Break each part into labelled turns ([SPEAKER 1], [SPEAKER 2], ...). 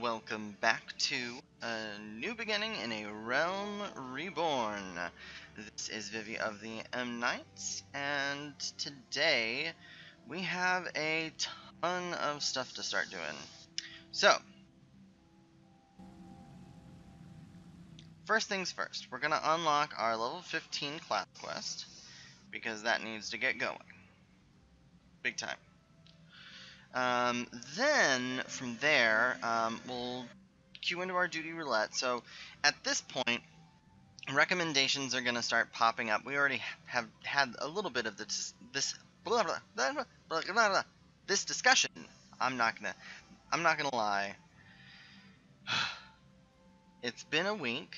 [SPEAKER 1] welcome back to a new beginning in a realm reborn. This is Vivi of the M Knights, and today we have a ton of stuff to start doing. So, first things first, we're going to unlock our level 15 class quest, because that needs to get going. Big time. Then, from there, we'll queue into our duty roulette. So, at this point, recommendations are going to start popping up. We already have had a little bit of this this discussion. I'm not gonna lie. It's been a week.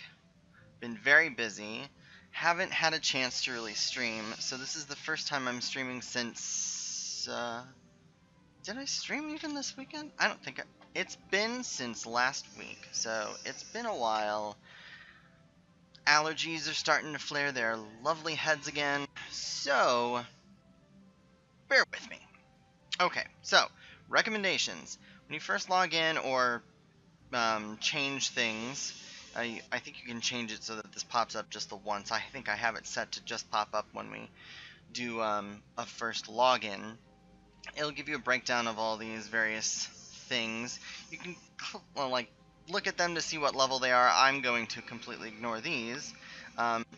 [SPEAKER 1] Been very busy. Haven't had a chance to really stream. So this is the first time I'm streaming since. Did I stream even this weekend? I don't think it's been since last week. So it's been a while. Allergies are starting to flare their lovely heads again, so bear with me. Okay, so recommendations. When you first log in or change things, I think you can change it so that this pops up just the once. I think I have it set to just pop up when we do a first login. It'll give you a breakdown of all these various things. You can look at them to see what level they are. I'm going to completely ignore these.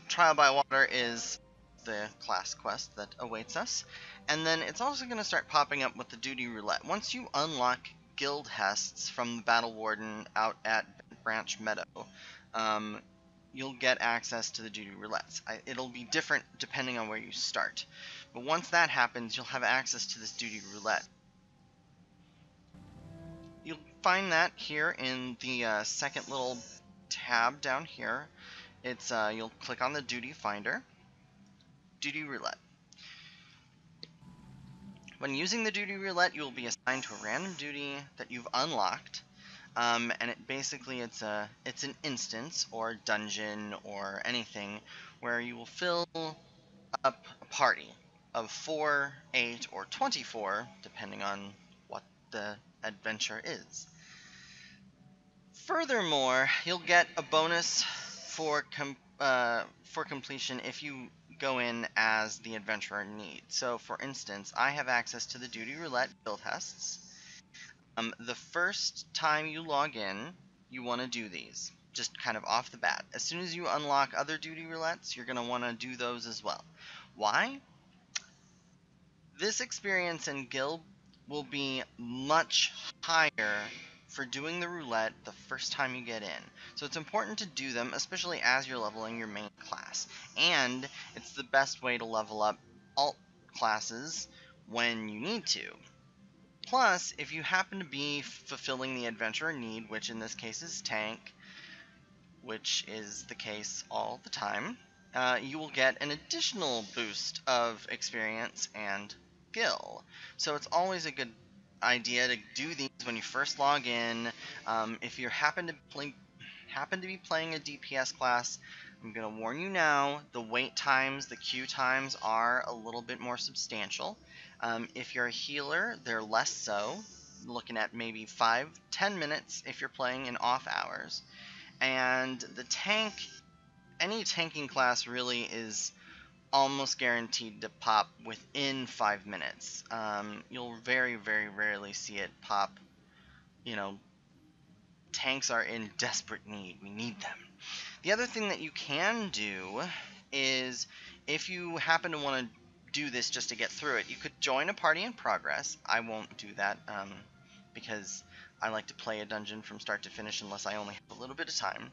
[SPEAKER 1] Trial by Water is the class quest that awaits us. And then it's also going to start popping up with the Duty Roulette. Once you unlock Guild Hests from the Battle Warden out at Branch Meadow, you'll get access to the Duty Roulettes. It'll be different depending on where you start. But once that happens, you'll have access to this Duty Roulette. You'll find that here in the second little tab down here. It's you'll click on the Duty Finder, Duty Roulette. When using the Duty Roulette, you will be assigned to a random duty that you've unlocked, and it's an instance or dungeon or anything where you will fill up a party of 4, 8, or 24, depending on what the adventure is. Furthermore, you'll get a bonus for completion if you go in as the adventurer needs. So, for instance, I have access to the Duty Roulette Guild Hests. The first time you log in, you want to do these, just kind of off the bat. As soon as you unlock other Duty Roulettes, you're going to want to do those as well. Why? This experience in Guild will be much higher for doing the roulette the first time you get in. So it's important to do them, especially as you're leveling your main class. And it's the best way to level up alt classes when you need to. Plus, if you happen to be fulfilling the adventurer need, which in this case is tank, which is the case all the time, you will get an additional boost of experience and skill. So it's always a good idea to do these when you first log in. If you happen to be playing a DPS class, I'm going to warn you now, the wait times, the queue times are a little bit more substantial. If you're a healer, they're less so, looking at maybe 5-10 minutes if you're playing in off hours. And the tank, any tanking class really is almost guaranteed to pop within 5 minutes. You'll very, very rarely see it pop. You know, tanks are in desperate need. We need them. The other thing that you can do is, if you happen to want to do this just to get through it, you could join a party in progress. I won't do that because I like to play a dungeon from start to finish unless I only have a little bit of time.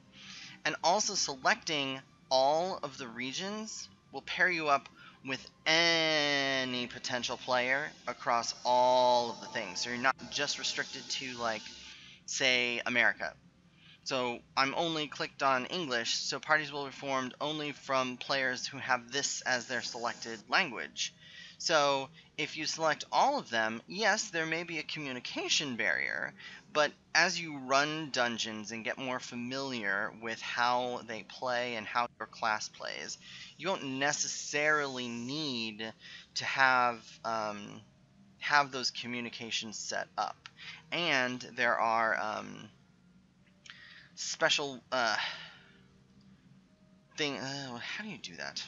[SPEAKER 1] And also, selecting all of the regions will pair you up with any potential player across all of the things. So you're not just restricted to, like, say, America. So I'm only clicked on English, so parties will be formed only from players who have this as their selected language. So if you select all of them, yes, there may be a communication barrier, but as you run dungeons and get more familiar with how they play and how your class plays, you don't necessarily need to have those communications set up. And there are special thing. How do you do that?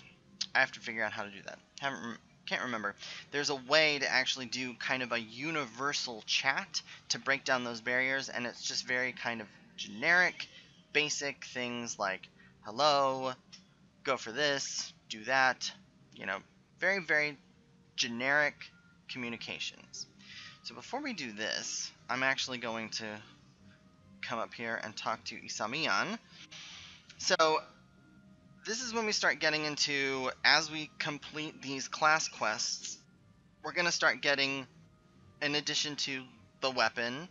[SPEAKER 1] I have to figure out how to do that. Can't remember. There's a way to actually do kind of a universal chat to break down those barriers, and it's just very kind of generic, basic things like hello, go for this, do that, you know, very, very generic communications. So before we do this, I'm actually going to come up here and talk to Isamiyan. So this is when we start getting into, as we complete these class quests, we're going to start getting, in addition to the weapon,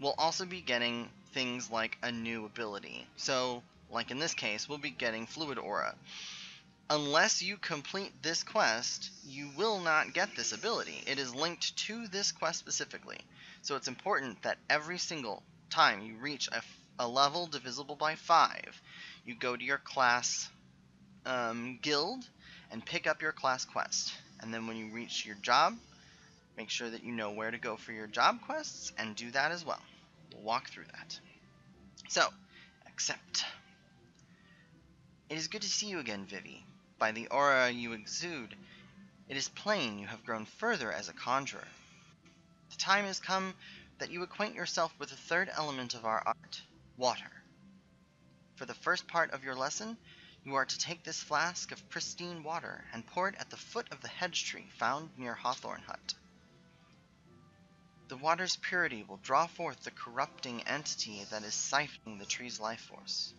[SPEAKER 1] we'll also be getting things like a new ability. So, like in this case, we'll be getting Fluid Aura. Unless you complete this quest, you will not get this ability. It is linked to this quest specifically. So it's important that every single time you reach a level divisible by 5, you go to your class guild and pick up your class quest. And then when you reach your job, make sure that you know where to go for your job quests and do that as well. We'll walk through that. So, accept. It is good to see you again, Vivi. By the aura you exude, it is plain you have grown further as a conjurer. The time has come that you acquaint yourself with the third element of our art, water. For the first part of your lesson, you are to take this flask of pristine water and pour it at the foot of the hedge tree found near Hawthorne Hut. The water's purity will draw forth the corrupting entity that is siphoning the tree's life force.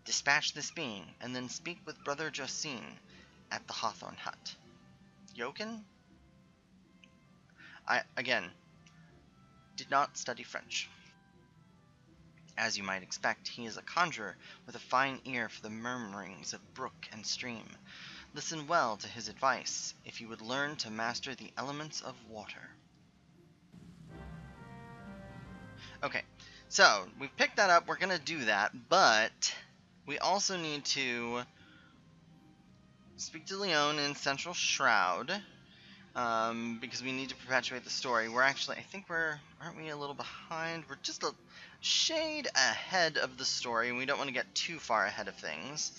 [SPEAKER 1] Dispatch this being, and then speak with Brother Josine at the Hawthorne Hut. Jochen? I, again, did not study French. As you might expect, he is a conjurer with a fine ear for the murmurings of brook and stream. Listen well to his advice if you would learn to master the elements of water. Okay, so we've picked that up. We're going to do that, but we also need to speak to Leon in Central Shroud, because we need to perpetuate the story. We're actually, I think aren't we a little behind? We're just a shade ahead of the story, and we don't want to get too far ahead of things,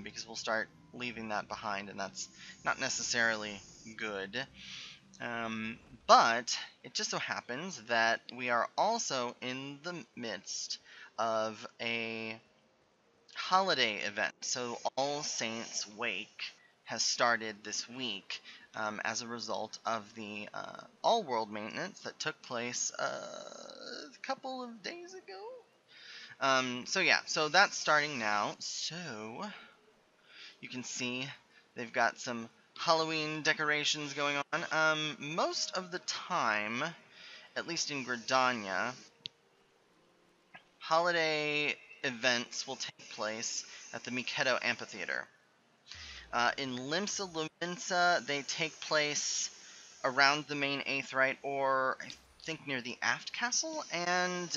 [SPEAKER 1] because we'll start leaving that behind, and that's not necessarily good. But it just so happens that we are also in the midst of a holiday event. So All Saints Wake has started this week, as a result of the all-world maintenance that took place a couple of days ago. So that's starting now. So you can see they've got some Halloween decorations going on. Most of the time, at least in Gridania, holiday events will take place at the Mikado Amphitheater. In Limsa Luminsa, they take place around the main Aetheryte, or I think near the Aft Castle, and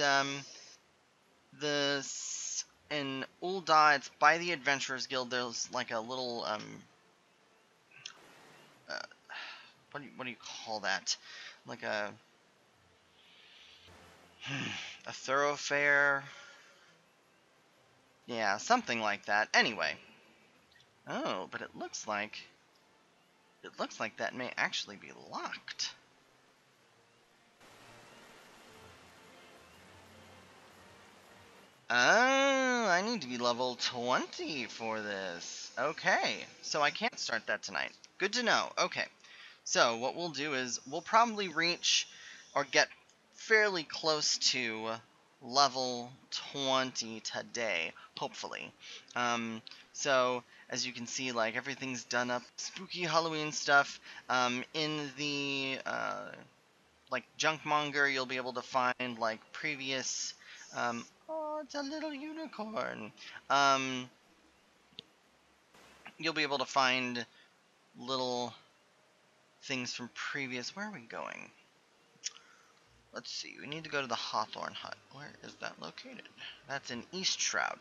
[SPEAKER 1] in Ul'dah, it's by the Adventurers Guild. There's like a little what do you call that? Like a thoroughfare? Yeah, something like that. Anyway. Oh, but it looks like that may actually be locked. Oh, I need to be level 20 for this. Okay, so I can't start that tonight. Good to know. Okay. So what we'll do is we'll probably reach or get fairly close to level 20 today, hopefully. So as you can see, like, everything's done up, spooky Halloween stuff. In the like Junkmonger, you'll be able to find like previous. Oh, it's a little unicorn. You'll be able to find little things from previous. Where are we going? Let's see. We need to go to the Hawthorne Hut. Where is that located? That's in East Shroud.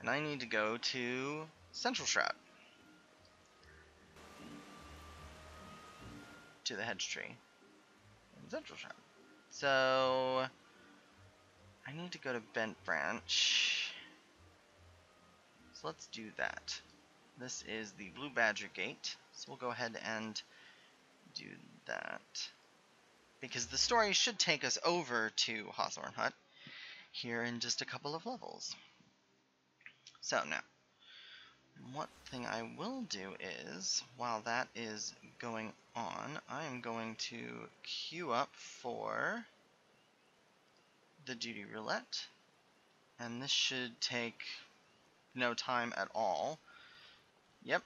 [SPEAKER 1] And I need to go to Central Shroud. To the hedge tree. In Central Shroud. So I need go to Bent Branch. So let's do that. This is the Blue Badger Gate. So we'll go ahead and do that. Because the story should take us over to Hawthorne Hut here in just a couple of levels. So now, one thing I will do is, while that is going on, I am going to queue up for the duty roulette. And this should take no time at all. Yep.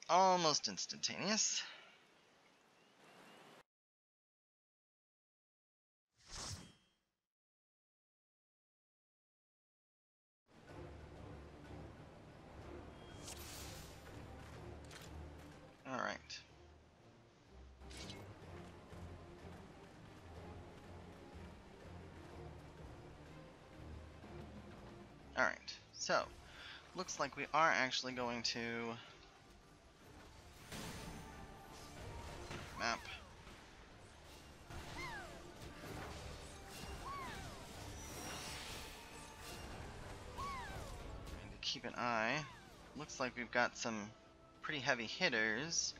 [SPEAKER 1] Almost instantaneous. Alright. Alright, so looks like we are actually going to map. And to keep an eye, looks like we've got some pretty heavy hitters,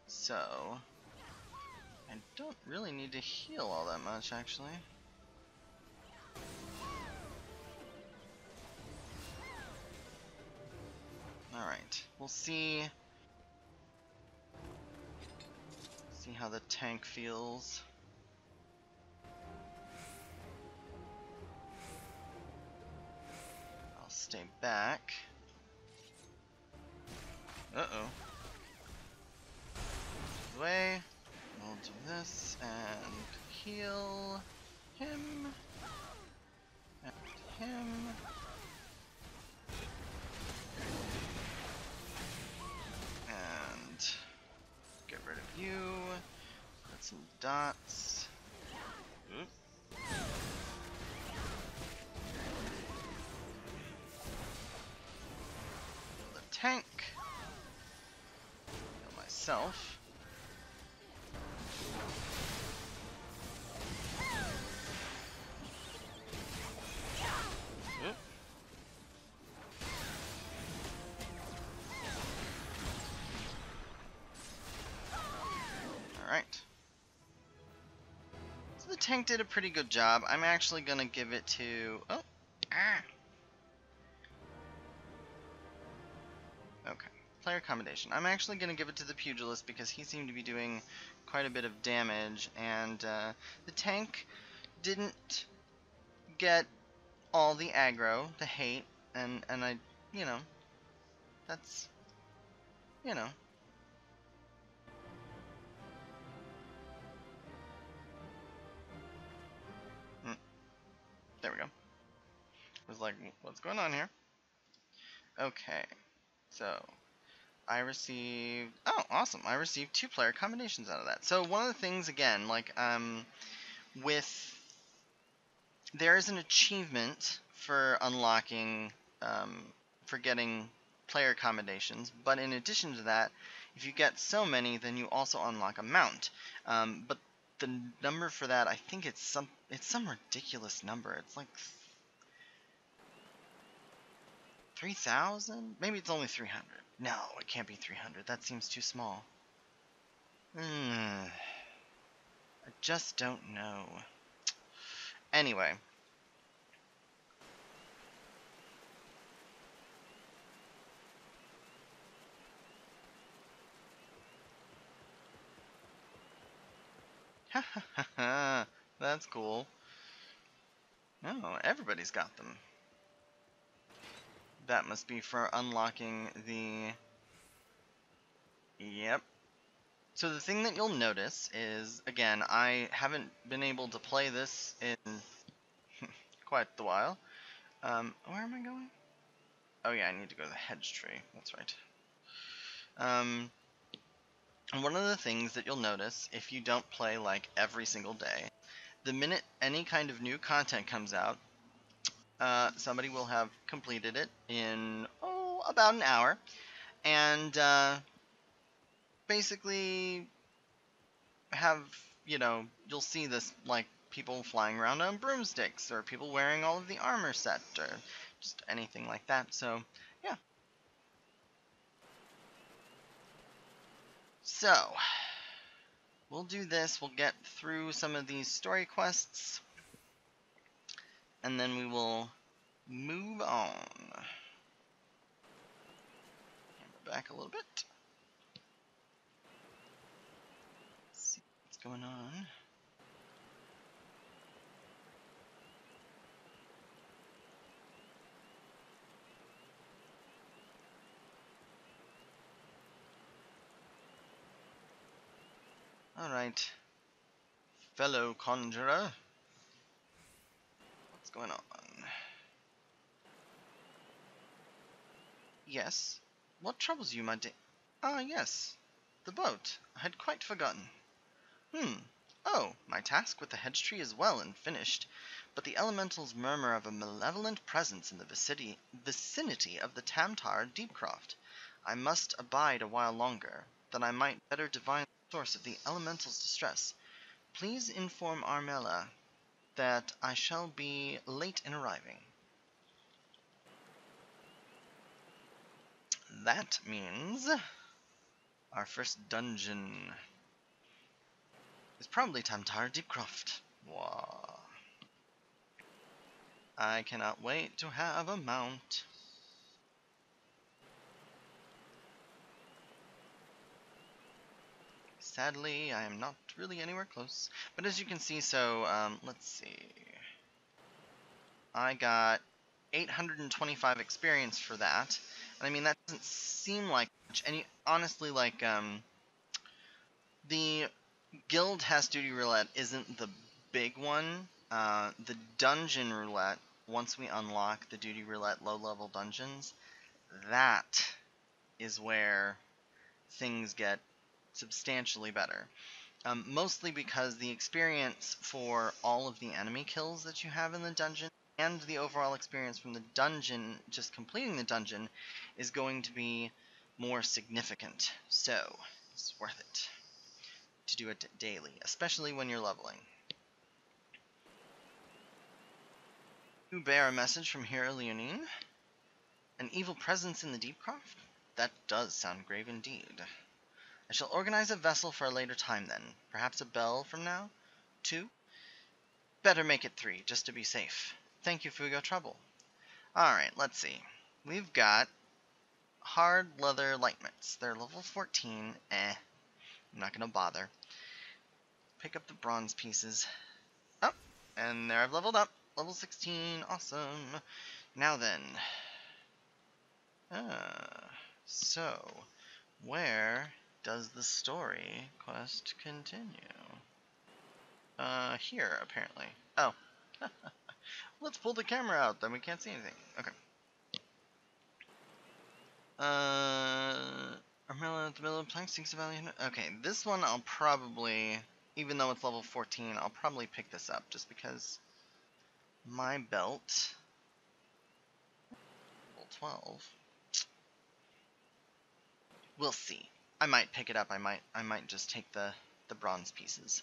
[SPEAKER 1] so I don't really need to heal all that much actually. Alright, we'll see how the tank feels. I'll stay back. Uh-oh. Away. We'll do this and heal him. And him. And get rid of you. Put some dots. Oop. The tank. Heal myself. Oop. Alright. So the tank did a pretty good job. I'm actually gonna give it to... Oh! Ah! Okay. Player accommodation. I'm actually gonna give it to the pugilist because he seemed to be doing quite a bit of damage, and the tank didn't get all the aggro, the hate, and I, you know, that's, you know. There we go. I was like, what's going on here? Okay, so I received, oh, awesome. I received 2 player combinations out of that. So one of the things, again, like, with, there is an achievement for unlocking, for getting player accommodations, but in addition to that, if you get so many, then you also unlock a mount. But the number for that, I think it's some ridiculous number. It's like 3,000? Maybe it's only 300. No, it can't be 300. That seems too small. I just don't know. Anyway. Ha ha ha ha. That's cool. Oh, everybody's got them. That must be for unlocking the... Yep. So the thing that you'll notice is, again, I haven't been able to play this in quite the while. Where am I going? Oh yeah, I need to go to the hedge tree. That's right. And one of the things that you'll notice if you don't play like every single day, the minute any kind of new content comes out, somebody will have completed it in, about an hour, and basically have, you'll see this like people flying around on broomsticks, or people wearing all of the armor set, or just anything like that. So, yeah. So, we'll do this. We'll get through some of these story quests, and then we will move on. Camera back a little bit. See what's going on. Alright. Fellow conjurer. What's going on? Yes? What troubles you, my dear? Ah, yes. The boat. I had quite forgotten. Oh, my task with the hedge tree is well and finished, but the elementals murmur of a malevolent presence in the vicinity of the Tamtar Deepcroft. I must abide a while longer, that I might better divine the source of the elemental's distress. Please inform Armella that I shall be late in arriving. That means our first dungeon is probably Tamtar Deepcroft. Wah. I cannot wait to have a mount. Sadly, I am not really anywhere close. But as you can see, let's see. I got 825 experience for that. And I mean, that doesn't seem like much. And honestly, like, the Guild Has Duty Roulette isn't the big one. The Dungeon Roulette, once we unlock the Duty Roulette low-level dungeons, that is where things get substantially better. Mostly because the experience for all of the enemy kills that you have in the dungeon and the overall experience from the dungeon, just completing the dungeon, is going to be more significant. So, it's worth it to do it daily, especially when you're leveling. You bear a message from Hero Leonine? An evil presence in the Deepcroft? That does sound grave indeed. I shall organize a vessel for a later time then. Perhaps a bell from now? 2? Better make it 3, just to be safe. Thank you for your trouble. Alright, let's see. We've got hard leather light mitts. They're level 14. I'm not gonna bother. Pick up the bronze pieces. Oh, and there I've leveled up. Level 16. Awesome. Now then. So, where does the story quest continue? Here, apparently. Oh. Let's pull the camera out, then we can't see anything. Okay. Armella at the middle of plank, sinks valley. Okay, this one I'll probably, even though it's level 14, I'll probably pick this up, just because my belt, level 12. We'll see. I might pick it up. I might just take the bronze pieces.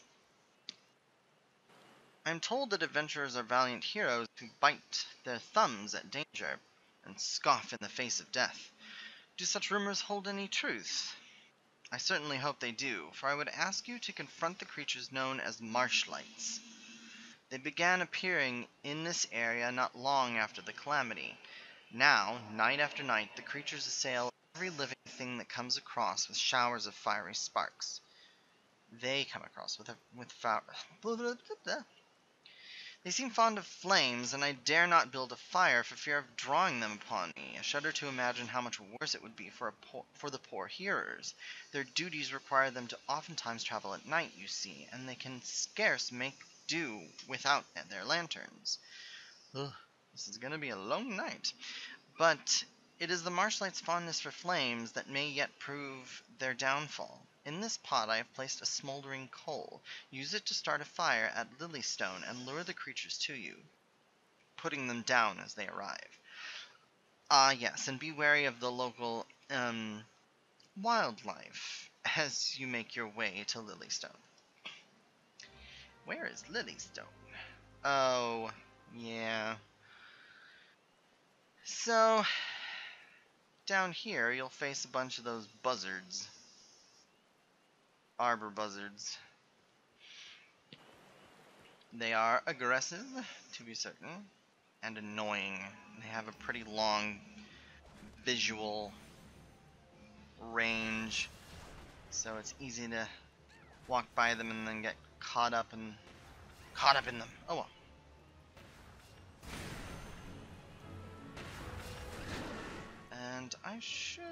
[SPEAKER 1] I'm told that adventurers are valiant heroes who bite their thumbs at danger and scoff in the face of death. Do such rumors hold any truth? I certainly hope they do, for I would ask you to confront the creatures known as marshlights. They began appearing in this area not long after the calamity. Now, night after night, the creatures assail every living thing that comes across with showers of fiery sparks. They come across with They seem fond of flames, and I dare not build a fire for fear of drawing them upon me. I shudder to imagine how much worse it would be for the poor hearers. Their duties require them to oftentimes travel at night, you see, and they can scarce make do without their lanterns. Ugh, this is going to be a long night. But it is the marshlights' fondness for flames that may yet prove their downfall. In this pot I have placed a smoldering coal. Use it to start a fire at Lilystone and lure the creatures to you, putting them down as they arrive. Ah, yes, and be wary of the local, wildlife as you make your way to Lilystone. Where is Lilystone? Oh, yeah. So, down here, you'll face a bunch of those buzzards. Arbor buzzards. They are aggressive, to be certain, and annoying. They have a pretty long visual range, so it's easy to walk by them and then get caught up in them. Oh well. And I should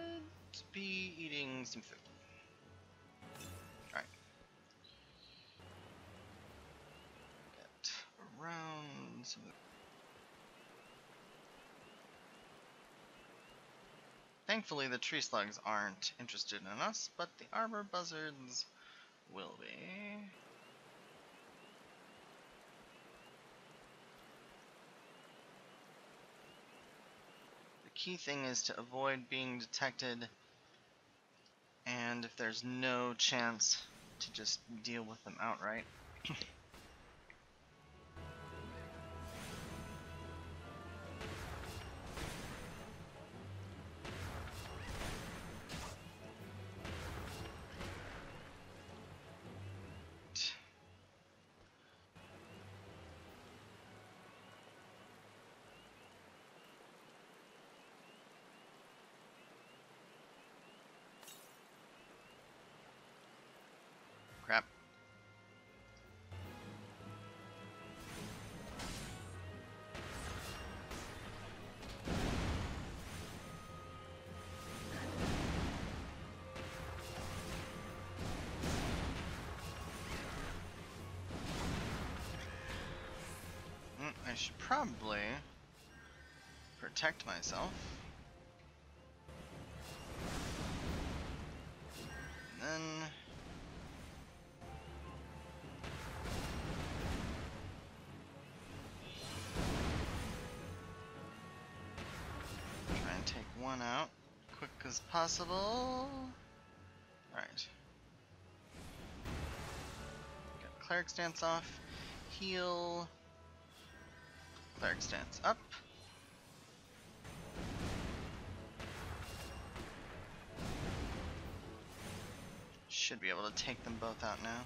[SPEAKER 1] be eating some food. Alright. Get around some. Thankfully, the tree slugs aren't interested in us, but the arbor buzzards will be. The key thing is to avoid being detected, and if there's no chance, to just deal with them outright. Crap. I should probably protect myself. And then try and take one out quick as possible. Alright. Got cleric stance off. Heal. Cleric stance up. Should be able to take them both out now.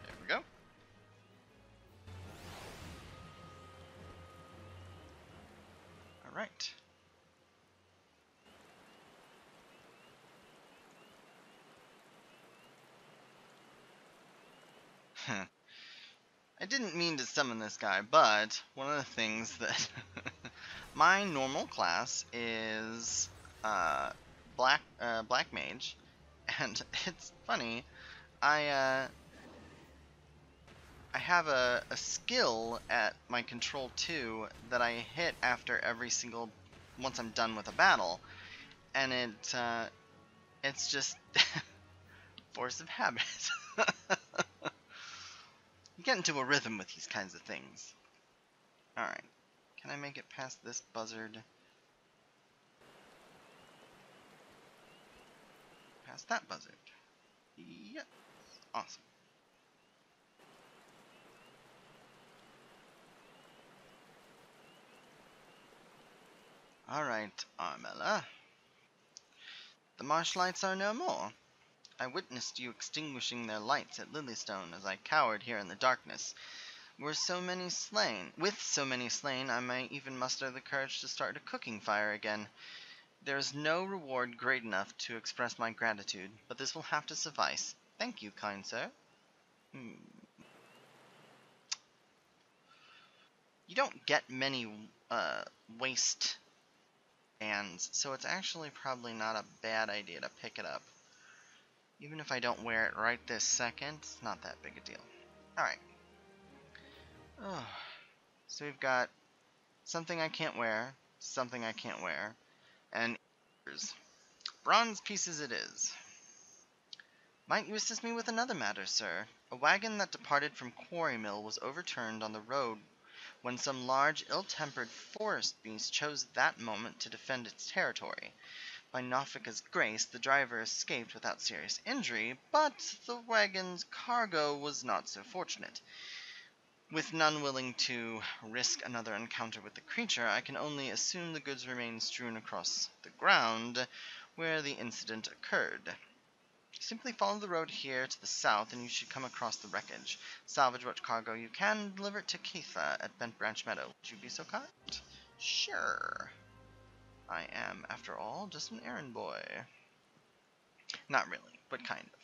[SPEAKER 1] There we go. All right. I didn't mean to summon this guy, but one of the things that my normal class is black mage, and it's funny. I have a skill at my control 2 that I hit after every single once I'm done with a battle, and it's just force of habit. You get into a rhythm with these kinds of things. Alright. Can I make it past this buzzard? Past that buzzard. Yep. Awesome. Alright, Armella. The marsh lights are no more. I witnessed you extinguishing their lights at Lilystone as I cowered here in the darkness. With so many slain, I might even muster the courage to start a cooking fire again. There is no reward great enough to express my gratitude, but this will have to suffice. Thank you, kind sir. You don't get many waste bands, so it's actually probably not a bad idea to pick it up. Even if I don't wear it right this second, it's not that big a deal. Alright. Oh. So we've got something I can't wear, something I can't wear, and bronze pieces it is. Might you assist me with another matter, sir? A wagon that departed from Quarry Mill was overturned on the road when some large, ill-tempered forest beast chose that moment to defend its territory. By Naufika's grace, the driver escaped without serious injury, but the wagon's cargo was not so fortunate. With none willing to risk another encounter with the creature, I can only assume the goods remain strewn across the ground where the incident occurred. Simply follow the road here to the south and you should come across the wreckage. Salvage what cargo you can and deliver it to Keitha at Bent Branch Meadow. Would you be so kind? Sure. I am, after all, just an errand boy. Not really, but kind of.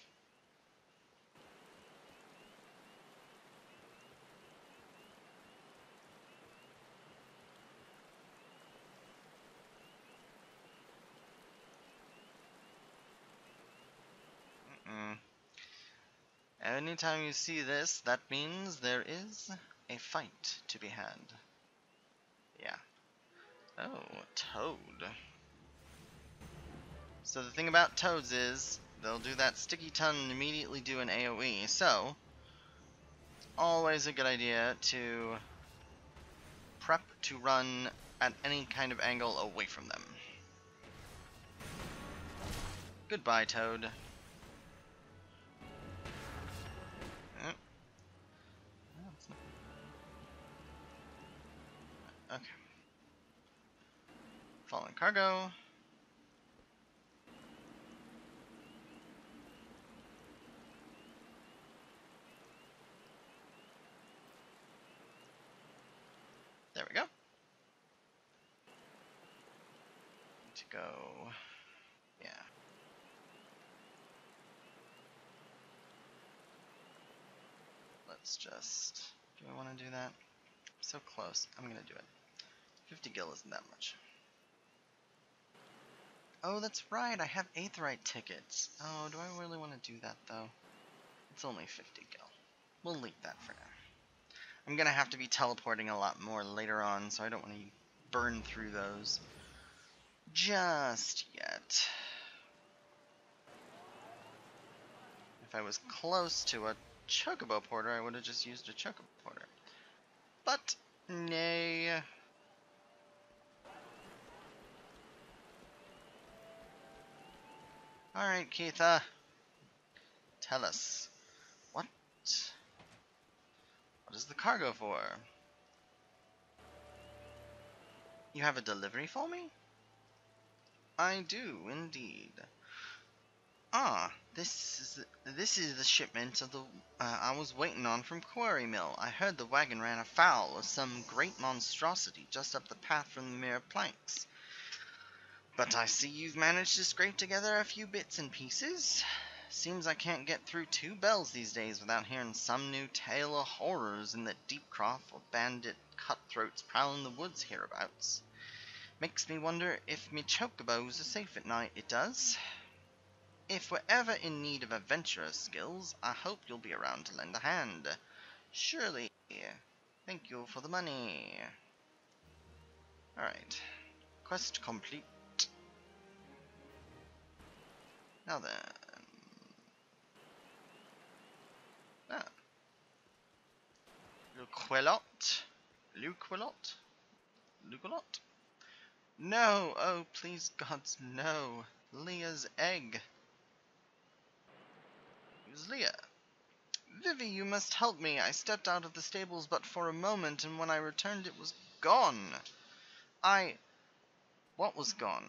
[SPEAKER 1] Anytime you see this, that means there is a fight to be had. Yeah. Oh, toad. So the thing about toads is, they'll do that sticky tongue and immediately do an AoE, so always a good idea to prep to run at any kind of angle away from them. Goodbye, toad. Okay. Fallen cargo. There we go. To go. Yeah. Let's just. Do I want to do that? So close. I'm gonna do it. 50 gil isn't that much. Oh, that's right. I have Aetheryte tickets. Oh, do I really want to do that though? It's only 50 gil. We'll leave that for now. I'm gonna have to be teleporting a lot more later on, so I don't want to burn through those just yet. If I was close to a chocobo porter, I would have just used a chocobo porter. But, nay. Alright, Keitha. Tell us. What is the cargo for? You have a delivery for me? I do, indeed. Ah, this is the shipment of the I was waiting on from Quarry Mill. I heard the wagon ran afoul of some great monstrosity just up the path from the mere planks. But I see you've managed to scrape together a few bits and pieces. Seems I can't get through 2 bells these days without hearing some new tale of horrors in the Deepcroft or bandit cutthroats prowling the woods hereabouts. Makes me wonder if me chocobos are safe at night, it does. If we're ever in need of adventurous skills, I hope you'll be around to lend a hand. Surely. Thank you for the money. Alright. Quest complete. Now then. Ah. Luquelot. Luquelot? No! Oh, please, gods, no. Leah's egg. Who's Leah? Vivi, you must help me. I stepped out of the stables but for a moment, and when I returned it was gone. What was gone?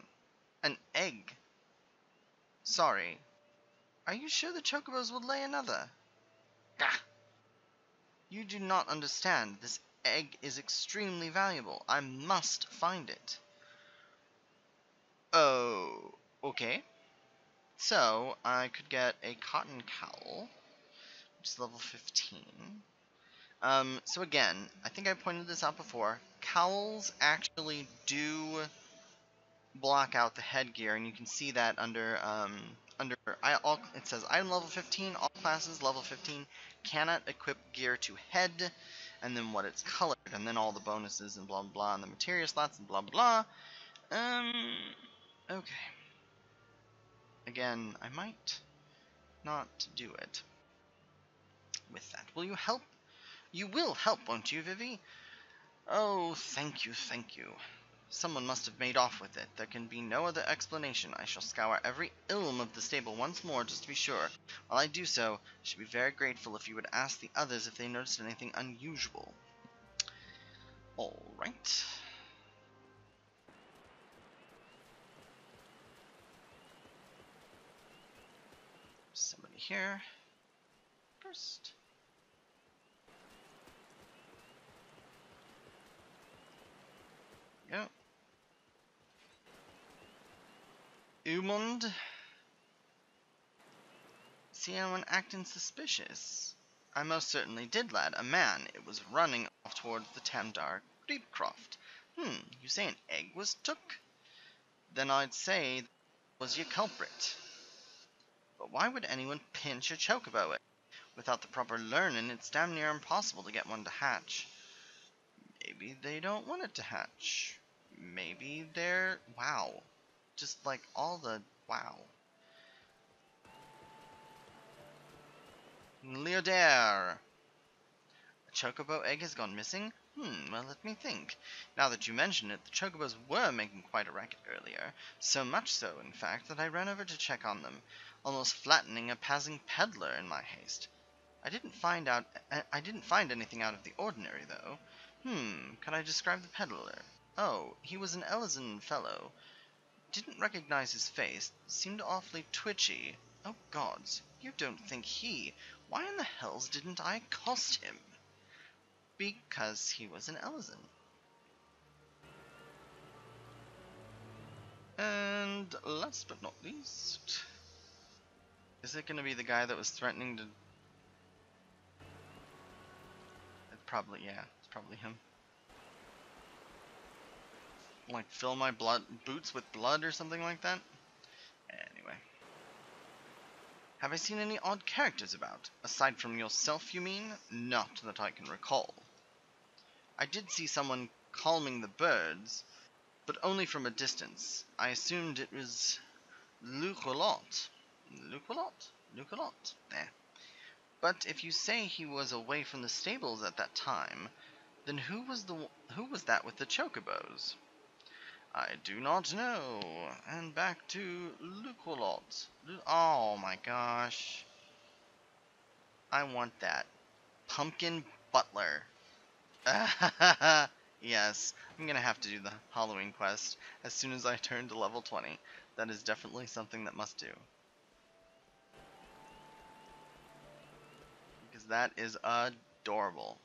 [SPEAKER 1] An egg. Sorry. Are you sure the chocobos would lay another? Gah! You do not understand. This egg is extremely valuable. I must find it. Oh, okay. So, I could get a cotton cowl, which is level 15. So again, I think I pointed this out before. Cowls actually do block out the headgear, and you can see that under it says item level 15, all classes level 15 cannot equip gear to head, and then what it's colored, and then all the bonuses and blah blah blah, and the materia slots and blah blah blah. Okay. Again, I might not do it with that. Will you help? You will help, won't you, Vivi? Oh, thank you, thank you. Someone must have made off with it. There can be no other explanation. I shall scour every ilm of the stable once more, just to be sure. While I do so, I should be very grateful if you would ask the others if they noticed anything unusual. Alright. Somebody here. First. Yep. Umund? See anyone acting suspicious? I most certainly did, lad. A man. It was running off towards the Tamdar Creepcroft. You say an egg was took? Then I'd say that was your culprit. But why would anyone pinch a chocobo egg? Without the proper learning, it's damn near impossible to get one to hatch. Maybe they don't want it to hatch. Maybe they're... Wow. Just like all the... Wow. Leodare! A chocobo egg has gone missing? Well, let me think. Now that you mention it, the chocobos were making quite a racket earlier. So much so, in fact, that I ran over to check on them, almost flattening a passing peddler in my haste. I didn't find anything out of the ordinary, though. Could I describe the peddler? Oh, he was an Elysian fellow. Didn't recognize his face. Seemed awfully twitchy. Oh, gods, you don't think he... Why in the hells didn't I accost him? Because he was an Elysian. And last but not least... Is it going to be the guy that was threatening to... Probably, yeah. It's probably him. Like, fill my boots with blood or something like that? Anyway. Have I seen any odd characters about? Aside from yourself, you mean? Not that I can recall. I did see someone calming the birds, but only from a distance. I assumed it was Lucolot. Lucolot? Eh. But if you say he was away from the stables at that time, then who was that with the chocobos? I do not know. And back to Lucolot. Oh my gosh. I want that. Pumpkin Butler. Yes, I'm gonna have to do the Halloween quest as soon as I turn to level 20. That is definitely something that must do. Because that is adorable.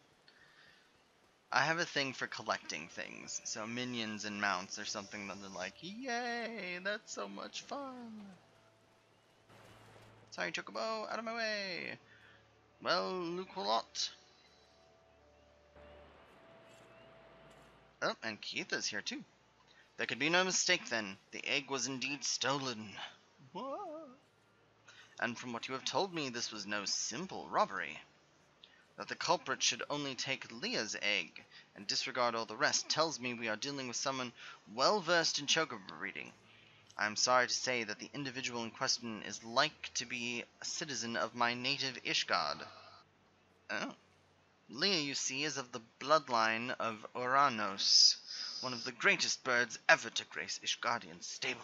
[SPEAKER 1] I have a thing for collecting things, so minions and mounts are something that are like, yay, that's so much fun. Sorry, Chocobo, out of my way. Well, Lucolot. Oh, and Keitha's here too. There could be no mistake then. The egg was indeed stolen. What? And from what you have told me, this was no simple robbery. That the culprit should only take Leah's egg and disregard all the rest tells me we are dealing with someone well versed in chocobo breeding. I am sorry to say that the individual in question is like to be a citizen of my native Ishgard. Oh. Leah, you see, is of the bloodline of Oranos, one of the greatest birds ever to grace Ishgardian's stable.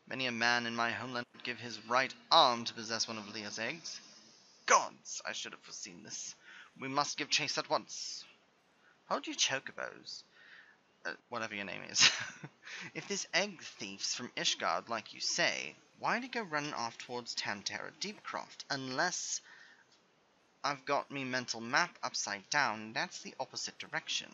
[SPEAKER 1] Many a man in my homeland would give his right arm to possess one of Leah's eggs. Gods, I should have foreseen this. We must give chase at once. Hold your chocobos. Whatever your name is. If this egg thief's from Ishgard, like you say, why'd he go running off towards Tamtara Deepcroft? Unless I've got me mental map upside down, that's the opposite direction.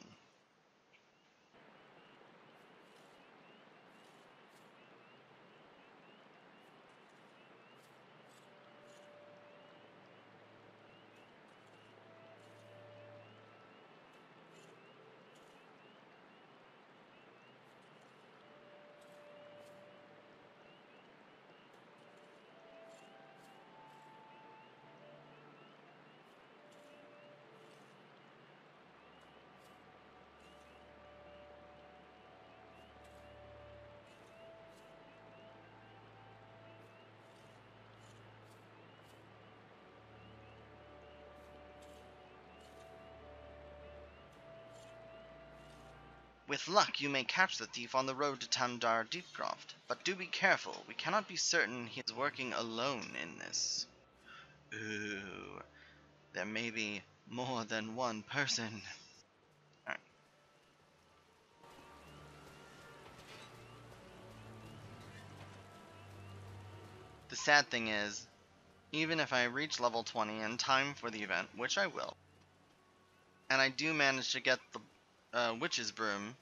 [SPEAKER 1] With luck, you may catch the thief on the road to Tandar Deepcroft, but do be careful. We cannot be certain he is working alone in this. Ooh, there may be more than one person. All right. The sad thing is, even if I reach level 20 in time for the event, which I will, and I do manage to get the Witch's Broom,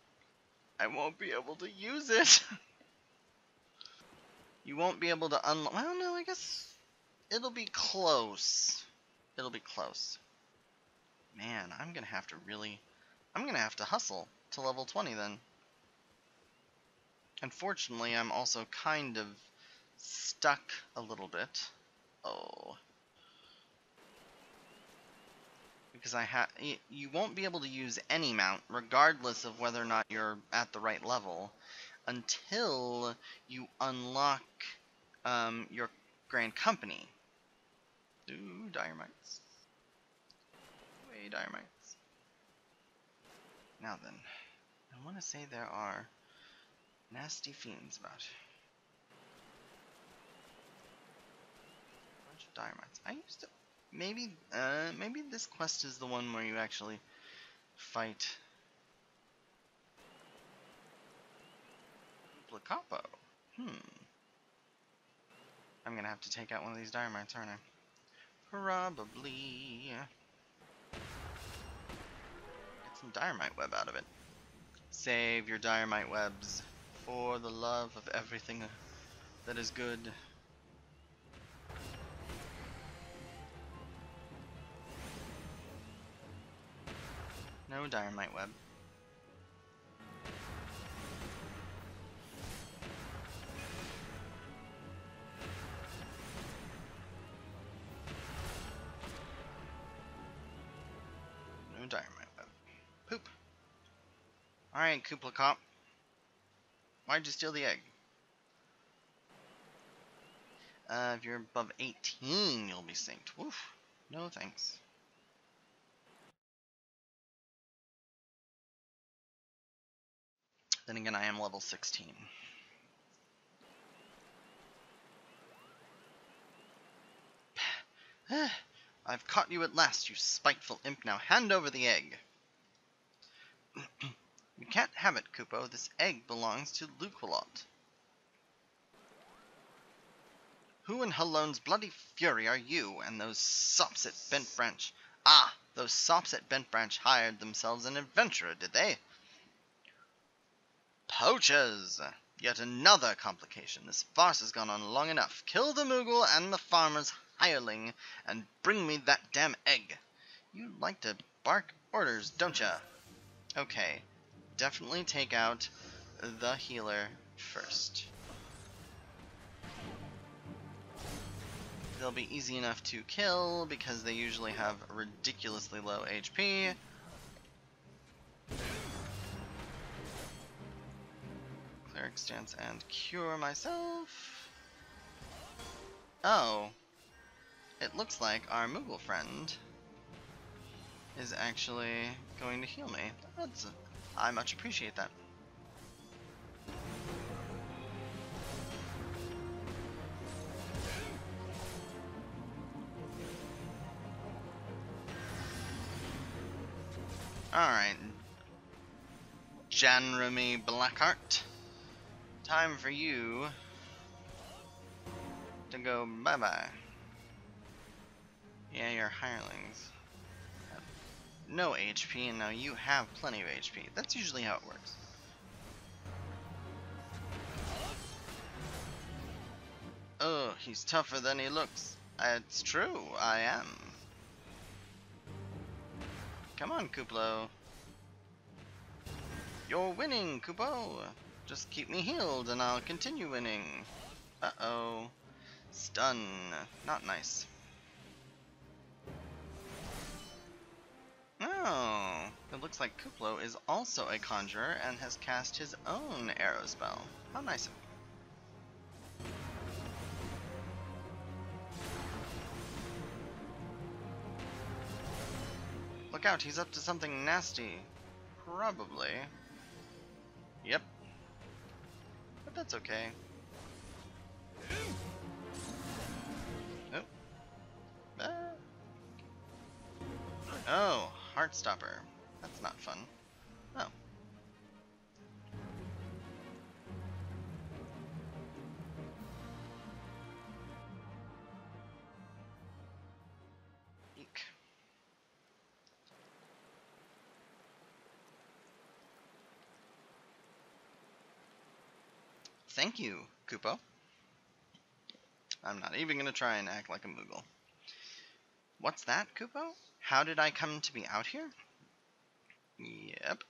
[SPEAKER 1] I won't be able to use it. You won't be able to unlock. Well, no, I guess it'll be close. It'll be close. Man, I'm gonna have to hustle to level 20 then. Unfortunately, I'm also kind of stuck a little bit. Oh. Because you won't be able to use any mount, regardless of whether or not you're at the right level, until you unlock your Grand Company. Ooh, dire mites. Way dire mites. Now then, I want to say there are nasty fiends about. A bunch of dire mites. I used to... maybe this quest is the one where you actually fight Placapo. I'm gonna have to take out one of these dire mites, aren't I? Probably. Get some Dynamite Web out of it. Save your Dynamite Webs for the love of everything that is good. No Dynamite Web. No Dynamite Web. Poop. Alright, Koopla Cop. Why'd you steal the egg? If you're above 18, you'll be synced. Woof. No thanks. Then again, I am level 16. I've caught you at last, you spiteful imp. Now hand over the egg. You can't have it, Kupo. This egg belongs to Luqualot. Who in Halone's bloody fury are you and those sops at Bent Branch? Ah, those sops at Bent Branch hired themselves an adventurer, did they? Poachers! Yet another complication. This farce has gone on long enough. Kill the Moogle and the farmer's hireling, and bring me that damn egg. You like to bark orders, don't ya? Okay, definitely take out the healer first. They'll be easy enough to kill because they usually have ridiculously low HP. Cleric stance and cure myself. Oh, it looks like our Moogle friend is actually going to heal me. I much appreciate that. Alright, Janremy Blackheart, time for you to go bye-bye. Yeah, your hirelings have no HP, and now you have plenty of HP. That's usually how it works. Oh, he's tougher than he looks. It's true, I am. Come on, Kuplo. You're winning, Kupo. Just keep me healed and I'll continue winning. Uh-oh. Stun. Not nice. Oh, it looks like Kuplo is also a conjurer and has cast his own arrow spell. How nice of him. Look out, he's up to something nasty. Probably. that's okay. Oh. Ah. Oh, Heartstopper. That's not fun. Oh. Eek. Thank you, Kupo. I'm not even gonna try and act like a Moogle. What's that, Kupo? How did I come to be out here? Yep.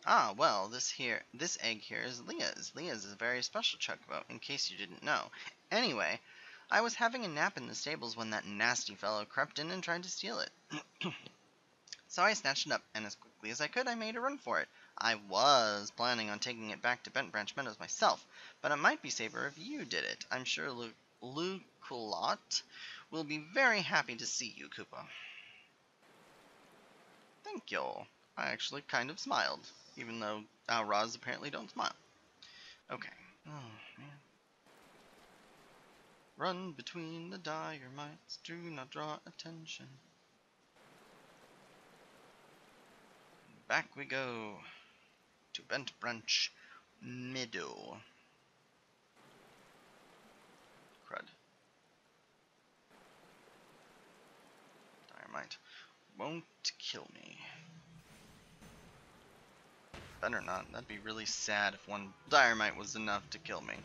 [SPEAKER 1] Ah, well, this egg here is Leah's. Leah's is a very special chocobo, in case you didn't know. Anyway, I was having a nap in the stables when that nasty fellow crept in and tried to steal it. So I snatched it up, and as quickly as I could, I made a run for it. I was planning on taking it back to Bent Branch Meadows myself, but it might be safer if you did it. I'm sure Luculot will be very happy to see you, Koopa. Thank you. I actually kind of smiled, even though Alraz apparently don't smile. Okay. Oh, man. Run between the dire mites, do not draw attention. Back we go to Bent Branch Meadow. Crud. Dynamite won't kill me. Better not. That'd be really sad if one Dynamite was enough to kill me.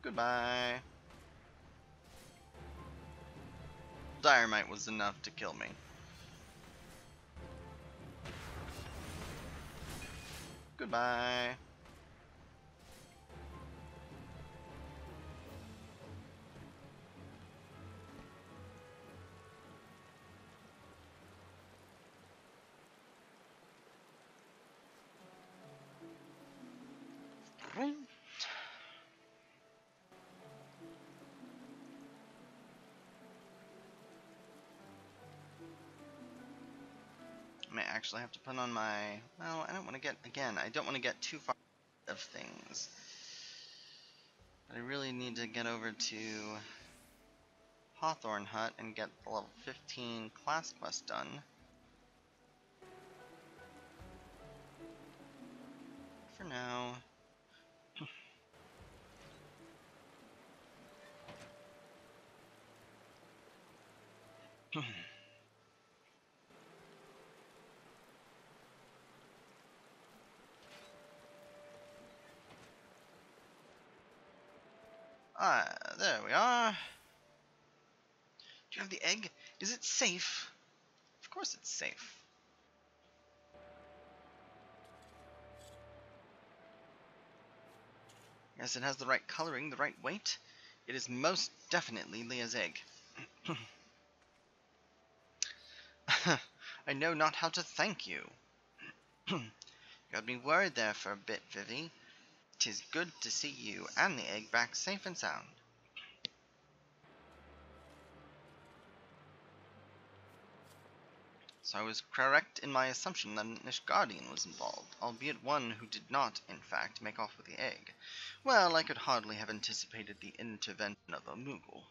[SPEAKER 1] Goodbye. Dynamite was enough to kill me. Goodbye. I may actually have to put on my... Well, I don't want to get... Again, I don't want to get too far of things. But I really need to get over to Hawthorne Hut and get the level 15 Class Quest done. For now... there we are. Do you have the egg? Is it safe? Of course it's safe. Yes, it has the right coloring, the right weight. It is most definitely Leah's egg. I know not how to thank you. Got me worried there for a bit, Vivi. 'Tis good to see you and the egg back safe and sound. So I was correct in my assumption that an Ishgardian was involved, albeit one who did not, in fact, make off with the egg. Well, I could hardly have anticipated the intervention of a Moogle.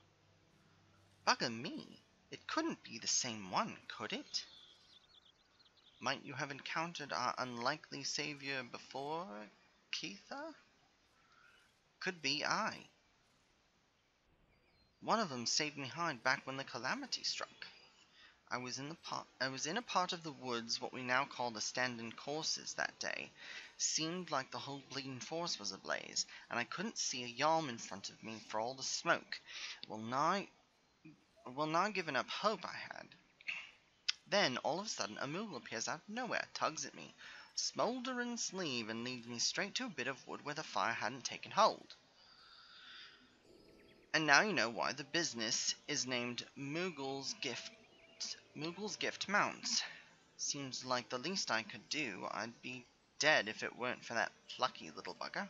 [SPEAKER 1] Bugger me, it couldn't be the same one, could it? Might you have encountered our unlikely savior before, Keitha? Could be I. One of them saved me hide back when the calamity struck. I was in a part of the woods what we now call the Standing Courses that day. Seemed like the whole bleeding forest was ablaze, and I couldn't see a yalm in front of me for all the smoke. Well, nigh given up hope I had. Then, all of a sudden, a Moogle appears out of nowhere, tugs at me, smouldering sleeve, and leads me straight to a bit of wood where the fire hadn't taken hold. And now you know why the business is named Moogle's Gift Mounts. Seems like the least I could do. I'd be dead if it weren't for that plucky little bugger.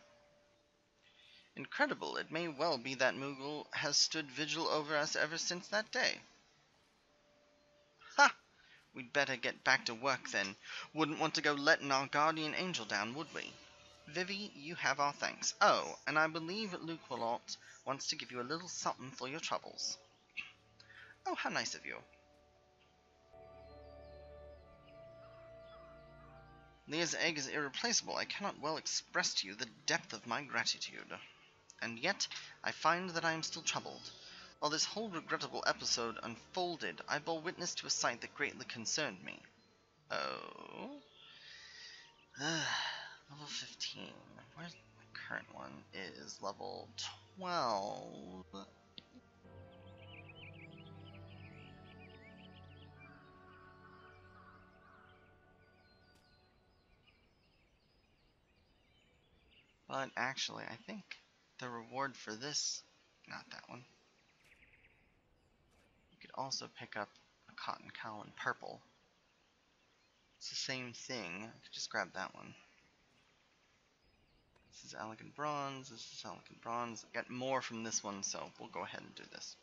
[SPEAKER 1] Incredible. It may well be that Moogle has stood vigil over us ever since that day. Ha! We'd better get back to work then. Wouldn't want to go letting our guardian angel down, would we? Vivi, you have our thanks. Oh, and I believe Luke Willot wants to give you a little something for your troubles. Oh, how nice of you. Leah's egg is irreplaceable. I cannot well express to you the depth of my gratitude. And yet, I find that I am still troubled. While this whole regrettable episode unfolded, I bore witness to a sight that greatly concerned me. Oh? Level 15. Where's my current one? Is level 12. But actually, I think the reward for this, not that one. You could also pick up a cotton cowl in purple. It's the same thing. I could just grab that one. This is elegant bronze. This is elegant bronze. I got more from this one, so we'll go ahead and do this.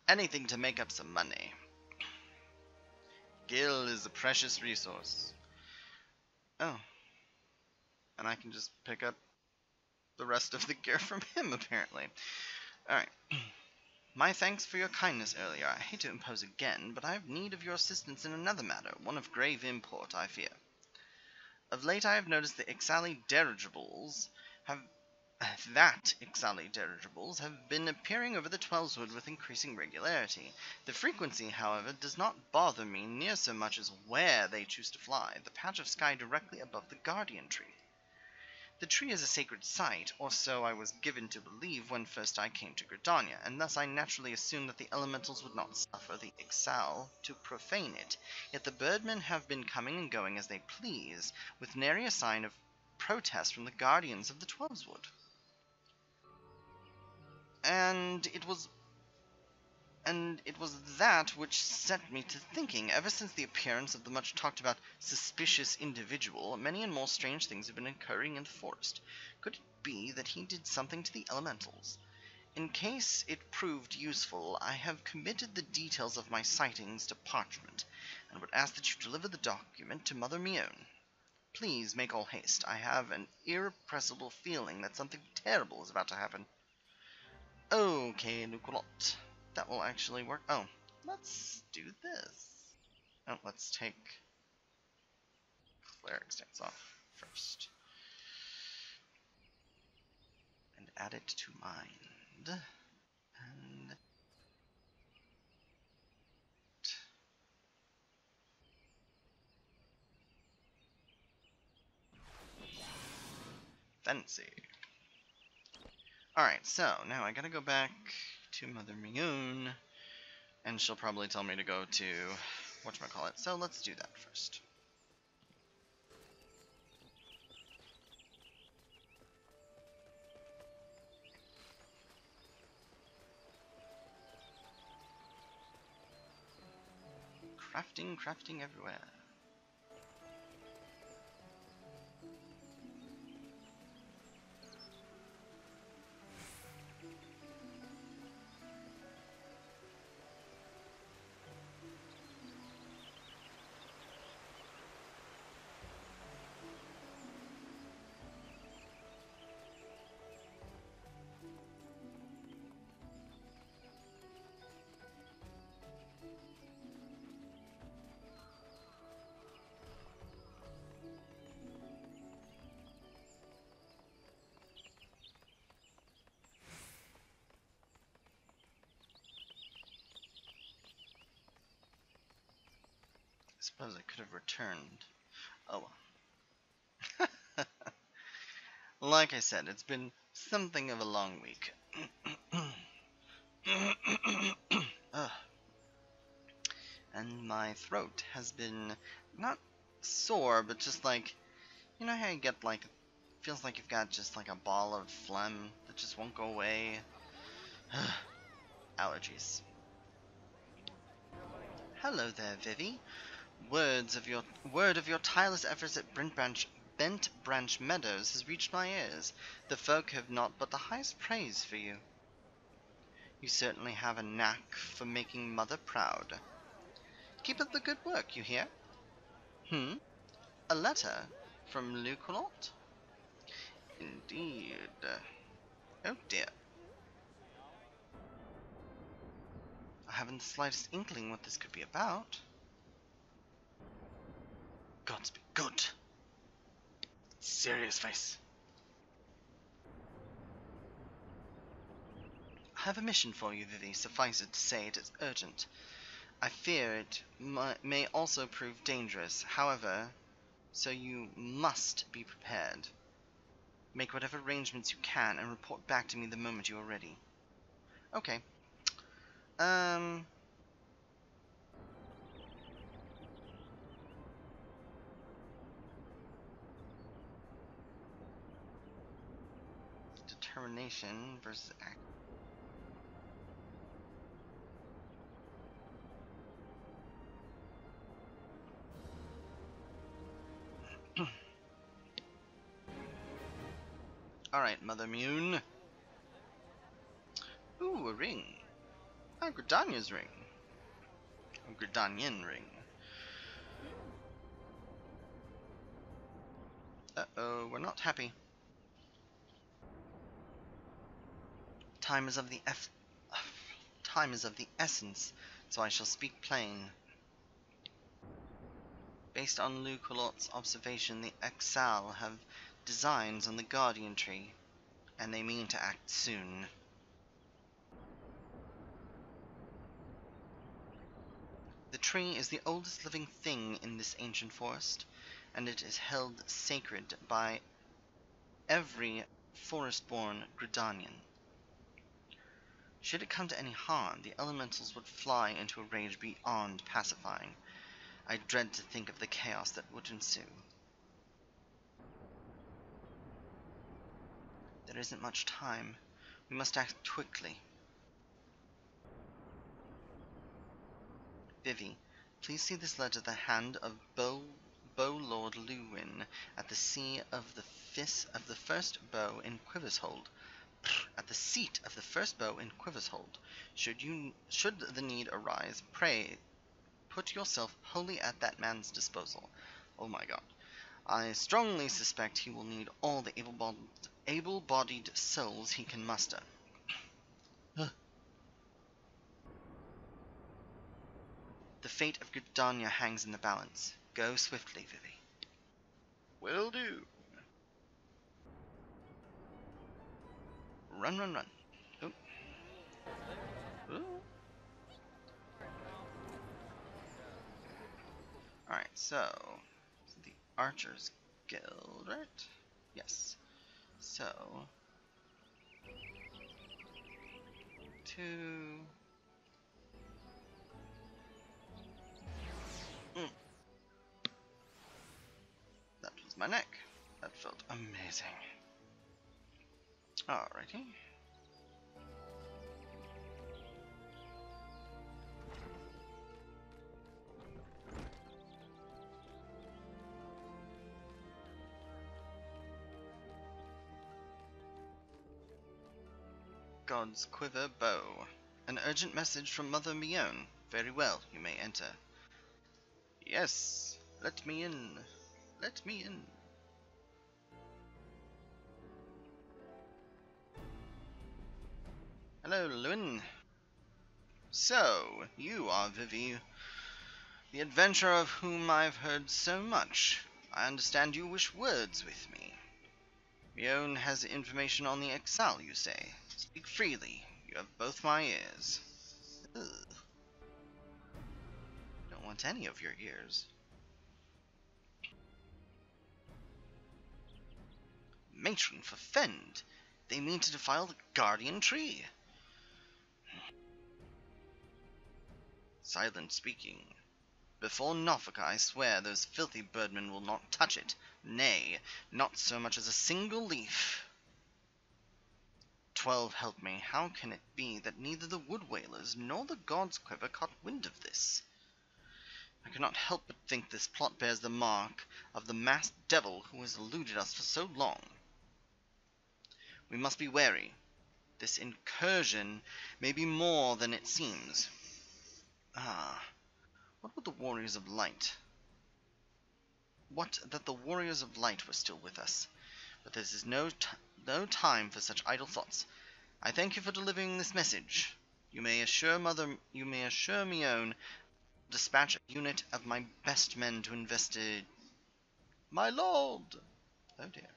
[SPEAKER 1] Anything to make up some money. Gil is a precious resource. Oh. And I can just pick up the rest of the gear from him, apparently. Alright. My thanks for your kindness earlier. I hate to impose again, but I have need of your assistance in another matter, one of grave import, I fear. Of late I have noticed the Ixali dirigibles have been appearing over the Twelveswood with increasing regularity. The frequency, however, does not bother me near so much as where they choose to fly, the patch of sky directly above the Guardian Tree. The tree is a sacred site, or so I was given to believe when first I came to Gridania, and thus I naturally assumed that the elementals would not suffer the Ixal to profane it. Yet the birdmen have been coming and going as they please, with nary a sign of protest from the guardians of the Twelveswood. And it was that which set me to thinking. Ever since the appearance of the much talked about suspicious individual, many and more strange things have been occurring in the forest. Could it be that he did something to the elementals? In case it proved useful, I have committed the details of my sightings to parchment, and would ask that you deliver the document to Mother Mione. Please make all haste. I have an irrepressible feeling that something terrible is about to happen. Okay, Luculot. That will actually work. Oh, let's do this. Oh, let's take Cleric stance off first. And add it to mind. And fancy. Alright, so now I gotta go back to Mother Mione, and she'll probably tell me to go to whatchamacallit, so let's do that first. Crafting everywhere. I suppose I could have returned. Oh well. Like I said, it's been something of a long week. And my throat has been not sore, but just like, you know how you get like, feels like you've got just like a ball of phlegm that just won't go away? Allergies. Hello there, Vivi. Word of your tireless efforts at Bent Branch Meadows has reached my ears. The folk have not but the highest praise for you. You certainly have a knack for making Mother proud. Keep up the good work, you hear? A letter from Luculot? Indeed. Oh dear. I haven't the slightest inkling what this could be about. Gods be good. Serious face. I have a mission for you, Vivi. Suffice it to say it is urgent. I fear it may also prove dangerous. However, so you must be prepared. Make whatever arrangements you can and report back to me the moment you are ready. Okay. Determination versus act. Alright, Mother Mune. Ooh, a ring. Ah, Gridania's ring. A Gridanian ring. Uh-oh, we're not happy. Time is of the essence, so I shall speak plain. Based on Luculot's observation, the Exal have designs on the Guardian Tree, and they mean to act soon. The tree is the oldest living thing in this ancient forest, and it is held sacred by every forest-born Gridanian. Should it come to any harm, the elementals would fly into a rage beyond pacifying. I dread to think of the chaos that would ensue. There isn't much time. We must act quickly. Vivi, please see this letter the hand of Bow Lord Luwin at the seat of the first bow in Quiver's Hold. At the seat of the first bow in Quiver's Hold. Should the need arise, pray put yourself wholly at that man's disposal. Oh my god. I strongly suspect he will need all the able-bodied souls he can muster. The fate of Gridania hangs in the balance. Go swiftly, Vivi. Will do. Run, run, run. Oh. Ooh. Alright, so the Archers Guild, right? Yes. So 2. That was my neck. That felt amazing. Alrighty. God's Quiver Bow. An urgent message from Mother Mione. Very well, you may enter. Yes, let me in. Let me in. Hello, Lwyn. So, you are Vivi, the adventurer of whom I've heard so much. I understand you wish words with me. Mione has information on the Exal, you say. Speak freely. You have both my ears. Ugh. Don't want any of your ears. Matron for Fend. They mean to defile the Guardian Tree. Silent speaking. Before Norfolk, I swear those filthy birdmen will not touch it. Nay, not so much as a single leaf. 12 help me, how can it be that neither the Wood Whalers nor the God's Quiver caught wind of this? I cannot help but think this plot bears the mark of the masked devil who has eluded us for so long. We must be wary. This incursion may be more than it seems. Ah, What would the Warriors of Light? What that the Warriors of Light were still with us. But this is no time for such idle thoughts. I thank you for delivering this message. You may assure Mione dispatch a unit of my best men to investigate. My lord! Oh dear.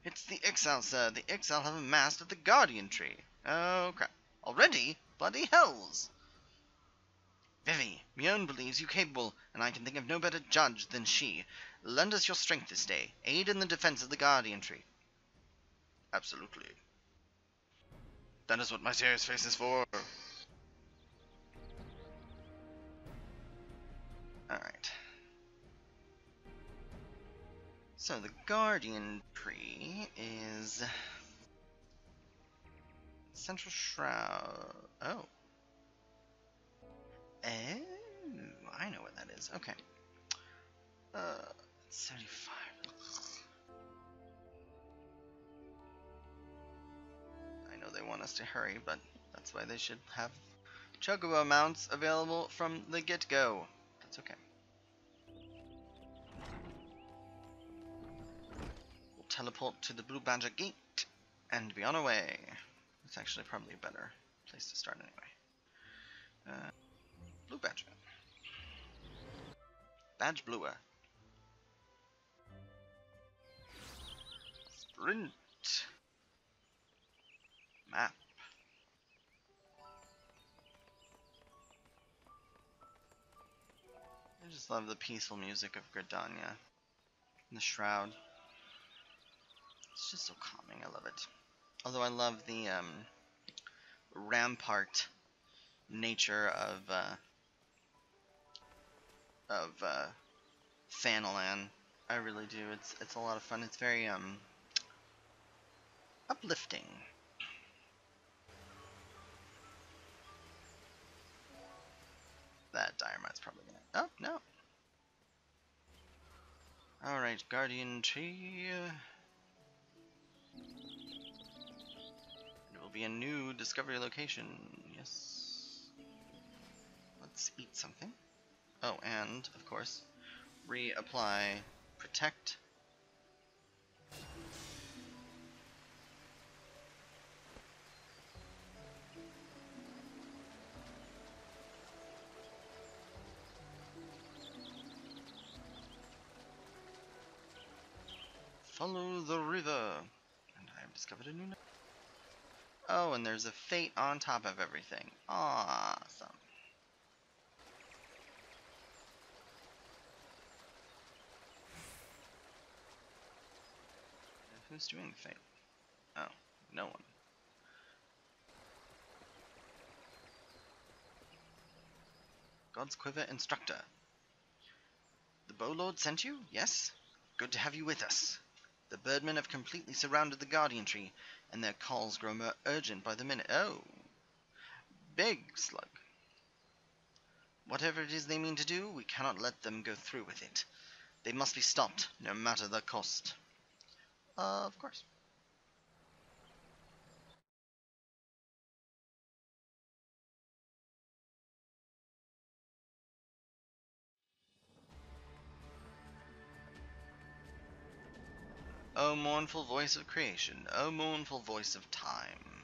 [SPEAKER 1] It's the Exile, sir. The Exile have amassed at the Guardian Tree. Oh crap. Already? Bloody hells! Vivi, Mione believes you capable, and I can think of no better judge than she. Lend us your strength this day. Aid in the defense of the Guardian Tree. Absolutely. That is what my serious face is for. Alright. So the Guardian Tree is Central Shroud. Oh. Oh, I know what that is. Okay. 75. I know they want us to hurry, but that's why they should have Chocobo mounts available from the get-go. That's okay. We'll teleport to the Blue Badger Gate and be on our way. It's actually probably a better place to start anyway. Blue Badger. Badge Bluer. Sprint. Map. I just love the peaceful music of Gridania. And the Shroud. It's just so calming, I love it. Although I love the rampart nature of Thanalan. I really do. It's a lot of fun. It's very uplifting. That Diorite's probably gonna. Oh no. All right, Guardian Tree. It will be a new discovery location. Yes. Let's eat something. Oh, and of course, reapply protect. Follow the river. And I have discovered a new name. Oh, and there's a fate on top of everything. Awesome. Who's doing the fate? Oh, no one. God's Quiver Instructor. The Bowlord sent you? Yes? Good to have you with us. The birdmen have completely surrounded the Guardian Tree, and their calls grow more urgent by the minute. Oh. Big slug. Whatever it is they mean to do, we cannot let them go through with it. They must be stopped, no matter the cost. Of course. O mournful voice of creation, O mournful voice of time.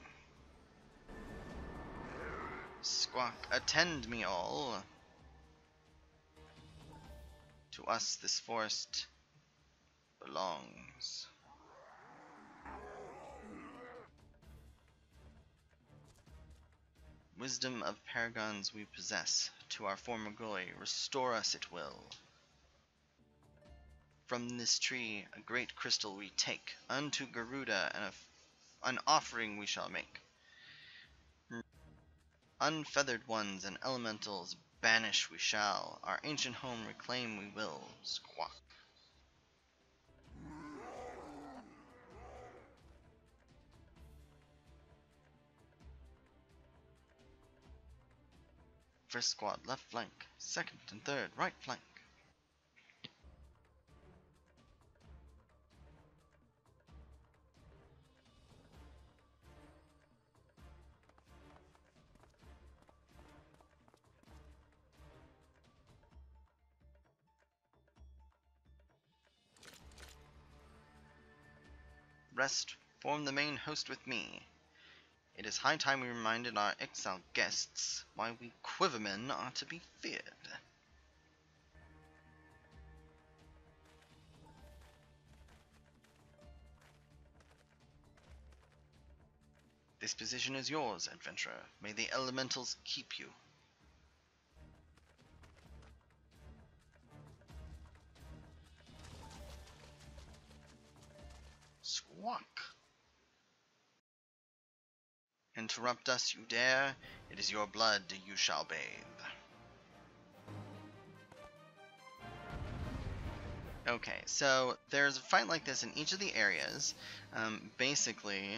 [SPEAKER 1] Squawk, attend me all. To us this forest belongs. Wisdom of paragons we possess, to our former glory, restore us it will. From this tree a great crystal we take, unto Garuda an offering we shall make. Unfeathered ones and elementals banish we shall, our ancient home reclaim we will. Squawk. First squad left flank, second and third right flank. rest form the main host with me. It is high time we reminded our exiled guests why we quivermen are to be feared. This position is yours, adventurer. May the elementals keep you. Squawk. Interrupt us, you dare. It is your blood you shall bathe. Okay, so there's a fight like this in each of the areas. Basically,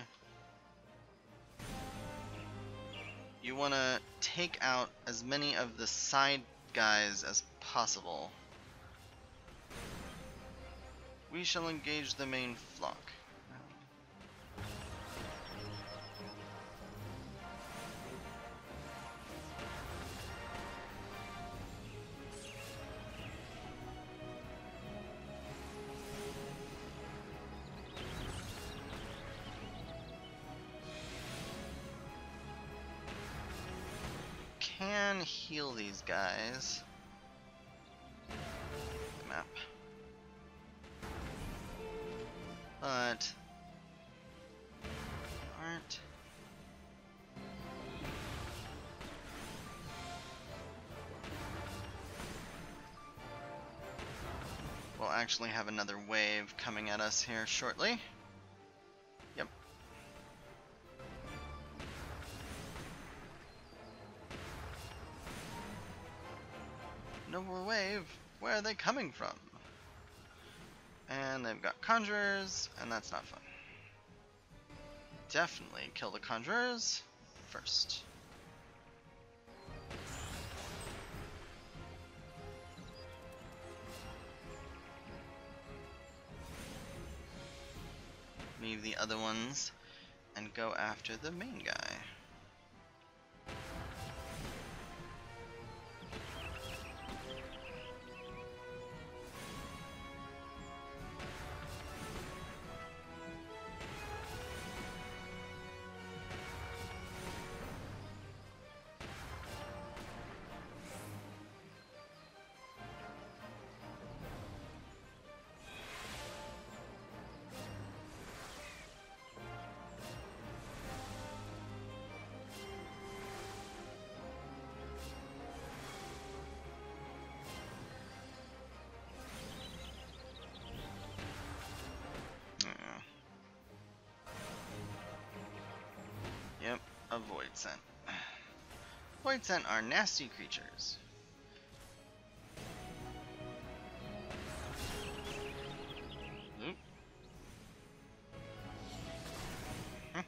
[SPEAKER 1] you want to take out as many of the side guys as possible. We shall engage the main flock. Can heal these guys. Map. But aren't. We'll actually have another wave coming at us here shortly. Yep. No more wave. Where are they coming from? And they've got conjurers, and that's not fun. Definitely kill the conjurers first. Leave the other ones and go after the main guy. Yep, a void scent. Void scent are nasty creatures. Oop. Huh.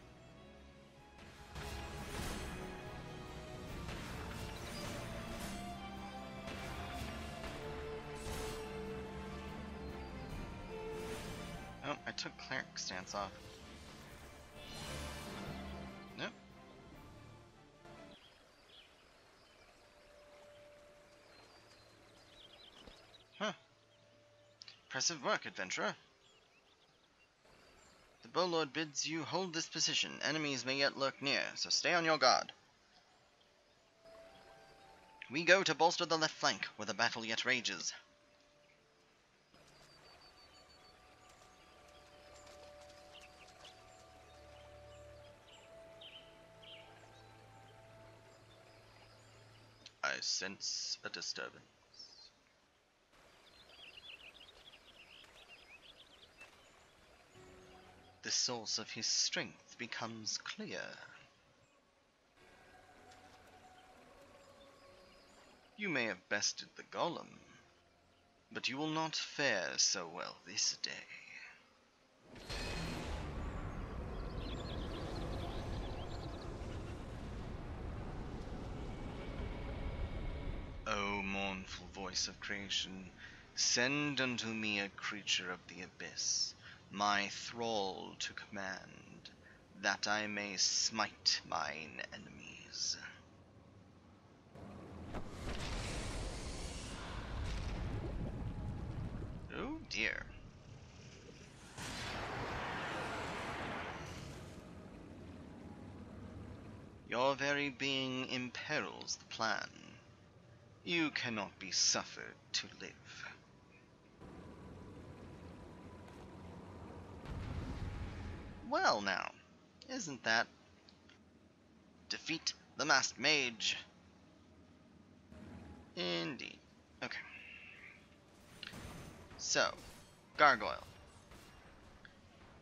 [SPEAKER 1] Oh, I took cleric stance off. Nope. Huh. Impressive work, adventurer. The Bowlord bids you hold this position. Enemies may yet lurk near, so stay on your guard. We go to bolster the left flank, where the battle yet rages. I sense a disturbance. The source of his strength becomes clear. You may have bested the golem, but you will not fare so well this day. O mournful voice of creation, send unto me a creature of the abyss, my thrall to command, that I may smite mine enemies. Oh dear. Your very being imperils the plan. You cannot be suffered to live. Well now, isn't that... Defeat the masked mage. Indeed. Okay. So, gargoyle.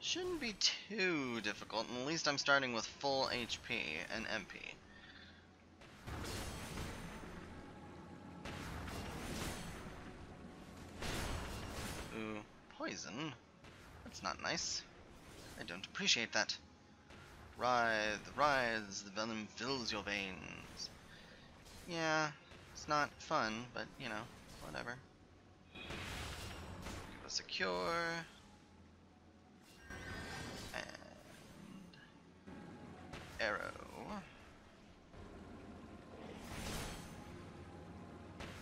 [SPEAKER 1] Shouldn't be too difficult, and at least I'm starting with full HP and MP. Ooh, poison? That's not nice. I don't appreciate that. Writhe, writhes, the venom fills your veins. Yeah, it's not fun, but, you know, whatever. Give us a cure. And... arrow.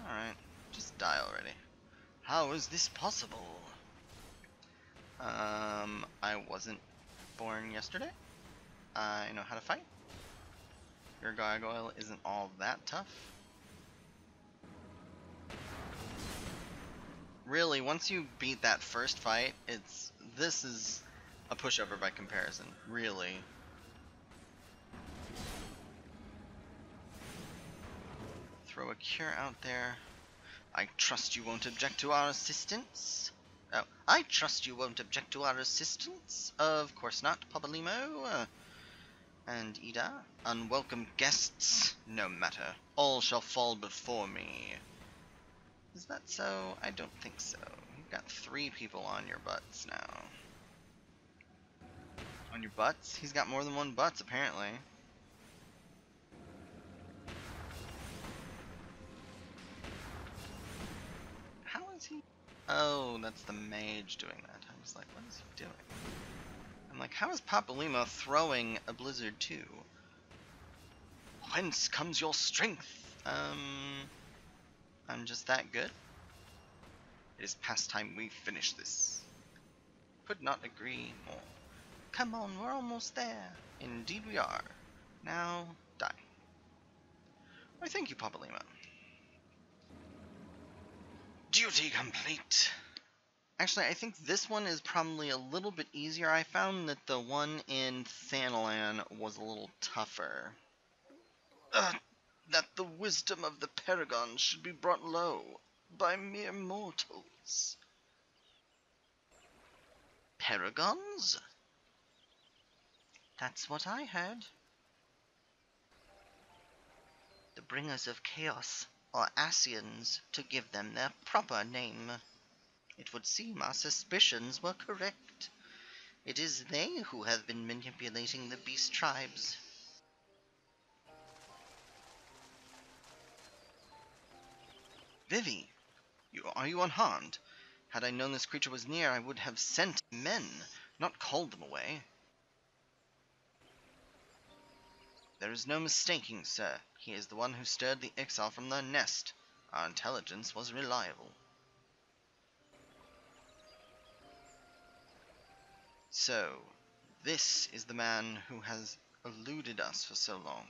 [SPEAKER 1] Alright, just die already. How is this possible? I wasn't born yesterday. I know how to fight. Your gargoyle isn't all that tough. Really, once you beat that first fight, this is a pushover by comparison. Really. Throw a cure out there. I trust you won't object to our assistance. Oh, I trust you won't object to our assistance. Of course not, Pabalimo. And Ida, unwelcome guests, no matter. All shall fall before me. Is that so? I don't think so. You've got 3 people on your butts now. On your butts? He's got more than 1 butts, apparently. How is he? Oh, that's the mage doing that. I was like, what is he doing? I'm like, how is Pabalimo throwing a blizzard too? Whence comes your strength? I'm just that good. It is past time we finish this. Could not agree more. Come on, we're almost there. Indeed we are. Now, die. Why, thank you, Pabalimo. Duty complete. Actually, I think this one is probably a little bit easier. I found that the one in Thanalan was a little tougher. That the wisdom of the Paragons should be brought low by mere mortals. Paragons? That's what I heard. The bringers of chaos, or Asians, to give them their proper name. It would seem our suspicions were correct. It is they who have been manipulating the beast tribes. Vivi, are you unharmed? Had I known this creature was near, I would have sent men, not called them away. There is no mistaking, sir. He is the one who stirred the exile from their nest. Our intelligence was reliable. So, this is the man who has eluded us for so long.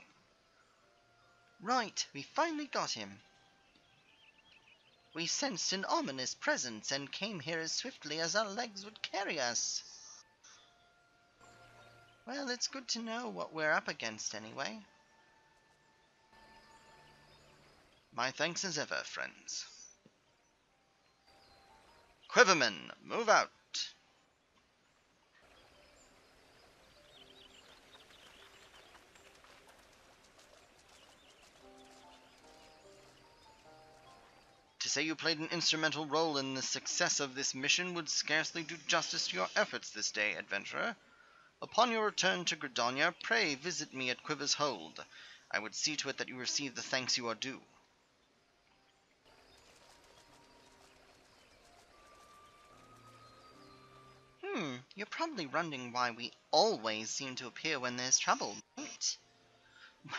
[SPEAKER 1] Right, we finally got him. We sensed an ominous presence and came here as swiftly as our legs would carry us. Well, it's good to know what we're up against anyway. My thanks as ever, friends. Quivermen, move out! To say you played an instrumental role in the success of this mission would scarcely do justice to your efforts this day, adventurer. Upon your return to Gridania, pray visit me at Quiver's Hold. I would see to it that you receive the thanks you are due. You're probably wondering why we always seem to appear when there's trouble, right?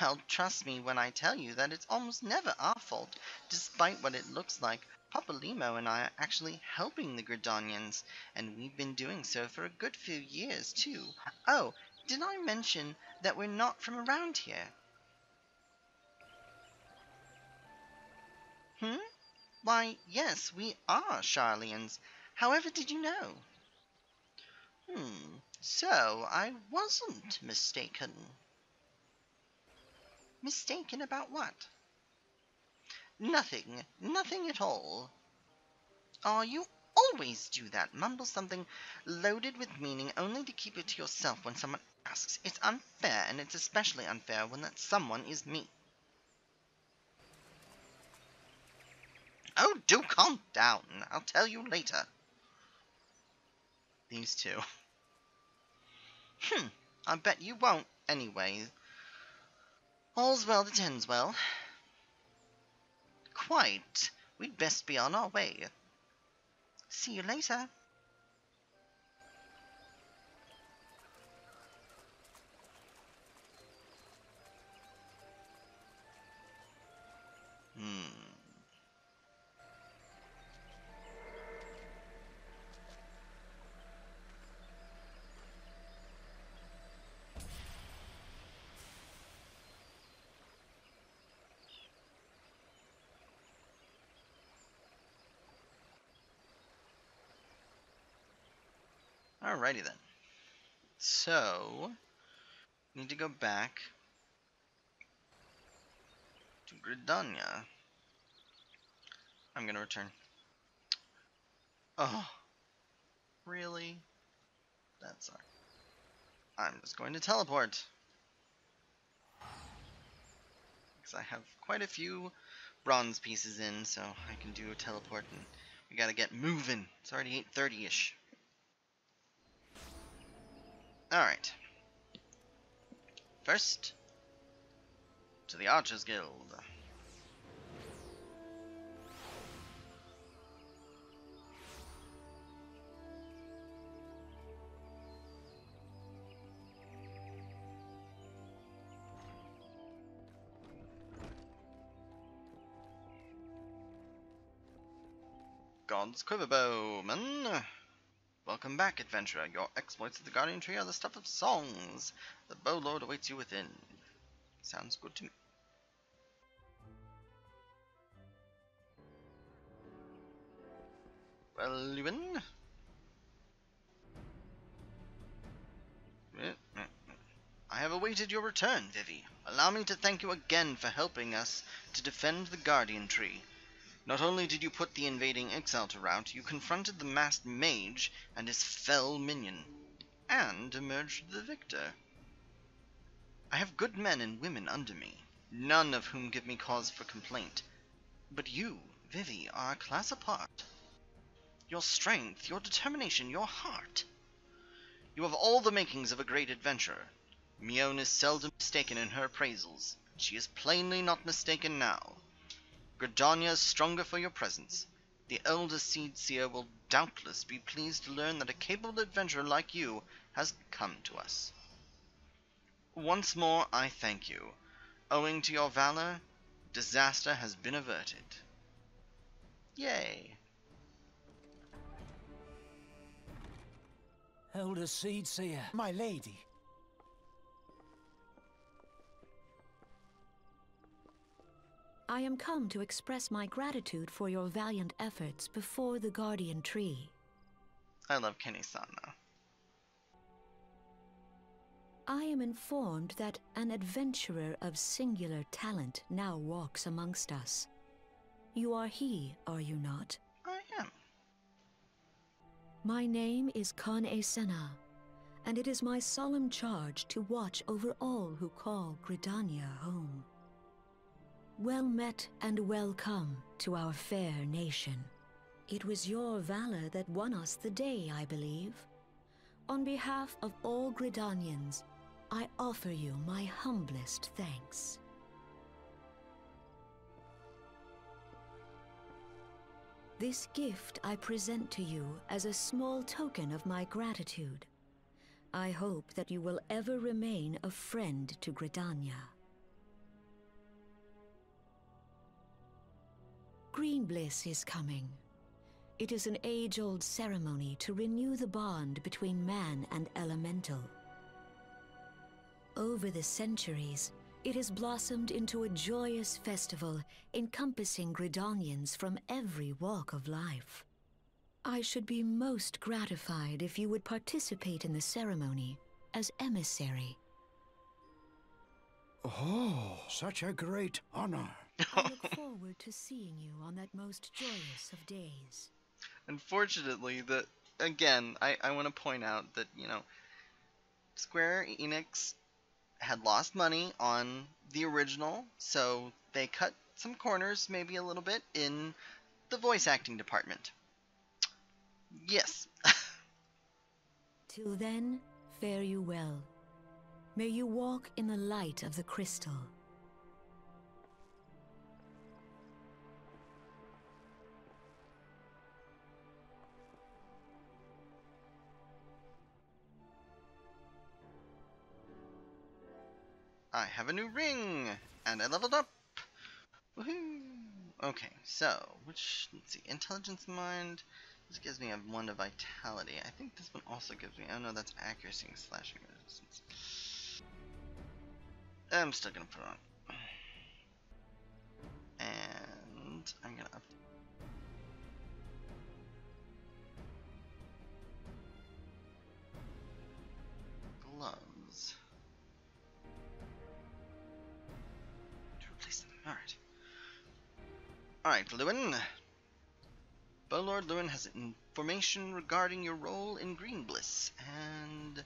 [SPEAKER 1] Well, trust me when I tell you that it's almost never our fault, despite what it looks like. Pabalimo and I are actually helping the Gridanians, and we've been doing so for a good few years, too. Oh, did I mention that we're not from around here? Why, yes, we are Charlians. However did you know? So I wasn't mistaken. Mistaken about what? Nothing. Nothing at all. Oh, you always do that. Mumble something loaded with meaning only to keep it to yourself when someone asks. It's unfair, and it's especially unfair when that someone is me. Oh, do calm down. I'll tell you later. These two. I bet you won't anyway. All's well that ends well. Quite. We'd best be on our way. See you later. Alrighty then. So, need to go back to Gridania. I'm gonna return. Oh, really? That sucks. I'm just going to teleport. Because I have quite a few bronze pieces in, so I can do a teleport, and we gotta get moving. It's already 8:30-ish. Alright. First, to the Archers Guild. God's Quiverbowman. Welcome back, adventurer. Your exploits of the Guardian Tree are the stuff of songs. The Bow Lord awaits you within. Sounds good to me. Well, Lewin. I have awaited your return, Vivi. Allow me to thank you again for helping us to defend the Guardian Tree. Not only did you put the invading exile to rout, you confronted the masked mage and his fell minion, and emerged the victor. I have good men and women under me, none of whom give me cause for complaint. But you, Vivi, are a class apart. Your strength, your determination, your heart. You have all the makings of a great adventurer. Mione is seldom mistaken in her appraisals. She is plainly not mistaken now. Gridania is stronger for your presence. The elder Seed Seer will doubtless be pleased to learn that a capable adventurer like you has come to us. Once more I thank you. Owing to your valor, disaster has been averted. Yay.
[SPEAKER 2] Elder Seed Seer,
[SPEAKER 3] my lady.
[SPEAKER 4] I am come to express my gratitude for your valiant efforts before the Guardian Tree.
[SPEAKER 1] I love Kenny-san now.
[SPEAKER 4] I am informed that an adventurer of singular talent now walks amongst us. You are he, are you not?
[SPEAKER 1] I am.
[SPEAKER 4] My name is Kane Senna, and it is my solemn charge to watch over all who call Gridania home. Well met and welcome to our fair nation. It was your valor that won us the day, I believe. On behalf of all Gridanians, I offer you my humblest thanks. This gift I present to you as a small token of my gratitude. I hope that you will ever remain a friend to Gridania. Green Bliss is coming. It is an age-old ceremony to renew the bond between man and elemental. Over the centuries, It has blossomed into a joyous festival encompassing Gridanians from every walk of life. I should be most gratified if you would participate in the ceremony as emissary.
[SPEAKER 2] Oh, such a great honor.
[SPEAKER 4] I look forward to seeing you on that most joyous of days.
[SPEAKER 1] Unfortunately, again, I want to point out that, Square Enix had lost money on the original, so they cut some corners, maybe a little bit, in the voice acting department. Yes.
[SPEAKER 4] Till then, fare you well. May you walk in the light of the crystal.
[SPEAKER 1] I have a new ring, and I leveled up. Woohoo! Okay, so, let's see, Intelligence Mind, this gives me a 1 to Vitality. I think this one also gives me, oh no, that's Accuracy and Slashing Resistance. I'm still gonna put it on. And I'm gonna up. Gloves. To replace them, alright. Alright, Lewin. Bowlord Lewin has information regarding your role in Green Bliss, and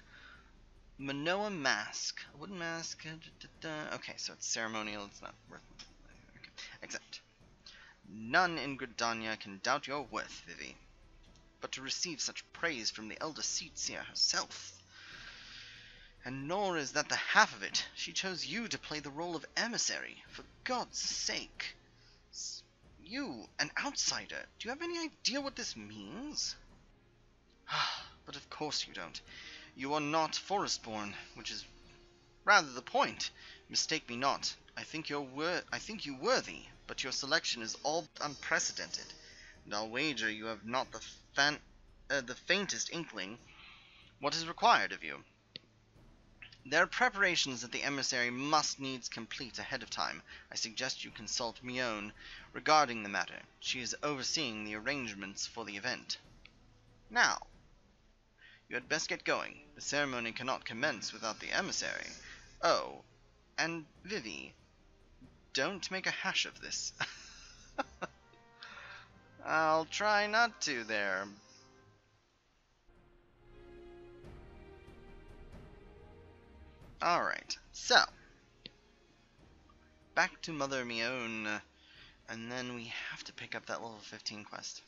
[SPEAKER 1] Manoa Mask. A wooden mask. Okay, so it's ceremonial, it's not worth it. Okay. Except, none in Gridania can doubt your worth, Vivi. But to receive such praise from the Elder Seat Seer herself. And nor is that the half of it. She chose you to play the role of emissary, for God's sake. You, an outsider, do you have any idea what this means? But of course you don't. You are not Forestborn, which is rather the point. Mistake me not. I think you worthy, but your selection is all but unprecedented, and I'll wager you have not the faintest inkling what is required of you. There are preparations that the emissary must needs complete ahead of time. I suggest you consult Mione regarding the matter. She is overseeing the arrangements for the event. Now, you had best get going. The ceremony cannot commence without the emissary. Oh, and Vivi, don't make a hash of this. I'll try not to there. Alright, so, back to Mother Mione, and then we have to pick up that level 15 quest.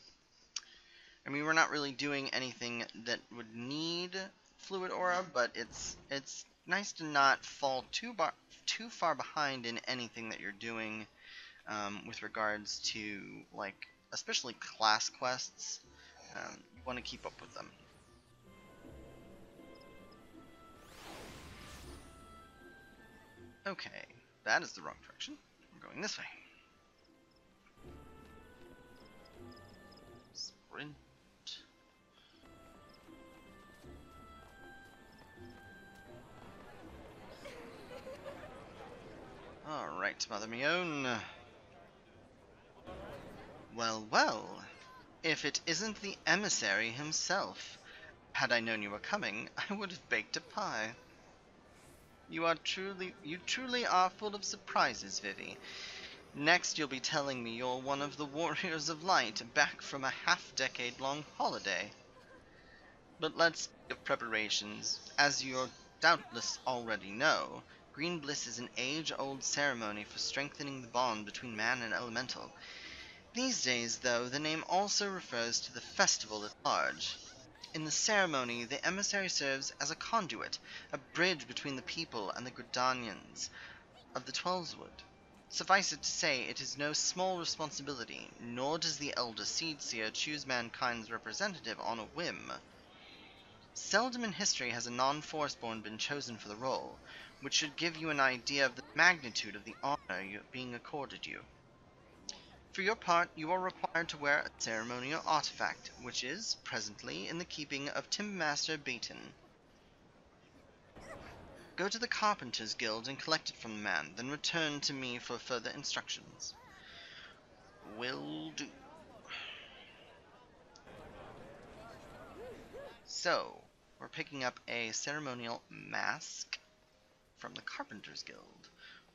[SPEAKER 1] I mean, we're not really doing anything that would need Fluid Aura, but it's nice to not fall too far behind in anything that you're doing with regards to, like, especially class quests. You want to keep up with them. Okay, that is the wrong direction. We're going this way. Sprint. Alright, Mother Mione. Well, well. If it isn't the emissary himself. Had I known you were coming, I would have baked a pie. You truly are full of surprises, Vivi. Next you'll be telling me you're one of the Warriors of Light back from a half-decade-long holiday. But let's speak of preparations. As you doubtless already know, Green Bliss is an age-old ceremony for strengthening the bond between man and elemental. These days, though, the name also refers to the festival at large. In the ceremony, the emissary serves as a conduit, a bridge between the people and the Gridanians of the Twelveswood. Suffice it to say, it is no small responsibility, nor does the Elder Seedseer choose mankind's representative on a whim. Seldom in history has a non-Forestborn been chosen for the role, which should give you an idea of the magnitude of the honor being accorded you. For your part, you are required to wear a ceremonial artifact, which is, presently, in the keeping of Timbermaster Baton. Go to the Carpenters Guild and collect it from the man, then return to me for further instructions. Will do. So, we're picking up a ceremonial mask from the Carpenters Guild,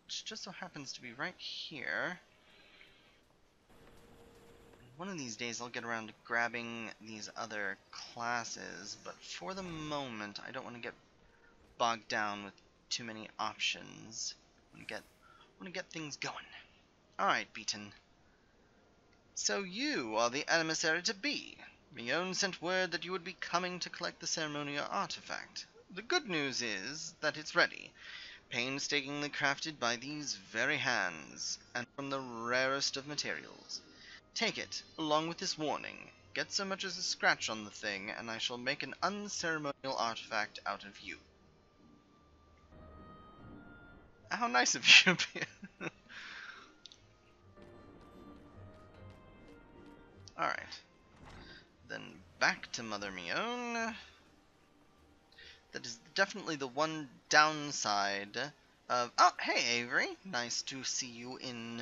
[SPEAKER 1] which just so happens to be right here. One of these days I'll get around to grabbing these other classes, but for the moment I don't want to get bogged down with too many options. I want to get things going. Alright, Beaton. So you are the emissary to be. Mion sent word that you would be coming to collect the ceremonial artifact. The good news is that it's ready, painstakingly crafted by these very hands, and from the rarest of materials. Take it, along with this warning. Get so much as a scratch on the thing, and I shall make an unceremonial artifact out of you. How nice of you, Alright. Then back to Mother Mion. That is definitely the one downside of... Oh, hey, Avery. Nice to see you in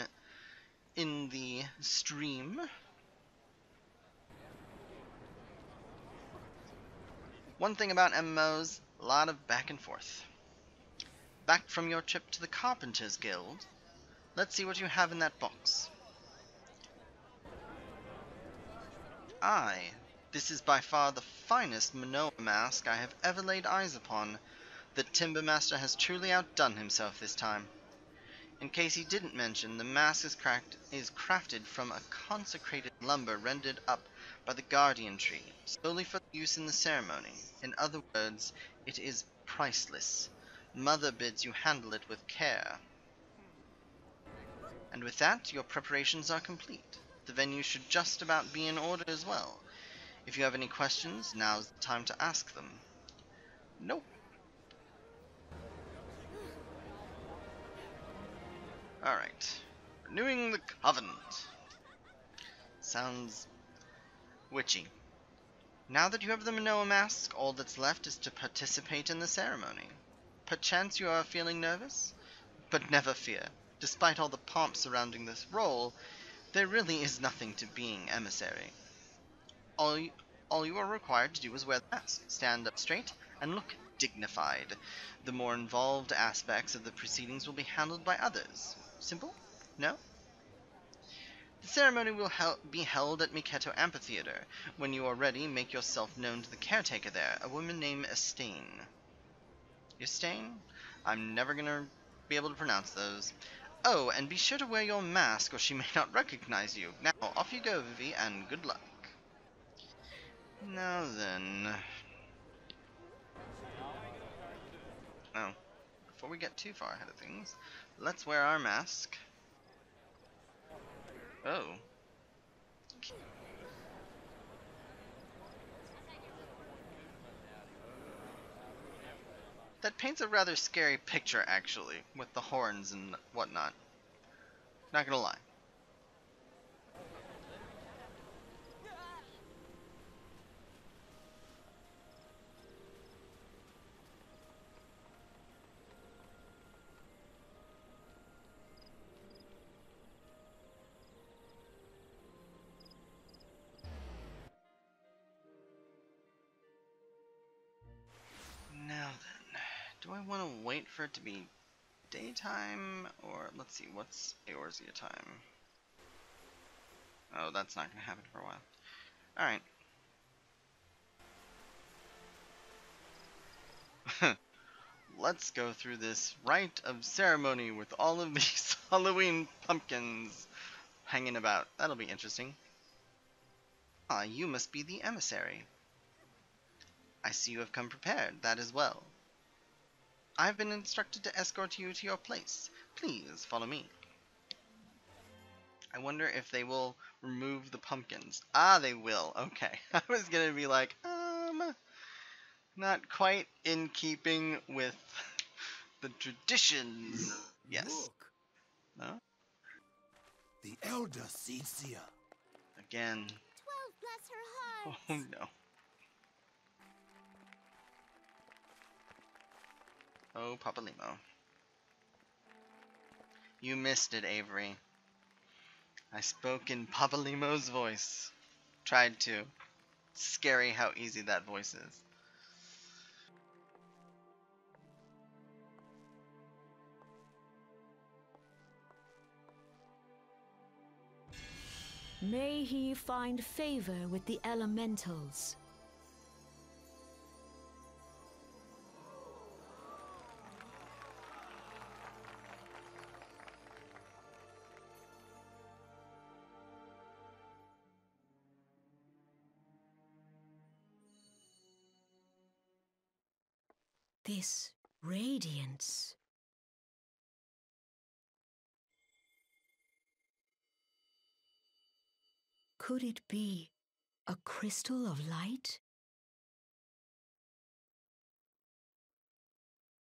[SPEAKER 1] the stream. One thing about MMOs, a lot of back and forth. Back from your trip to the Carpenters Guild. Let's see what you have in that box. Aye, this is by far the finest Minoa mask I have ever laid eyes upon. The Timber Master has truly outdone himself this time. In case he didn't mention, the mask is crafted from a consecrated lumber rendered up by the Guardian Tree, solely for use in the ceremony. In other words, it is priceless. Mother bids you handle it with care. And with that, your preparations are complete. The venue should just about be in order as well. If you have any questions, now's the time to ask them. Nope. Alright. Renewing the Covenant. Sounds witchy. Now that you have the Minoa mask, all that's left is to participate in the ceremony. Perchance you are feeling nervous? But never fear. Despite all the pomp surrounding this role, there really is nothing to being emissary. All you are required to do is wear the mask, stand up straight, and look dignified. The more involved aspects of the proceedings will be handled by others. Simple? No? The ceremony will be held at Miketo Amphitheater. When you are ready, make yourself known to the caretaker there, a woman named Estane. Estane? I'm never gonna be able to pronounce those. Oh, and be sure to wear your mask or she may not recognize you. Now, off you go, Vivi, and good luck. Now then... Oh, before we get too far ahead of things, let's wear our mask. Oh. That paints a rather scary picture, actually, with the horns and whatnot. Not gonna lie. Now then, do I want to wait for it to be daytime, or let's see, what's Eorzea time? Oh, that's not going to happen for a while. Alright. Let's go through this rite of ceremony with all of these Halloween pumpkins hanging about. That'll be interesting. Ah, you must be the emissary. I see you have come prepared, that is well. I have been instructed to escort you to your place. Please follow me. I wonder if they will remove the pumpkins. Ah, they will. Okay. I was gonna be like, not quite in keeping with the traditions. Yes.
[SPEAKER 2] Look,
[SPEAKER 1] No?
[SPEAKER 2] the elder Cecia.
[SPEAKER 1] Again.
[SPEAKER 3] 12, bless her heart.
[SPEAKER 1] Oh no. Oh, Papalimo. You missed it, Avery. I spoke in Papalimo's voice. Tried to. Scary how easy that voice is.
[SPEAKER 4] May he find favor with the elementals. This radiance. Could it be a crystal of light?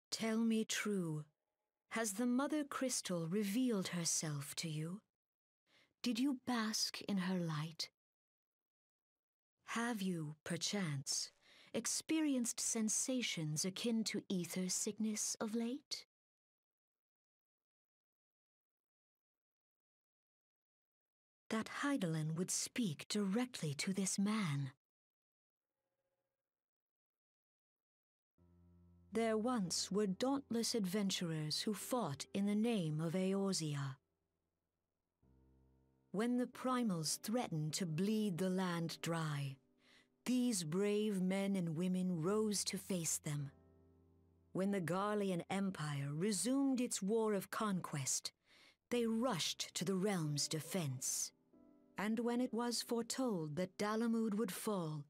[SPEAKER 4] Tell me true, has the Mother Crystal revealed herself to you? Did you bask in her light? Have you, perchance, experienced sensations akin to ether sickness of late? That Heidelin would speak directly to this man. There once were dauntless adventurers who fought in the name of Eorzea. When the primals threatened to bleed the land dry, these brave men and women rose to face them. When the Garlean Empire resumed its war of conquest, they rushed to the realm's defense. And when it was foretold that Dalamud would fall,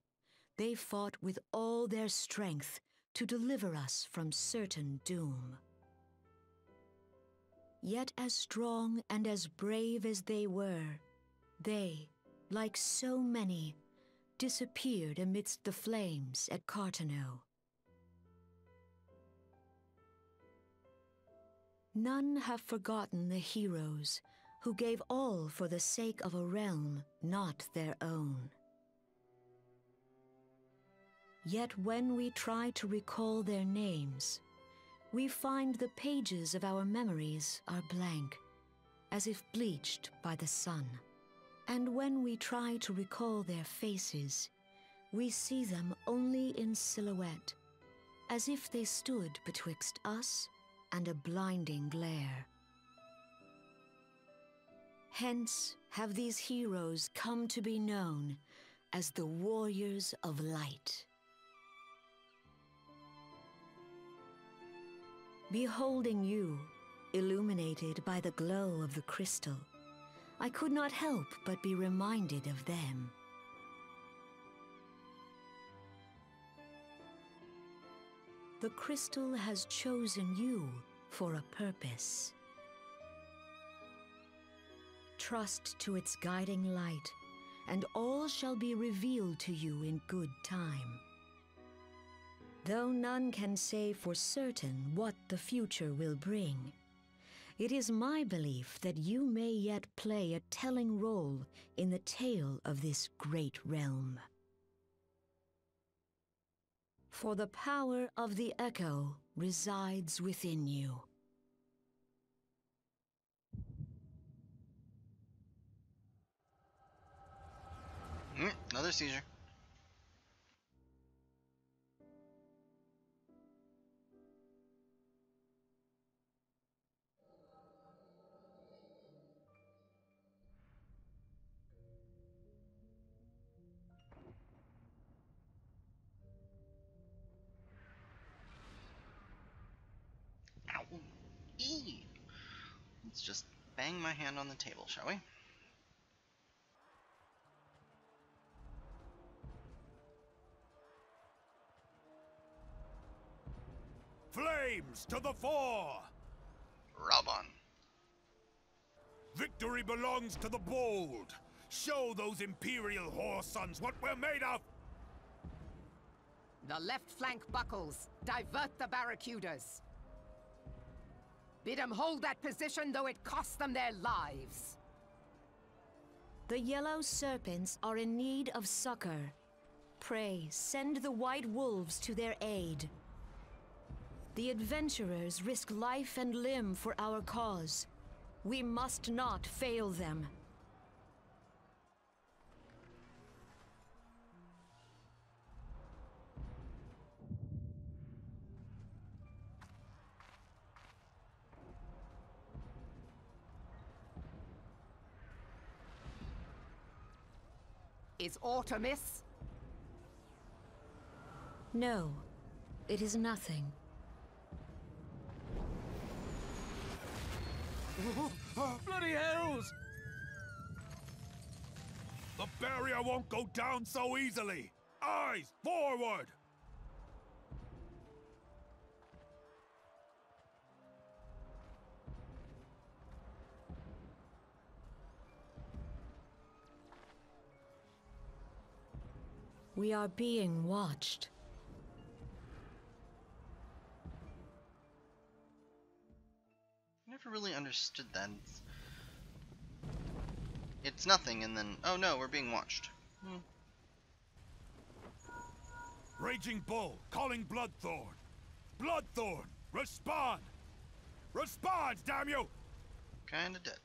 [SPEAKER 4] they fought with all their strength to deliver us from certain doom. Yet as strong and as brave as they were, they, like so many, disappeared amidst the flames at Cartano. None have forgotten the heroes who gave all for the sake of a realm not their own. Yet when we try to recall their names, we find the pages of our memories are blank, as if bleached by the sun. And when we try to recall their faces, we see them only in silhouette, as if they stood betwixt us and a blinding glare. Hence have these heroes come to be known as the Warriors of Light. Beholding you, illuminated by the glow of the crystal, I could not help but be reminded of them. The crystal has chosen you for a purpose. Trust to its guiding light, and all shall be revealed to you in good time. Though none can say for certain what the future will bring, it is my belief that you may yet play a telling role in the tale of this great realm. For the power of the echo resides within you.
[SPEAKER 1] Another seizure. Ow. Eee. Let's just bang my hand on the table, shall we?
[SPEAKER 2] Flames to the fore!
[SPEAKER 1] Rub on.
[SPEAKER 2] Victory belongs to the bold. Show those Imperial whore sons what we're made of!
[SPEAKER 5] The left flank buckles. Divert the barracudas. Bid them hold that position, though it costs them their lives.
[SPEAKER 4] The yellow serpents are in need of succor. Pray, send the white wolves to their aid. The adventurers risk life and limb for our cause. We must not fail them.
[SPEAKER 5] Is aught amiss?
[SPEAKER 4] No, it is nothing.
[SPEAKER 2] Bloody hells! The barrier won't go down so easily! Eyes forward!
[SPEAKER 4] We are being watched.
[SPEAKER 1] Never really understood that. It's nothing, and then, oh no, we're being watched.
[SPEAKER 2] Raging Bull, calling Bloodthorn! Bloodthorn, respond! Respond, damn you!
[SPEAKER 1] Kinda dead.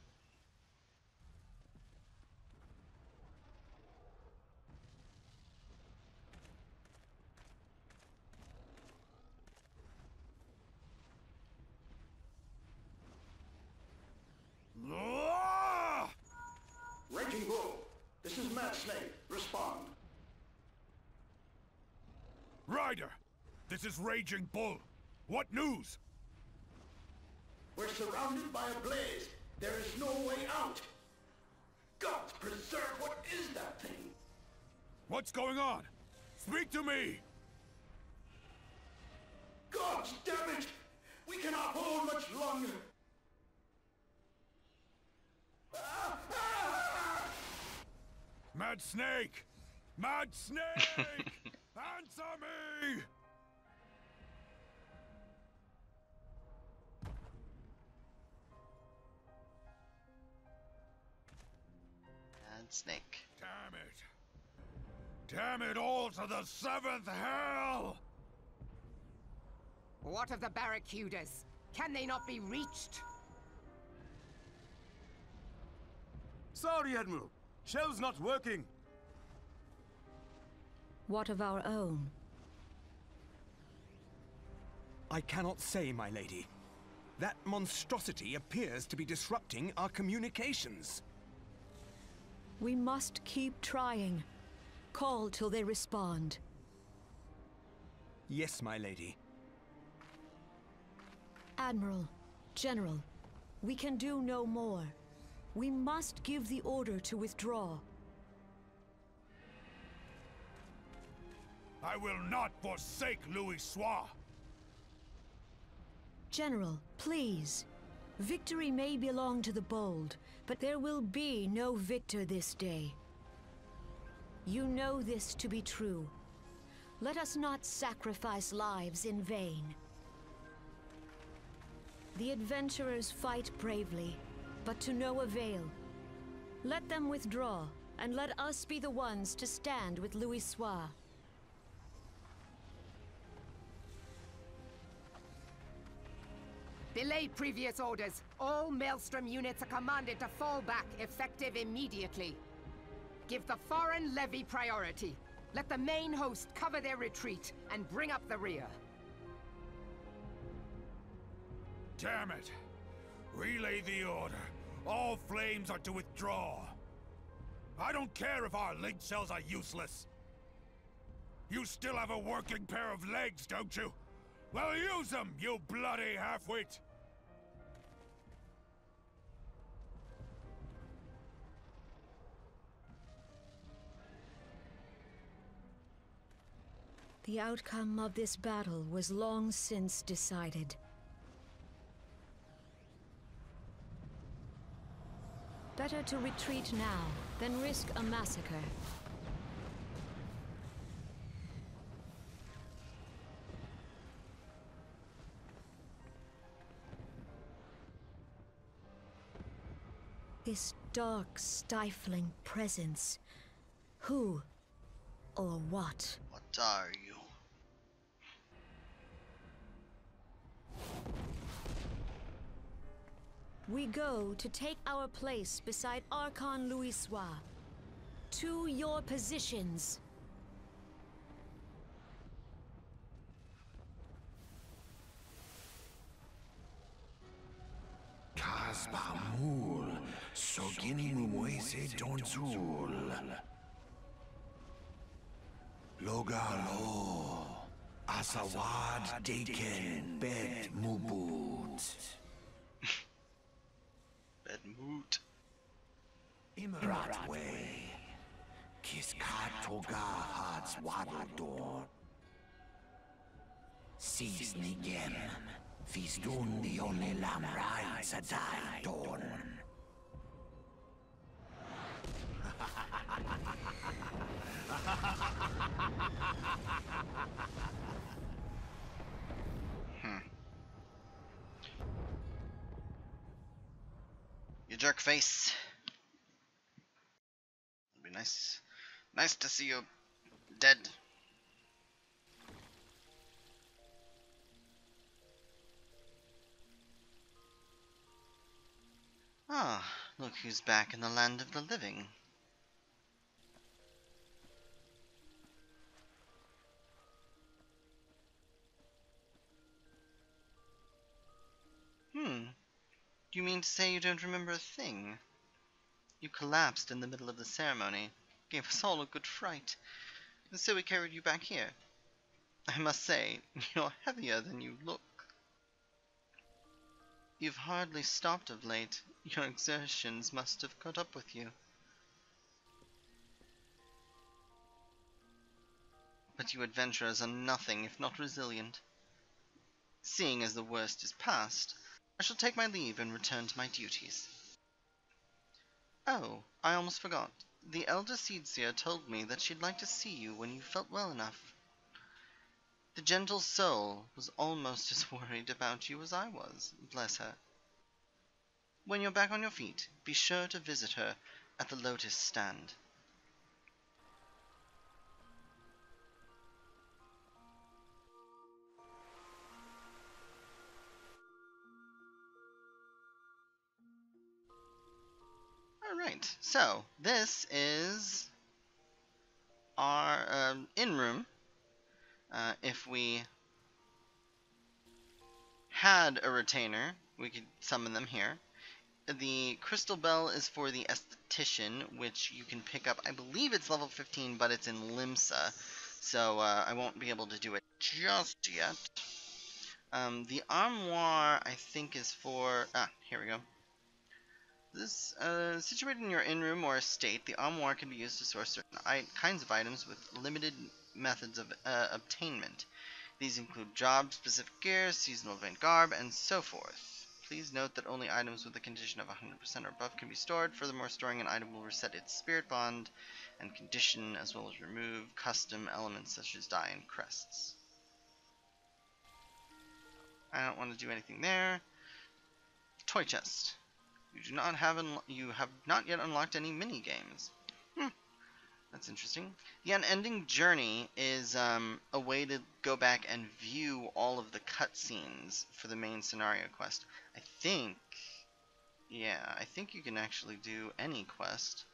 [SPEAKER 2] Ah!
[SPEAKER 6] Raging Bull, this is Mad Snake. Respond.
[SPEAKER 2] Ryder, this is Raging Bull. What news?
[SPEAKER 6] We're surrounded by a blaze. There is no way out. Gods preserve, what is that thing?
[SPEAKER 2] What's going on? Speak to me!
[SPEAKER 6] Gods damn it! We cannot hold much longer.
[SPEAKER 2] Mad Snake! Mad Snake! Answer me!
[SPEAKER 1] Mad Snake.
[SPEAKER 2] Damn it! Damn it all to the seventh hell!
[SPEAKER 5] What of the barracudas? Can they not be reached?
[SPEAKER 7] Sorry, Admiral. Shell's not working.
[SPEAKER 4] What of our own?
[SPEAKER 7] I cannot say, my lady. That monstrosity appears to be disrupting our communications.
[SPEAKER 4] We must keep trying. Call till they respond.
[SPEAKER 7] Yes, my lady.
[SPEAKER 4] Admiral, General, we can do no more. We must give the order to withdraw.
[SPEAKER 2] I will not forsake Louis-Soix!
[SPEAKER 4] General, please. Victory may belong to the bold, but there will be no victor this day. You know this to be true. Let us not sacrifice lives in vain. The adventurers fight bravely, but to no avail. Let them withdraw, and let us be the ones to stand with Louis-Soix.
[SPEAKER 5] Belay previous orders. All Maelstrom units are commanded to fall back, effective immediately. Give the foreign levy priority. Let the main host cover their retreat and bring up the rear.
[SPEAKER 2] Damn it! Relay the order. All flames are to withdraw. I don't care if our link cells are useless. You still have a working pair of legs, don't you? Well, use them, you bloody half-wit!
[SPEAKER 4] The outcome of this battle was long since decided. Better to retreat now than risk a massacre. This dark, stifling presence. Who or what?
[SPEAKER 1] What are you?
[SPEAKER 4] We go to take our place beside Archon Louisoix. To your positions.
[SPEAKER 6] Kasbamul, Sogini Muese Donzul. Logalo, Asawad Deken Bet Mubut.
[SPEAKER 1] Bedmoot.
[SPEAKER 6] Imratway, Kiskatoga Hats Waddledorn. Sis Nigem, Fisdun the only Lamrai Sadai Dorn.
[SPEAKER 1] You jerk face. It'd be nice to see you dead. Ah, look who's back in the land of the living. Do you mean to say you don't remember a thing? You collapsed in the middle of the ceremony, gave us all a good fright, and so we carried you back here. I must say, you're heavier than you look. You've hardly stopped of late. Your exertions must have caught up with you. But you adventurers are nothing if not resilient. Seeing as the worst is past, I shall take my leave and return to my duties. Oh, I almost forgot. The elder Seedseer told me that she'd like to see you when you felt well enough. The gentle soul was almost as worried about you as I was, bless her. When you're back on your feet, be sure to visit her at the Lotus Stand. Alright, so this is our in-room. If we had a retainer, we could summon them here. The crystal bell is for the esthetician, which you can pick up. I believe it's level 15, but it's in Limsa, so I won't be able to do it just yet. The armoire, I think, is for... here we go. This, situated in your in-room or estate, the armoire can be used to source certain kinds of items with limited methods of obtainment. These include job-specific gear, seasonal event garb, and so forth. Please note that only items with a condition of 100% or above can be stored. Furthermore, storing an item will reset its spirit bond and condition, as well as remove custom elements such as dye and crests. I don't want to do anything there. Toy chest. You have not yet unlocked any mini games. That's interesting. The Unending Journey is a way to go back and view all of the cutscenes for the main scenario quest. I think you can actually do any quest.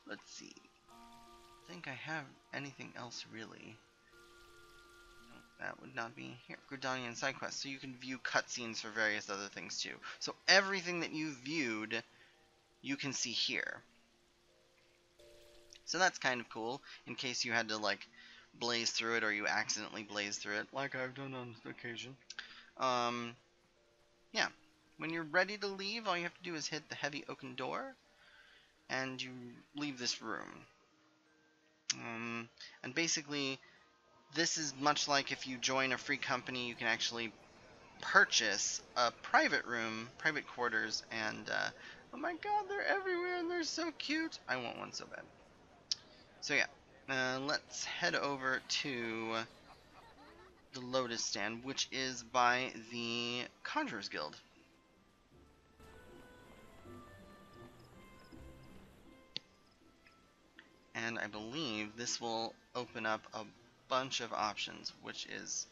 [SPEAKER 1] Let's see. I think I have anything else really. That would not be here. Gridanian side quest. So you can view cutscenes for various other things too. So everything that you viewed, you can see here. So that's kind of cool, in case you had to, like, blaze through it, or you accidentally blaze through it, like I've done on occasion. Yeah. When you're ready to leave, all you have to do is hit the heavy oaken door, and you leave this room. And basically, this is much like if you join a free company, you can actually purchase a private room, private quarters, and, oh my god, they're everywhere, and they're so cute! I want one so bad. So yeah, let's head over to the Lotus Stand, which is by the Conjurer's Guild. And I believe this will open up a bunch of options, which is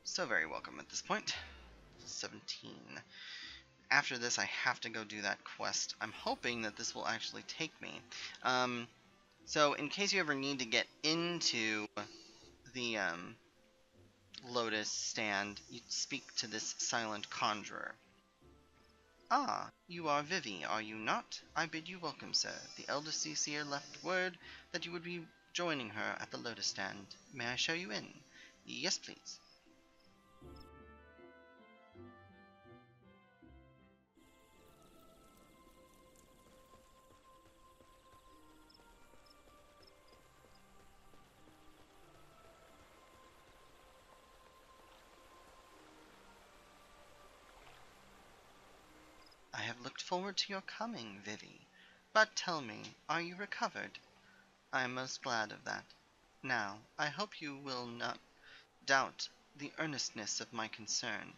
[SPEAKER 1] so very welcome at this point. 17. after this, I have to go do that quest. I'm hoping that this will actually take me. So in case you ever need to get into the Lotus stand, you speak to this silent conjurer. Ah, you are Vivi, are you not? I bid you welcome, sir. The elder Seer left word that you would be joining her at the Lotus stand. May I show you in? Yes, please. I have looked forward to your coming, Vivi. But tell me, are you recovered? I am most glad of that. Now, I hope you will not doubt the earnestness of my concern,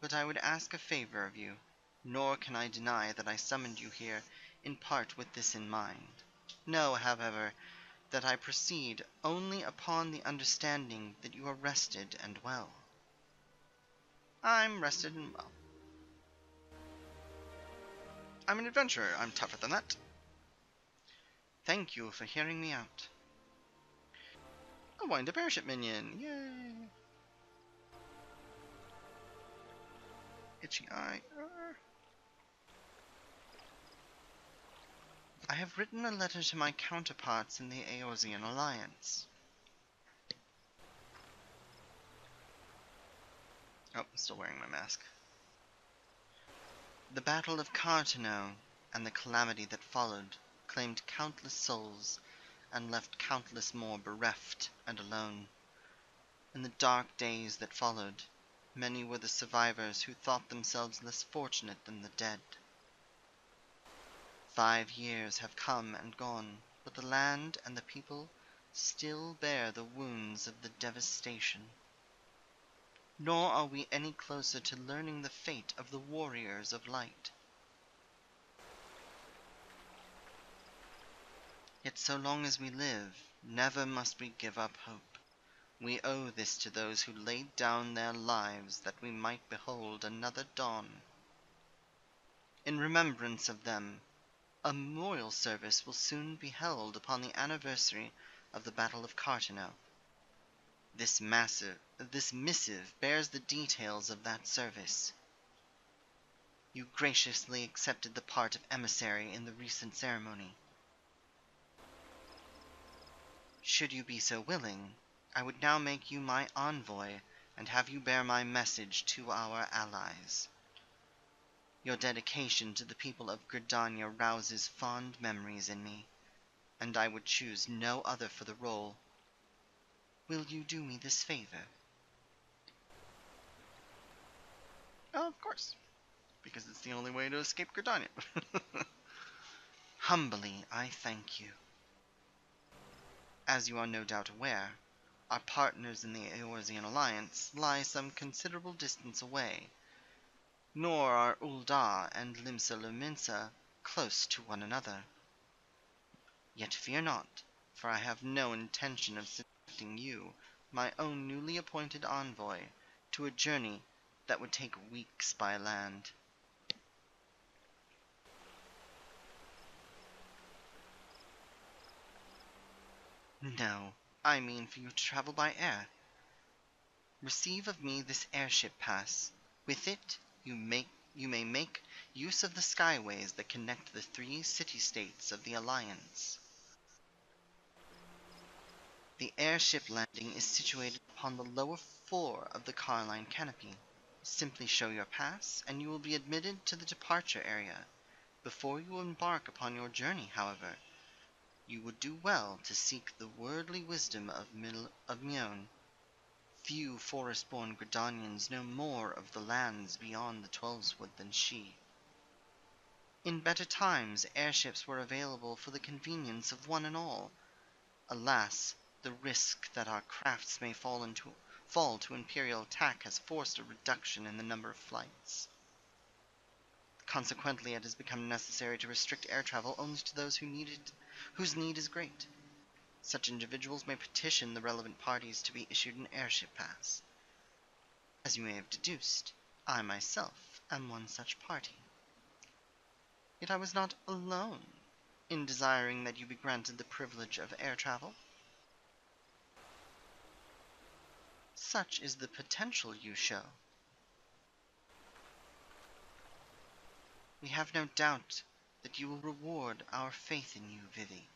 [SPEAKER 1] but I would ask a favor of you, nor can I deny that I summoned you here in part with this in mind. Know, however, that I proceed only upon the understanding that you are rested and well. I'm rested and well. I'm an adventurer. I'm tougher than that. Thank you for hearing me out. A wind-up airship minion. Yay! Itchy eye. I have written a letter to my counterparts in the Eorzean Alliance. Oh, I'm still wearing my mask. The Battle of Cartano and the calamity that followed claimed countless souls and left countless more bereft and alone. In the dark days that followed, many were the survivors who thought themselves less fortunate than the dead. 5 years have come and gone, but the land and the people still bear the wounds of the devastation. Nor are we any closer to learning the fate of the warriors of light. Yet so long as we live, never must we give up hope. We owe this to those who laid down their lives that we might behold another dawn. In remembrance of them, a memorial service will soon be held upon the anniversary of the Battle of Cartano. This missive bears the details of that service. You graciously accepted the part of emissary in the recent ceremony. Should you be so willing, I would now make you my envoy and have you bear my message to our allies. Your dedication to the people of Gridania rouses fond memories in me, and I would choose no other for the role. Will you do me this favor? Oh, of course. Because it's the only way to escape Gridania. Humbly, I thank you. As you are no doubt aware, our partners in the Eorzean Alliance lie some considerable distance away, nor are Ul'dah and Limsa close to one another. Yet fear not, for I have no intention of subjecting you, my own newly appointed envoy, to a journey that would take weeks by land. No, I mean for you to travel by air. Receive of me this airship pass. With it, you may make use of the skyways that connect the 3 city-states of the Alliance. The airship landing is situated upon the lower floor of the Carline canopy. Simply show your pass, and you will be admitted to the departure area. Before you embark upon your journey, however, you would do well to seek the worldly wisdom of Mjolnir. Few forest-born Gridanians know more of the lands beyond the Twelveswood than she. In better times, airships were available for the convenience of one and all. Alas, the risk that our crafts may fall to Imperial attack has forced a reduction in the number of flights. Consequently, it has become necessary to restrict air travel only to those whose need is great. Such individuals may petition the relevant parties to be issued an airship pass. As you may have deduced, I myself am one such party. Yet I was not alone in desiring that you be granted the privilege of air travel. Such is the potential you show. We have no doubt that you will reward our faith in you, Vivi.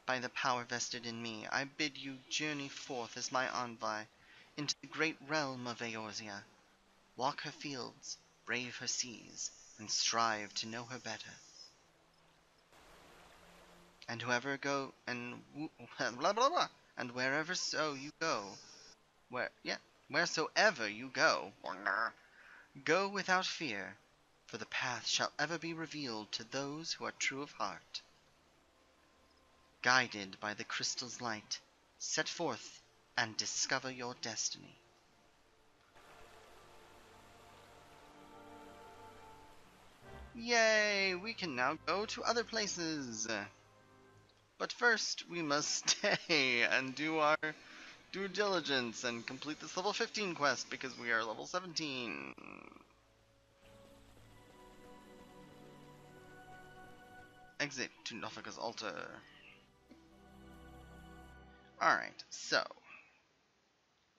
[SPEAKER 1] By the power vested in me, I bid you journey forth as my envoy into the great realm of Eorzea. Walk her fields, brave her seas, and strive to know her better. And whoever go and blah blah blah, and wherever so you go, wheresoever you go, go without fear, for the path shall ever be revealed to those who are true of heart. Guided by the crystal's light, set forth and discover your destiny. Yay! We can now go to other places. But first, we must stay and do our due diligence and complete this level 15 quest because we are level 17. Exit to Nofika's altar. Alright, so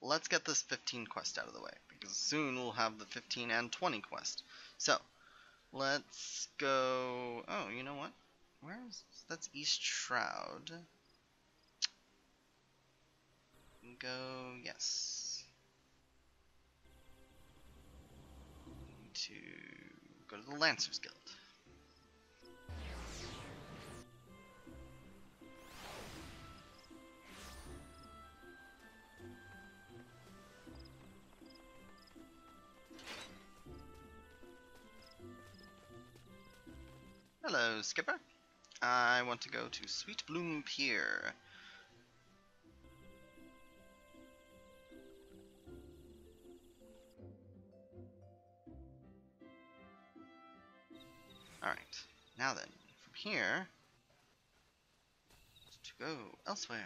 [SPEAKER 1] let's get this 15 quest out of the way because soon we'll have the 15 and 20 quest. So let's go. Oh, you know what? That's East Shroud. Go, yes. To go to the Lancers Guild. Hello, Skipper. I want to go to Sweet Bloom Pier. Alright, now then, from here, to go elsewhere.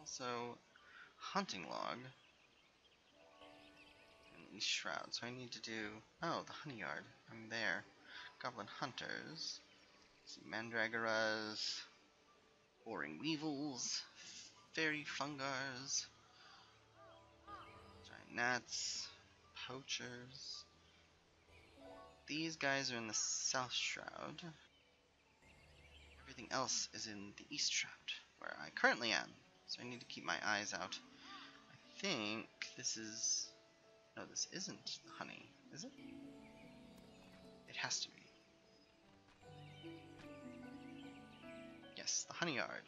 [SPEAKER 1] Also, hunting log and East Shroud. So I need to do the honey yard. I'm there. Goblin hunters. Some mandragoras, boring weevils, fairy fungars, giant gnats, poachers. These guys are in the South Shroud. Everything else is in the East Shroud, where I currently am. So I need to keep my eyes out. I think this is... No, this isn't the honey, is it? It has to be. Yes, the honey yard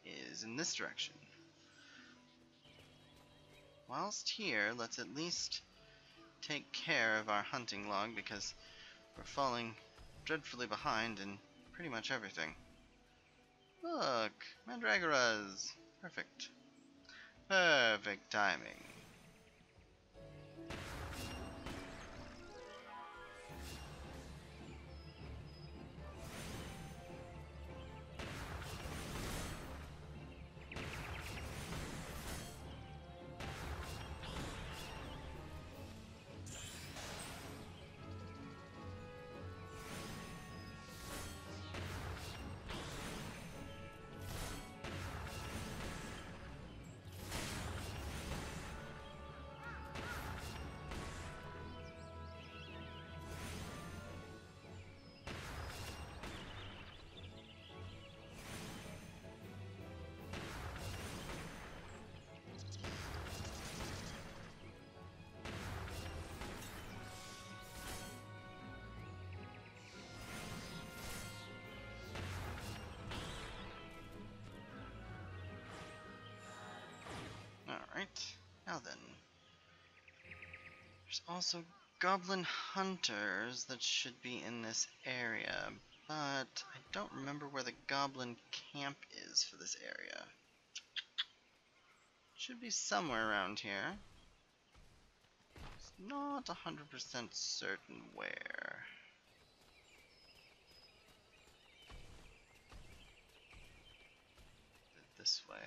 [SPEAKER 1] is in this direction. Whilst here, let's at least take care of our hunting log because we're falling dreadfully behind in pretty much everything. Look, mandragoras. Perfect. Perfect timing. Alright. Now then, there's also goblin hunters that should be in this area, but I don't remember where the goblin camp is for this area. Should be somewhere around here. It's not 100% certain where. This way.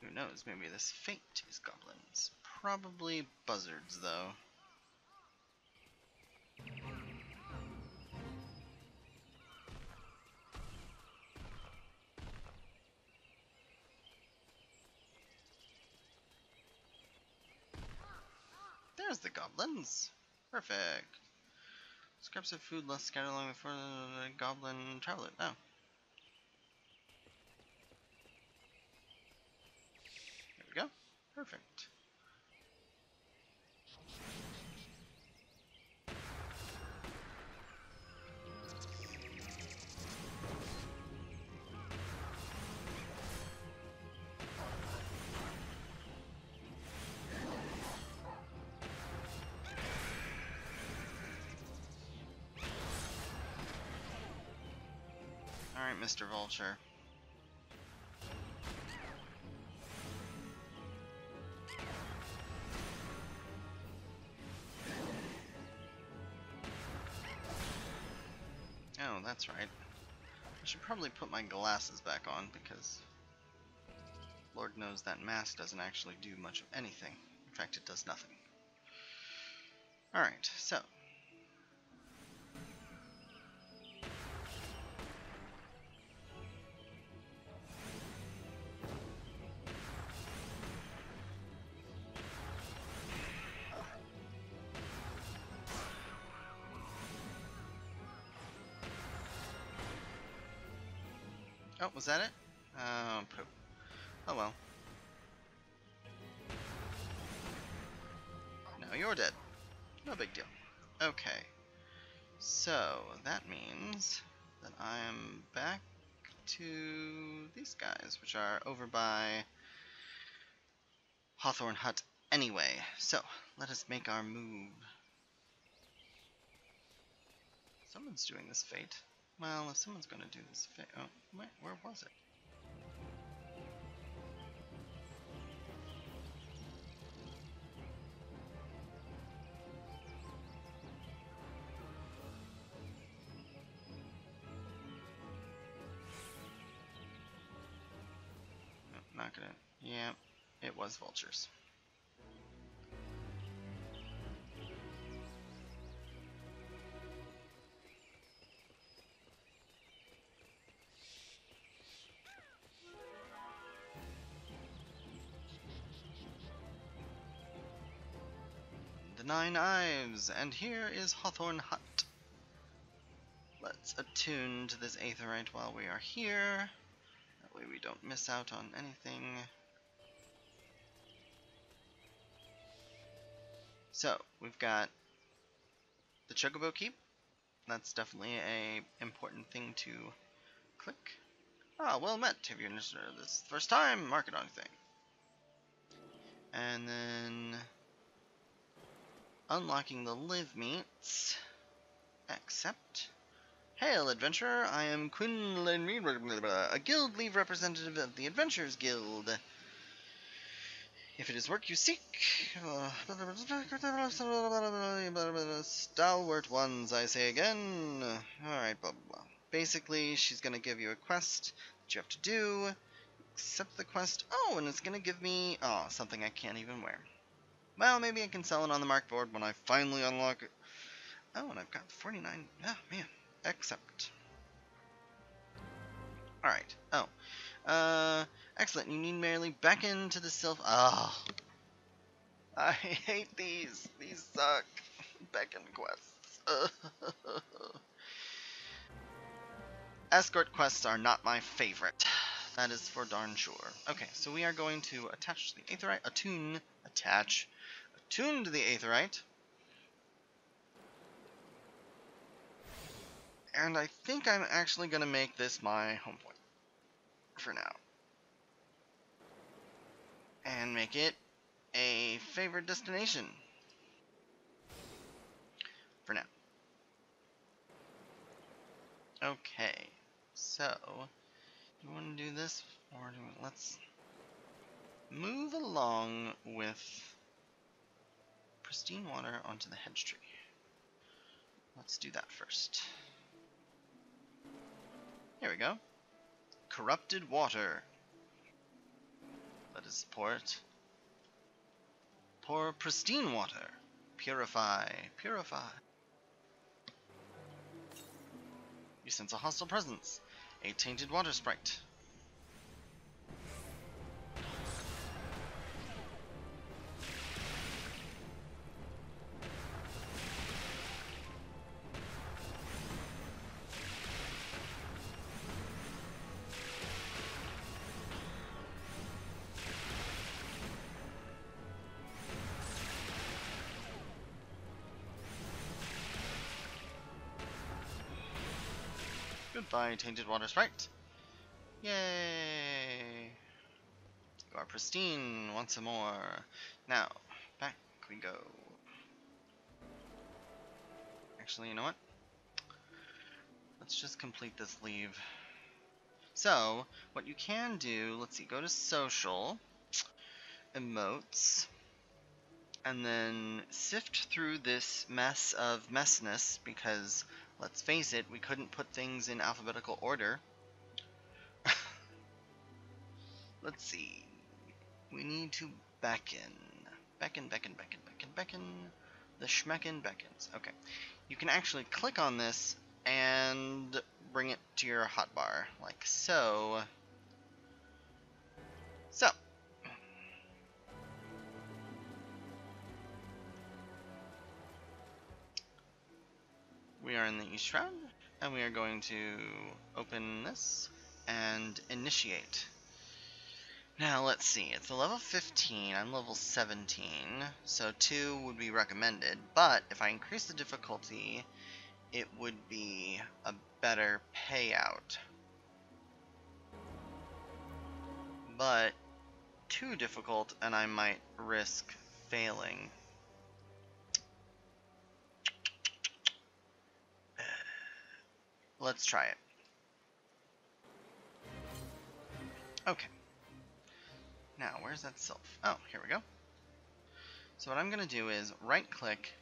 [SPEAKER 1] Who knows, maybe this fate is goblins. Probably buzzards, though. There's the goblins. Perfect. Scraps of food left scattered along before the goblin traveler. Oh. There we go. Perfect. Alright, Mr. Vulture. Oh, that's right. I should probably put my glasses back on because Lord knows that mask doesn't actually do much of anything. In fact, it does nothing. Alright, so. Oh, was that it? Oh, poop. Oh well. Now you're dead. No big deal. Okay. So, that means that I am back to these guys, which are over by Hawthorne Hut anyway. So, let us make our move. Someone's doing this fate. Well, if someone's going to do this fate... Oh, where was it? No, not gonna... Yeah, it was vultures. The Nine Ives, and here is Hawthorne Hut. Let's attune to this aetheryte while we are here. That way we don't miss out on anything. So, we've got the Chocobo Keep. That's definitely a important thing to click. Ah, well met. Have you understood this first time? Mark it on your thing. And then unlocking the live meats. Accept. Hail, adventurer! I am Quinlan, a guild leave representative of the Adventurers Guild. If it is work you seek, stalwart ones, I say again. Alright, blah blah blah. Basically, she's gonna give you a quest that you have to do. Accept the quest. Oh, and it's gonna give me something I can't even wear. Well, maybe I can sell it on the mark board when I finally unlock it. Oh, and I've got 49. Oh man, accept. Alright. Oh. Excellent. You need merely back into the sylph. Oh. I hate these. These suck. Beckon quests. Escort quests are not my favorite. That is for darn sure. Okay, so we are going to attach the aetheryte. Attune to the aetheryte. And I think I'm actually going to make this my home point for now. and make it a favored destination for now. Okay, so do you want to do this, or let's move along with pristine water onto the hedge tree. Let's do that first. Here we go. Corrupted water. Let us pour it. Pour pristine water. Purify. Purify. You sense a hostile presence. A tainted water sprite. Goodbye, tainted water sprite. Yay! You are pristine once more. Now, back we go. Actually, you know what? Let's just complete this leave. So, what you can do, let's see, go to social, emotes, and then sift through this mess of messness, because, let's face it, we couldn't put things in alphabetical order. Let's see. We need to beckon. Beckon. The schmecken beckons. Okay. You can actually click on this and bring it to your hotbar, like so. So. We are in the East Shroud, and we are going to open this and initiate. Now, let's see. It's a level 15. I'm level 17, so 2 would be recommended. But if I increase the difficulty, it would be a better payout. But too difficult, and I might risk failing. Let's try it. Okay. Now, where's that sylph? Oh, here we go. So what I'm going to do is right-click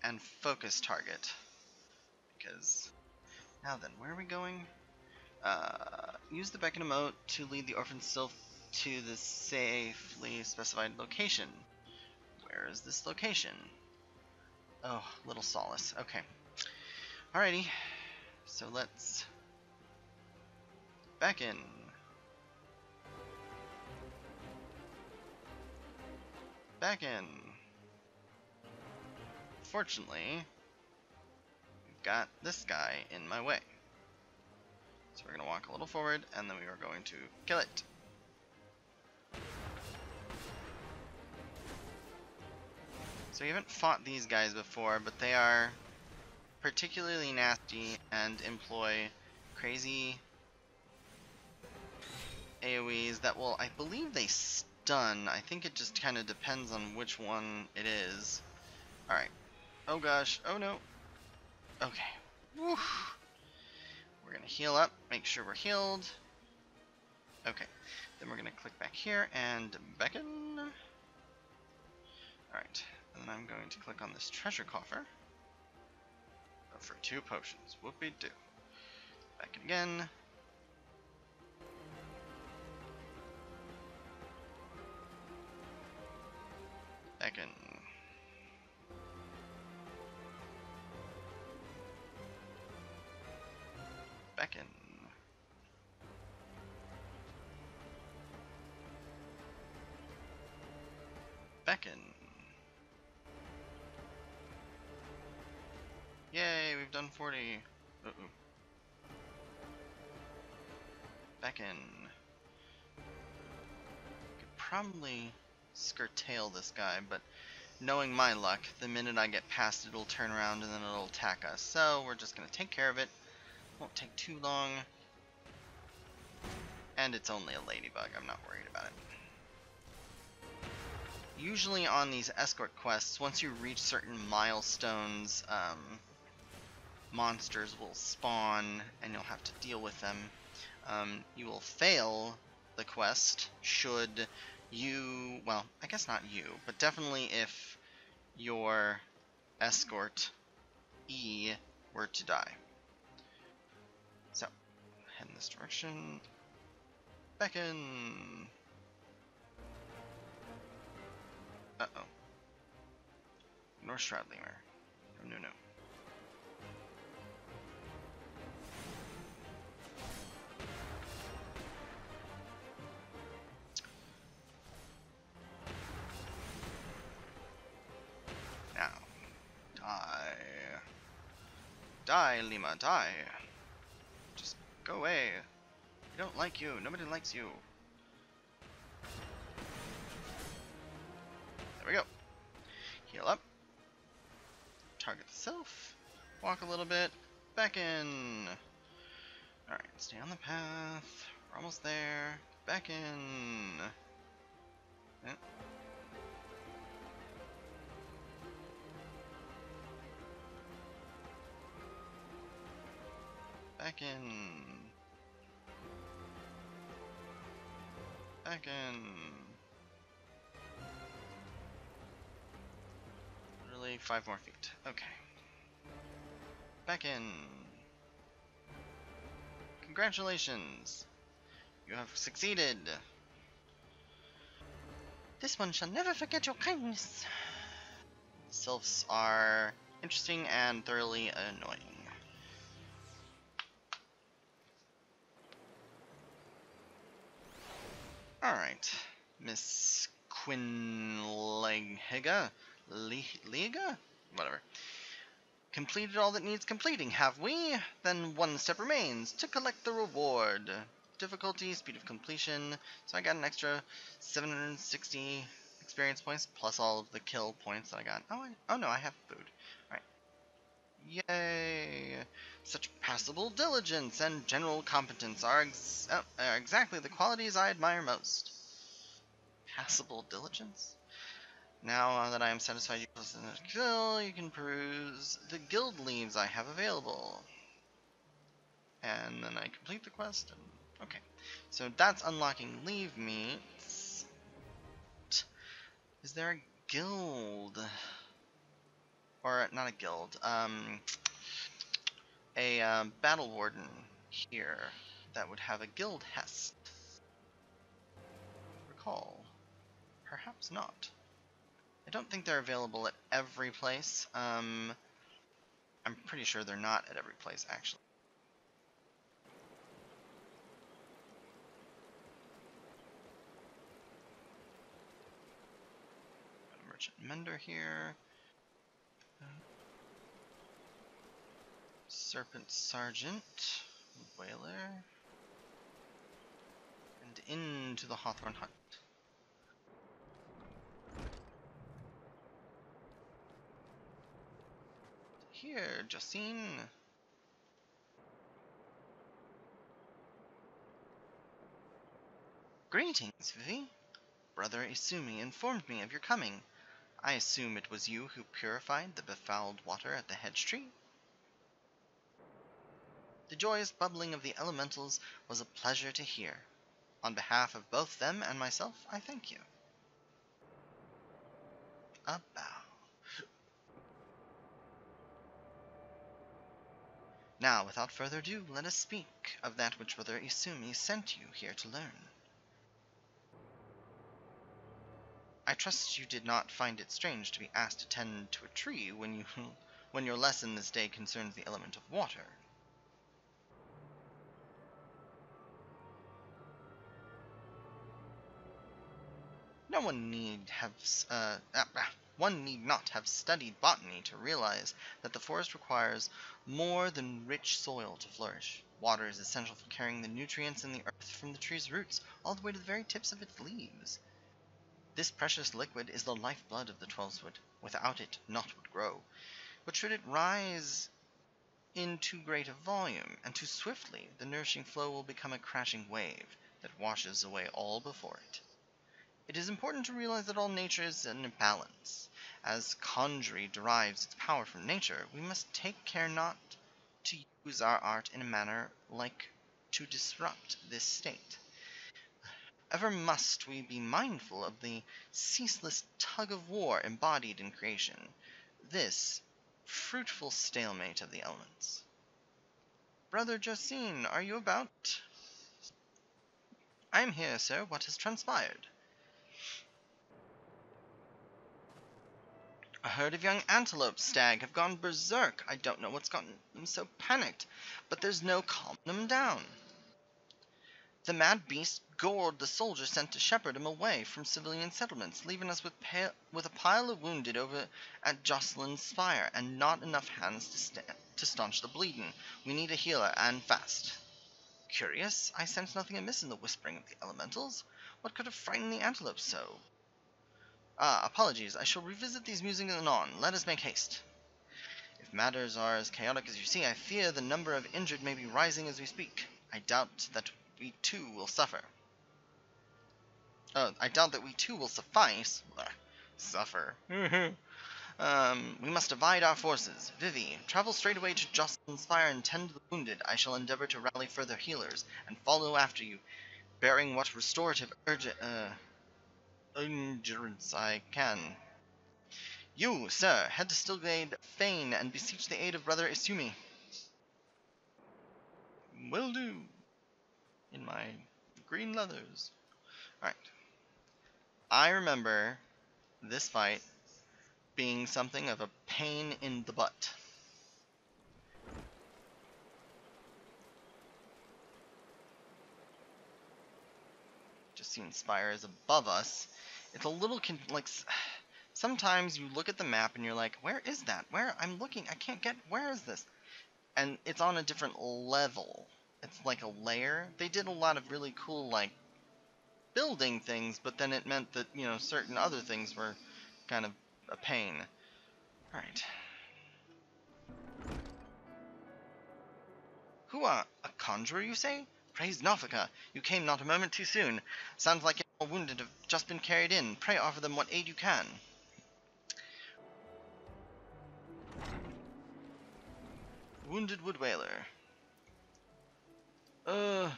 [SPEAKER 1] and focus target. Because, now then, where are we going? Use the beckon emote to lead the orphan sylph to the safely specified location. Where is this location? Oh, little solace. Okay. Alrighty. So let's beckon. Beckon. Fortunately, we've got this guy in my way. So we're going to walk a little forward, and then we are going to kill it. So we haven't fought these guys before, but they are particularly nasty and employ crazy AoEs that will, I believe they stun. I think it just kind of depends on which one it is. Alright. Oh gosh. Oh no. Okay. Woo. We're going to heal up. Make sure we're healed. Okay. Then we're going to click back here and beckon. Alright. And then I'm going to click on this treasure coffer. For 2 potions. Whoopie-doo. Beckon again. Beckon. Beckon. Beckon. Yay, we've done 40. Uh-oh. Beckon. Could probably skirtail this guy, but knowing my luck, the minute I get past it, it'll turn around and then it'll attack us. So we're just going to take care of it. Won't take too long. And it's only a ladybug. I'm not worried about it. Usually on these escort quests, once you reach certain milestones, monsters will spawn and you'll have to deal with them. You will fail the quest should you, well, I guess not you, but definitely if your escort E were to die. So, head in this direction. Beckon! Uh-oh. Ignore Shroud Lemur. No, no, no. Now. Die. Die, Lima, die. Just go away. We don't like you. Nobody likes you. There we go. Heal up. Target the self. Walk a little bit. Back in. Alright, stay on the path. We're almost there. Back in. Yeah. Back in. Back in. Literally 5 more feet. Okay. Back in. Congratulations. You have succeeded. This one shall never forget your kindness. Sylphs are interesting and thoroughly annoying. Alright, Miss Quinlehiga? Liga? Whatever. Completed all that needs completing, have we? Then one step remains, to collect the reward. Difficulty, speed of completion, so I got an extra 760 experience points, plus all of the kill points that I got. Oh no, I have food. Alright. Yay! Such passable diligence and general competence are exactly the qualities I admire most. Passable diligence? Now that I am satisfied you listen to the kill, you can peruse the guild leaves I have available. And then I complete the quest. And, okay, so that's unlocking leave meats. Is there a guild? Or not a guild? A battle warden here that would have a guild hest. Recall. Perhaps not. I don't think they're available at every place. I'm pretty sure they're not at every place, actually. Got a merchant mender here. Serpent sergeant, whaler, and into the Hawthorn hut. Here, Justine. Greetings, Vivi. Brother Isumi informed me of your coming. I assume it was you who purified the befouled water at the hedge tree? The joyous bubbling of the elementals was a pleasure to hear. On behalf of both them and myself, I thank you. A bow. Now, without further ado, let us speak of that which Brother Isumi sent you here to learn. I trust you did not find it strange to be asked to tend to a tree when your lesson this day concerns the element of water. One need not have studied botany to realize that the forest requires more than rich soil to flourish. Water is essential for carrying the nutrients in the earth from the tree's roots all the way to the very tips of its leaves. This precious liquid is the lifeblood of the 12-wood. Without it, naught would grow. But should it rise in too great a volume, and too swiftly, the nourishing flow will become a crashing wave that washes away all before it. It is important to realize that all nature is in a balance. As conjury derives its power from nature, we must take care not to use our art in a manner like to disrupt this state. Ever must we be mindful of the ceaseless tug of war embodied in creation, this fruitful stalemate of the elements. Brother Josine, are you about? I am here, sir. What has transpired? A herd of young antelope stag have gone berserk. I don't know what's gotten them so panicked, but there's no calming them down. The mad beast gored the soldier sent to shepherd him away from civilian settlements, leaving us with a pile of wounded over at Jocelyn's Spire, and not enough hands to staunch the bleeding. We need a healer, and fast. Curious, I sense nothing amiss in the whispering of the elementals. What could have frightened the antelope so? Apologies. I shall revisit these musings anon. Let us make haste. If matters are as chaotic as you see, I fear the number of injured may be rising as we speak. I doubt that we too will suffer. I doubt that we too will suffice. Suffer. We must divide our forces. Vivi, travel straight away to Jocelyn's Fire and tend to the wounded. I shall endeavor to rally further healers, and follow after you, bearing what restorative endurance I can. You, sir, head to Stillglade Fane and beseech the aid of Brother Isumi. Will do. In my green leathers. Alright. I remember this fight being something of a pain in the butt. Just seeing Spire is above us. It's a little sometimes you look at the map and you're like, where is that? Where? I'm looking, I can't get, where is this? And it's on a different level. It's like a layer. They did a lot of really cool, like, building things, but then it meant that, certain other things were kind of a pain. Alright. Hua, a conjurer, you say? Praise Nofika, you came not a moment too soon. Sounds like your wounded have just been carried in. Pray offer them what aid you can. Wounded Wood Whaler. Oh,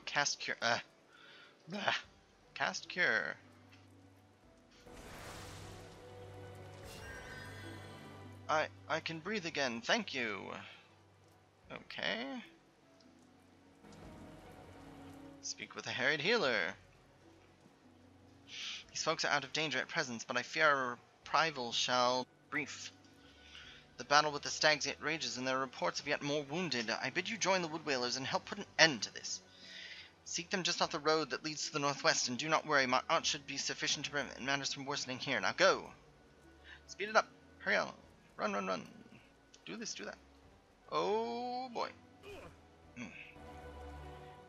[SPEAKER 1] cast cure. Cast cure. I can breathe again, thank you. Okay. Speak with a harried healer. These folks are out of danger at present, but I fear our reprisal shall be brief. The battle with the stags yet rages, and there are reports of yet more wounded. I bid you join the Wood Whalers and help put an end to this. Seek them just off the road that leads to the northwest, and do not worry, my art should be sufficient to prevent matters from worsening here. Now go! Speed it up! Hurry on! Run, run, run! Do this, do that. Oh boy.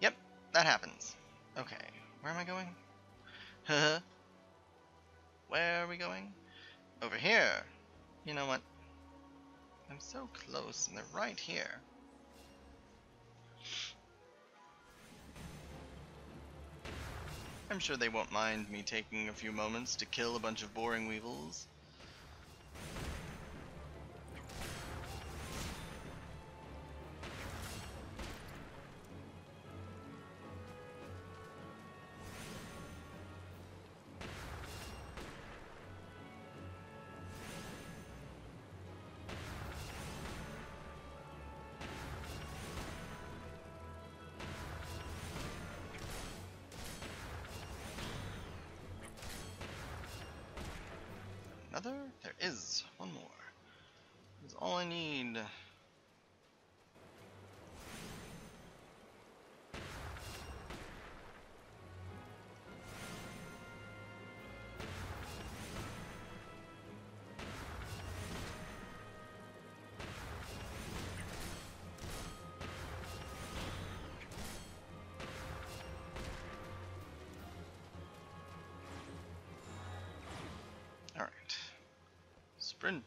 [SPEAKER 1] Yep, that happens. Okay, where am I going? Where are we going? Over here. You know what? I'm so close, and they're right here. I'm sure they won't mind me taking a few moments to kill a bunch of boring weevils. Another? There is one more. That's all I need. Alright. Sprint.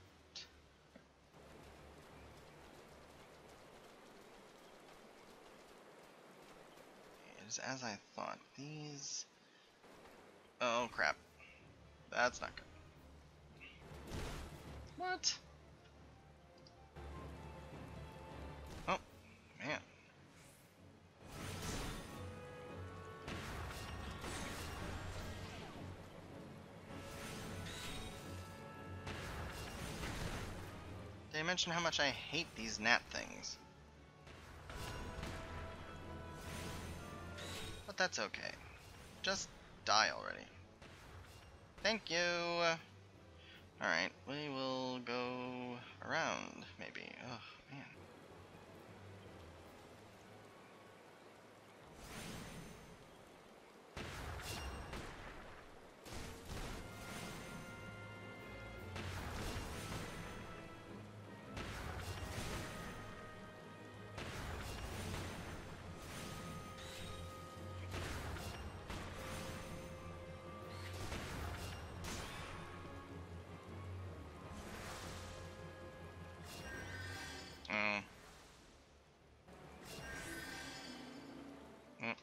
[SPEAKER 1] was as I thought. These... Oh, crap. That's not good. What? Oh, man. Did I mention how much I hate these gnat things? But that's okay. Just die already. Thank you! Alright, we will go around, maybe. Oh, man. Mm. Mm.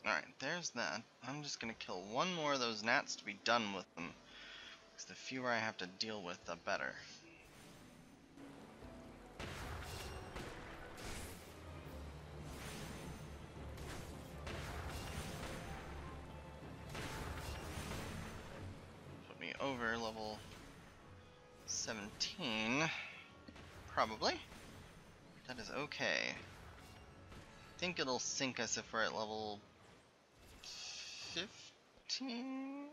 [SPEAKER 1] Alright, there's that. I'm just gonna kill one more of those gnats to be done with them. Because the fewer I have to deal with, the better. Put me over level 17. Probably. That is okay. I think it'll sink us if we're at level 15?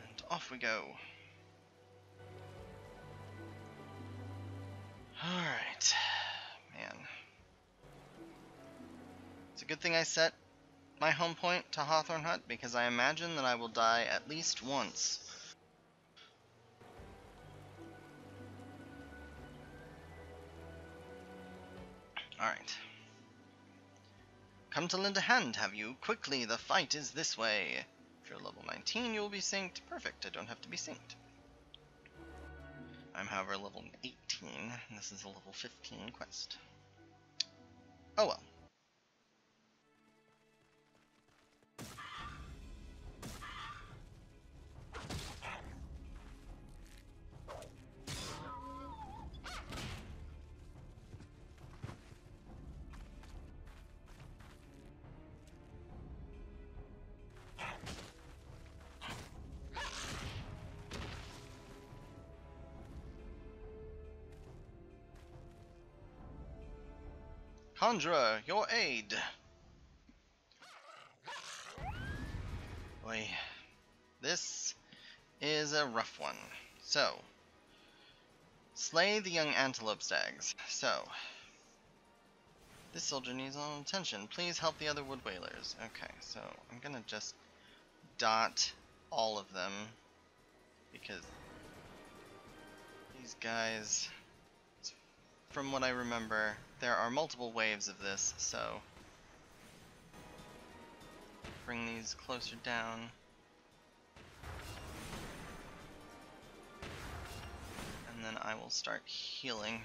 [SPEAKER 1] And off we go. Alright. Man. It's a good thing I set my home point to Hawthorne Hut, because I imagine that I will die at least once. Alright. Come to lend a hand, have you? Quickly, the fight is this way. If you're level 19, you will be synced. Perfect, I don't have to be synced. I'm, however, level 18, and this is a level 15 quest. Oh well. Conjurer, your aid! Boy, this is a rough one. So, slay the young antelope stags. So, this soldier needs all attention. Please help the other wood whalers. Okay, so I'm gonna just dot all of them, because these guys, from what I remember, there are multiple waves of this, so bring these closer down. And then I will start healing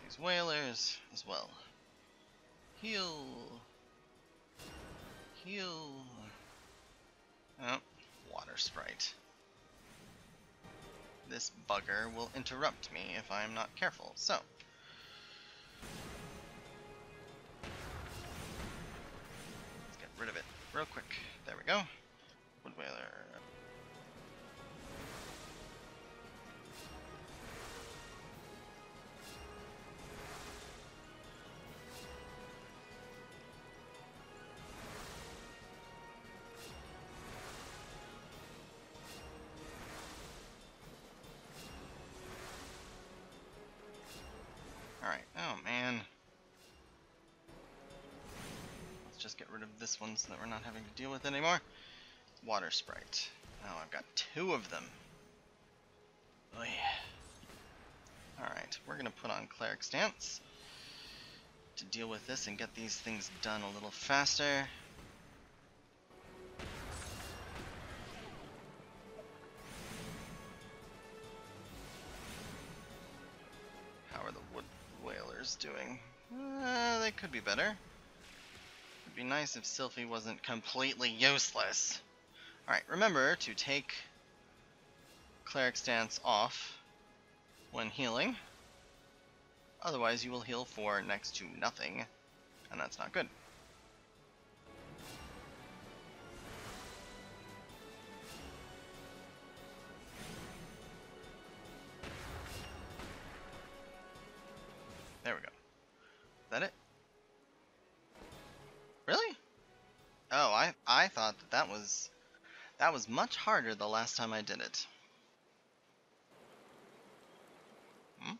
[SPEAKER 1] these whalers as well. Heal. Heal. Oh, water sprite. This bugger will interrupt me if I am not careful, so. Let's get rid of it real quick. There we go. Wood whaler. Alright, oh man. Let's just get rid of this one so that we're not having to deal with it anymore. Water Sprite. Oh, I've got 2 of them. Oh yeah. Alright, we're gonna put on Cleric Stance to deal with this and get these things done a little faster. How are the Wood Whalers doing? They could be better. It'd be nice if Sylphie wasn't completely useless. Alright, remember to take Cleric Stance off when healing. Otherwise you will heal for next to nothing, and that's not good. There we go. Is that it? Really? Oh, I thought that was much harder the last time I did it. Hmm?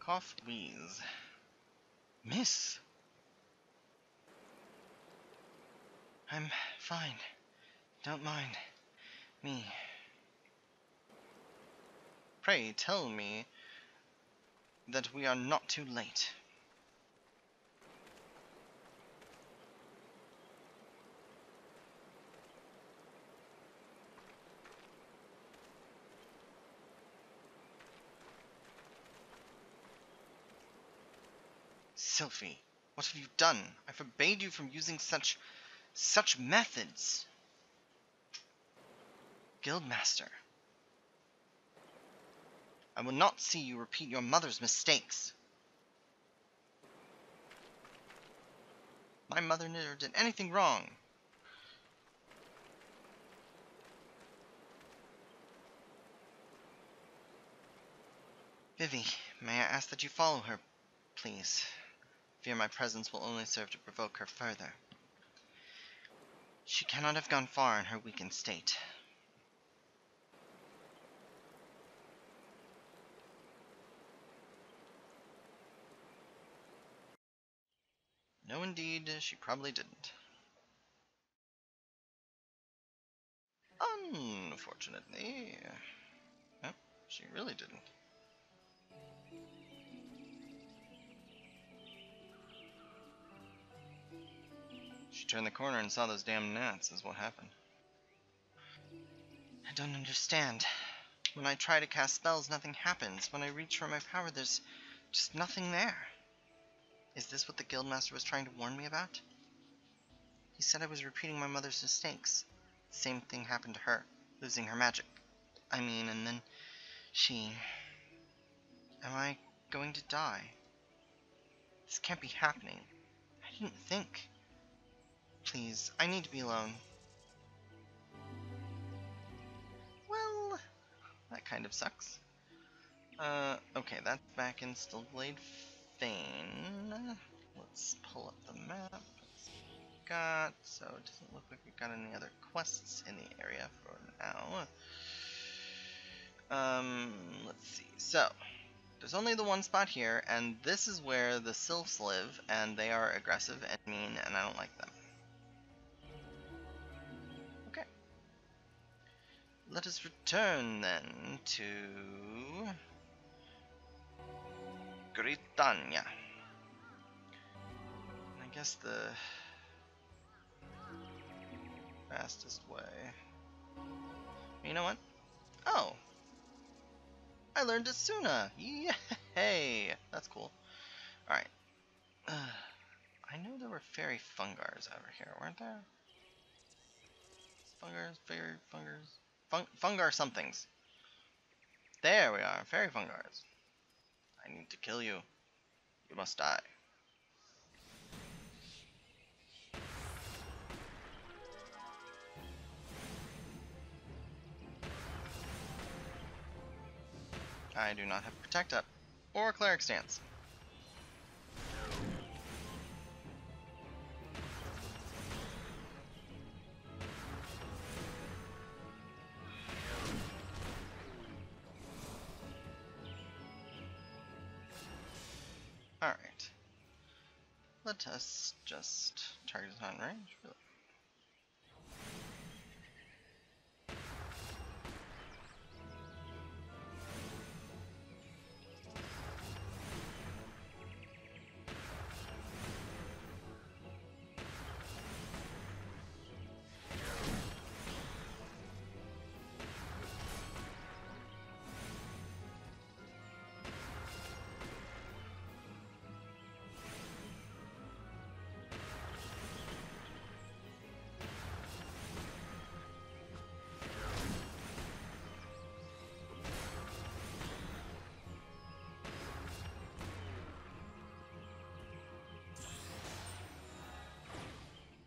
[SPEAKER 1] Cough, wheeze. Miss! I'm fine. Don't mind me. Pray tell me that we are not too late. Sylphie, what have you done? I forbade you from using such methods. Guildmaster, I will not see you repeat your mother's mistakes. My mother never did anything wrong. Vivi, may I ask that you follow her, please? Fear my presence will only serve to provoke her further. She cannot have gone far in her weakened state. No, indeed, she probably didn't. Unfortunately. No, she really didn't. She turned the corner and saw those damn gnats, is what happened. I don't understand. When I try to cast spells, nothing happens. When I reach for my power, there's just nothing there. Is this what the Guildmaster was trying to warn me about? He said I was repeating my mother's mistakes. The same thing happened to her, losing her magic. I mean, and then she... Am I going to die? This can't be happening. I didn't think. Please, I need to be alone. Well, that kind of sucks. Okay, that's back in Stillblade Fane. Let's pull up the map. So it doesn't look like we've got any other quests in the area for now. Let's see. So, there's only the one spot here, and this is where the Sylphs live, and they are aggressive and mean, and I don't like them. Okay. Let us return then to Gritania. I guess the fastest way. You know what? Oh! I learned Asuna! Yay! That's cool. Alright. I know there were fairy fungars over here, weren't there? Fungars, fairy fungars. Fungar somethings. There we are, fairy fungars. I need to kill you. You must die. I do not have Protect up or Cleric Stance. Alright. Let us just target on range.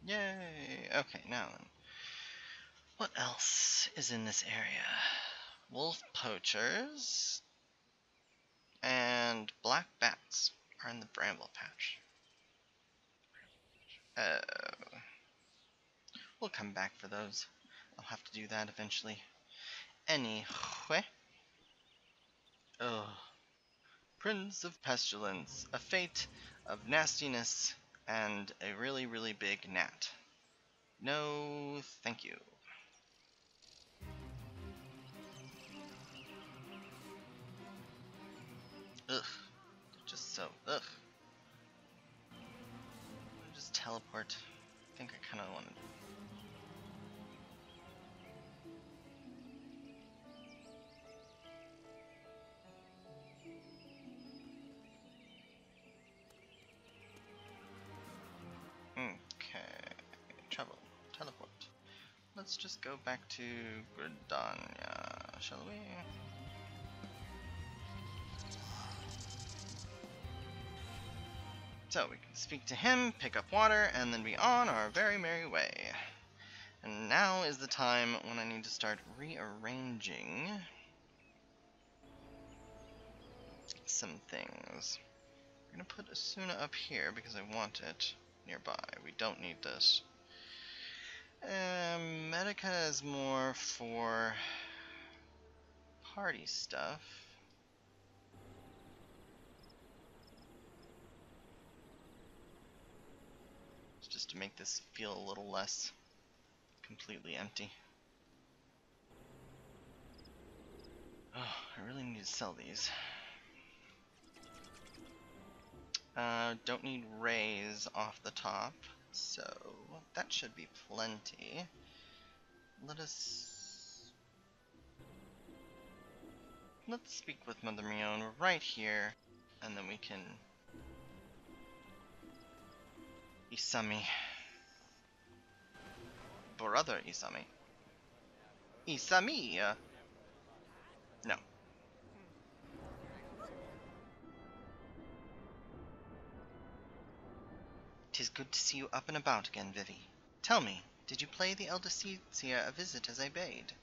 [SPEAKER 1] Yay! Okay, now then. What else is in this area? Wolf poachers and black bats are in the bramble patch. We'll come back for those. I'll have to do that eventually. Anyway. Ugh. Prince of Pestilence, a fate of nastiness, and a really, really big gnat. No, thank you. Ugh. Just so, ugh. Just teleport. I think I kind of want to. Okay. Travel. Teleport. Let's just go back to Gridania, shall we? So we can speak to him, pick up water, and then be on our very merry way. And now is the time when I need to start rearranging some things. I'm gonna put Asuna up here because I want it nearby. We don't need this. Medica is more for party stuff. It's just to make this feel a little less completely empty. Oh, I really need to sell these. Don't need rays off the top, so that should be plenty. Let's speak with Mother Mion right here, and then we can Isami. Brother Isami. Isami! No. 'Tis good to see you up and about again, Vivi. Tell me, did you play the Elder Seer a visit as I bade?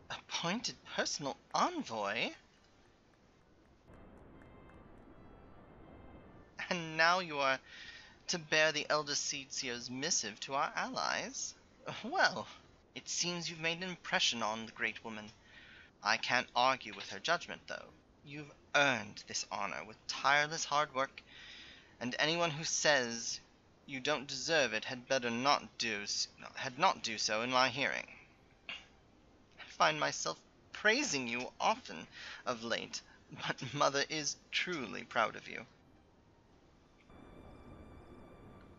[SPEAKER 1] Appointed personal envoy? And now you are to bear the Elder Seer's missive to our allies? Well, it seems you've made an impression on the great woman. I can't argue with her judgment, though. You've earned this honor with tireless hard work, and anyone who says you don't deserve it had not do so in my hearing. I find myself praising you often of late, but Mother is truly proud of you.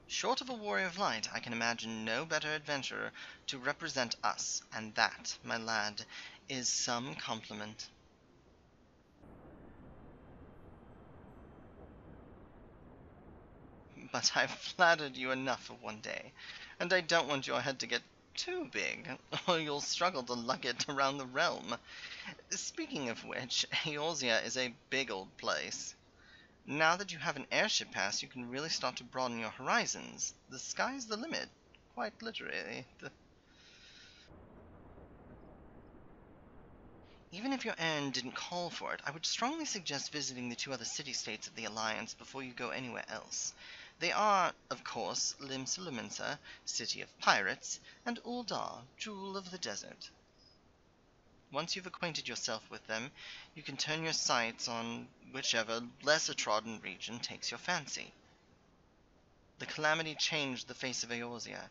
[SPEAKER 1] Short of a warrior of light, I can imagine no better adventurer to represent us, and that, my lad, is some compliment. But I've flattered you enough for one day, and I don't want your head to get too big, or you'll struggle to lug it around the realm. Speaking of which, Eorzea is a big old place. Now that you have an airship pass, you can really start to broaden your horizons. The sky's the limit, quite literally. Even if your errand didn't call for it, I would strongly suggest visiting the two other city-states of the Alliance before you go anywhere else. They are, of course, Lim-Sulumensa, City of Pirates, and Uldar, Jewel of the Desert. Once you've acquainted yourself with them, you can turn your sights on whichever lesser-trodden region takes your fancy. The calamity changed the face of Eorzea,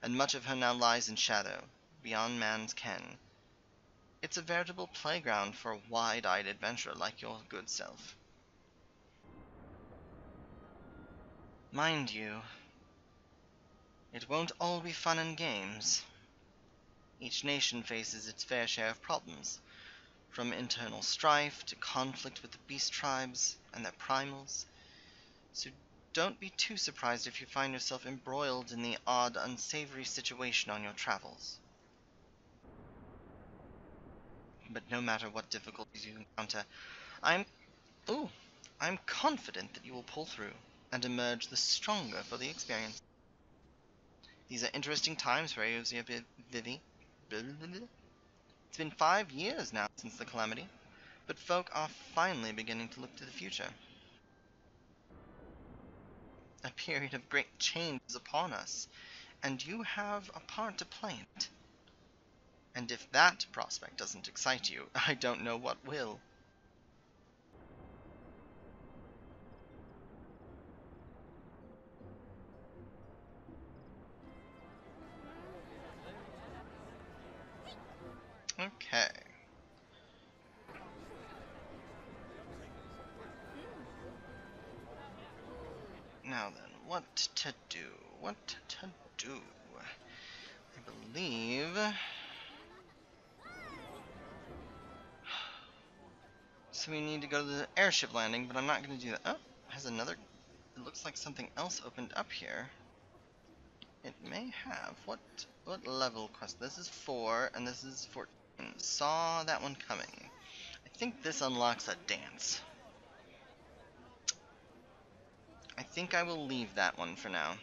[SPEAKER 1] and much of her now lies in shadow, beyond man's ken. It's a veritable playground for a wide-eyed adventurer like your good self. Mind you, it won't all be fun and games. Each nation faces its fair share of problems, from internal strife to conflict with the beast tribes and their primals. So don't be too surprised if you find yourself embroiled in the odd, unsavory situation on your travels. But no matter what difficulties you encounter, I'm I'm confident that you will pull through and emerge the stronger for the experience. These are interesting times for Eorzea, Vivi. It's been 5 years now since the calamity, but folk are finally beginning to look to the future. A period of great change is upon us, and you have a part to play in it. And if that prospect doesn't excite you, I don't know what will. Okay. Now then, what to do? What to do? I believe... So we need to go to the airship landing, but I'm not going to do that. Oh, has another... It looks like something else opened up here. It may have. What level quest? This is 4, and this is 14. Saw that one coming. I think this unlocks a dance. I think I will leave that one for now.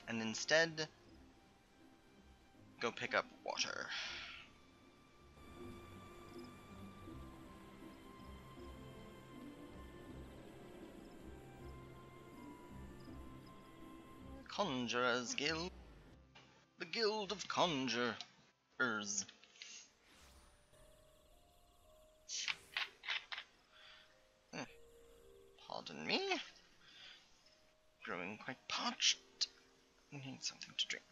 [SPEAKER 1] And instead, go pick up water. Conjurer's Guild. The Guild of Conjurers. Pardon me. Growing quite parched. Need something to drink.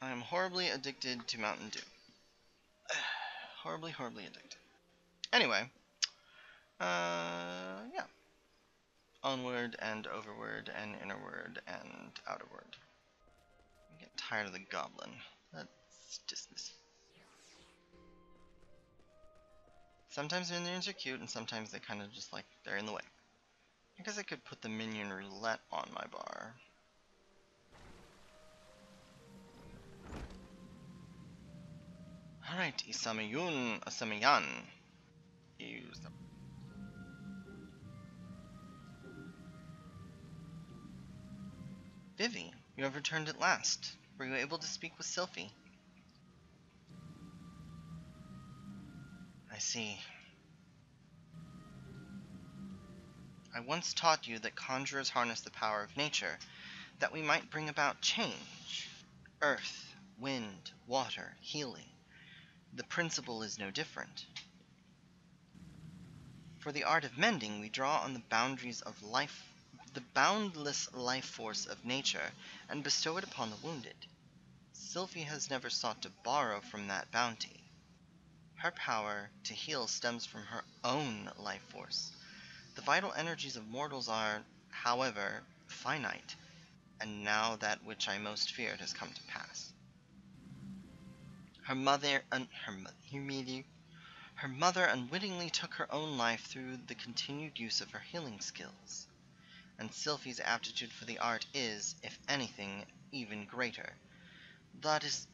[SPEAKER 1] I am horribly addicted to Mountain Dew. Horribly, horribly addicted. Anyway. Yeah. Onward and overward and innerward and outerward. I get tired of the goblin. Let's dismiss it. Sometimes the minions are cute, and sometimes they kind of just like, they're in the way. I guess I could put the minion roulette on my bar. Alright, Isamayan. Use them. Vivi, you have returned at last. Were you able to speak with Sylphie? I see. I once taught you that conjurers harness the power of nature, that we might bring about change. Earth, wind, water, healing. The principle is no different. For the art of mending, we draw on the boundaries of life, the boundless life force of nature, and bestow it upon the wounded. Sylphie has never sought to borrow from that bounty. Her power to heal stems from her own life force. The vital energies of mortals are, however, finite, and now that which I most feared has come to pass. Her mother unwittingly took her own life through the continued use of her healing skills, and Sylphie's aptitude for the art is, if anything, even greater. Thus,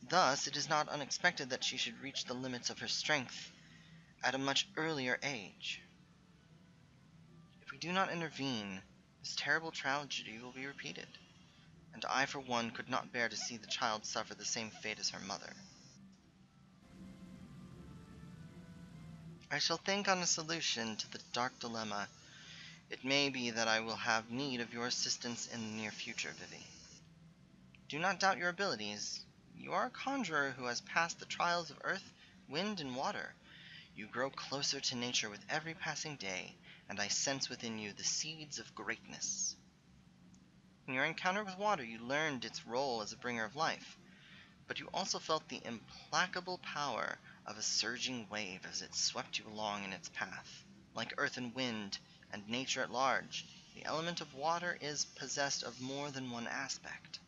[SPEAKER 1] it is not unexpected that she should reach the limits of her strength at a much earlier age. If we do not intervene, this terrible tragedy will be repeated. and I for one could not bear to see the child suffer the same fate as her mother. I shall think on a solution to the dark dilemma. It may be that I will have need of your assistance in the near future, Vivi. Do not doubt your abilities. You are a conjurer who has passed the trials of earth, wind, and water. You grow closer to nature with every passing day, and I sense within you the seeds of greatness. In your encounter with water, you learned its role as a bringer of life, but you also felt the implacable power of a surging wave as it swept you along in its path. Like earth and wind, and nature at large, the element of water is possessed of more than one aspect.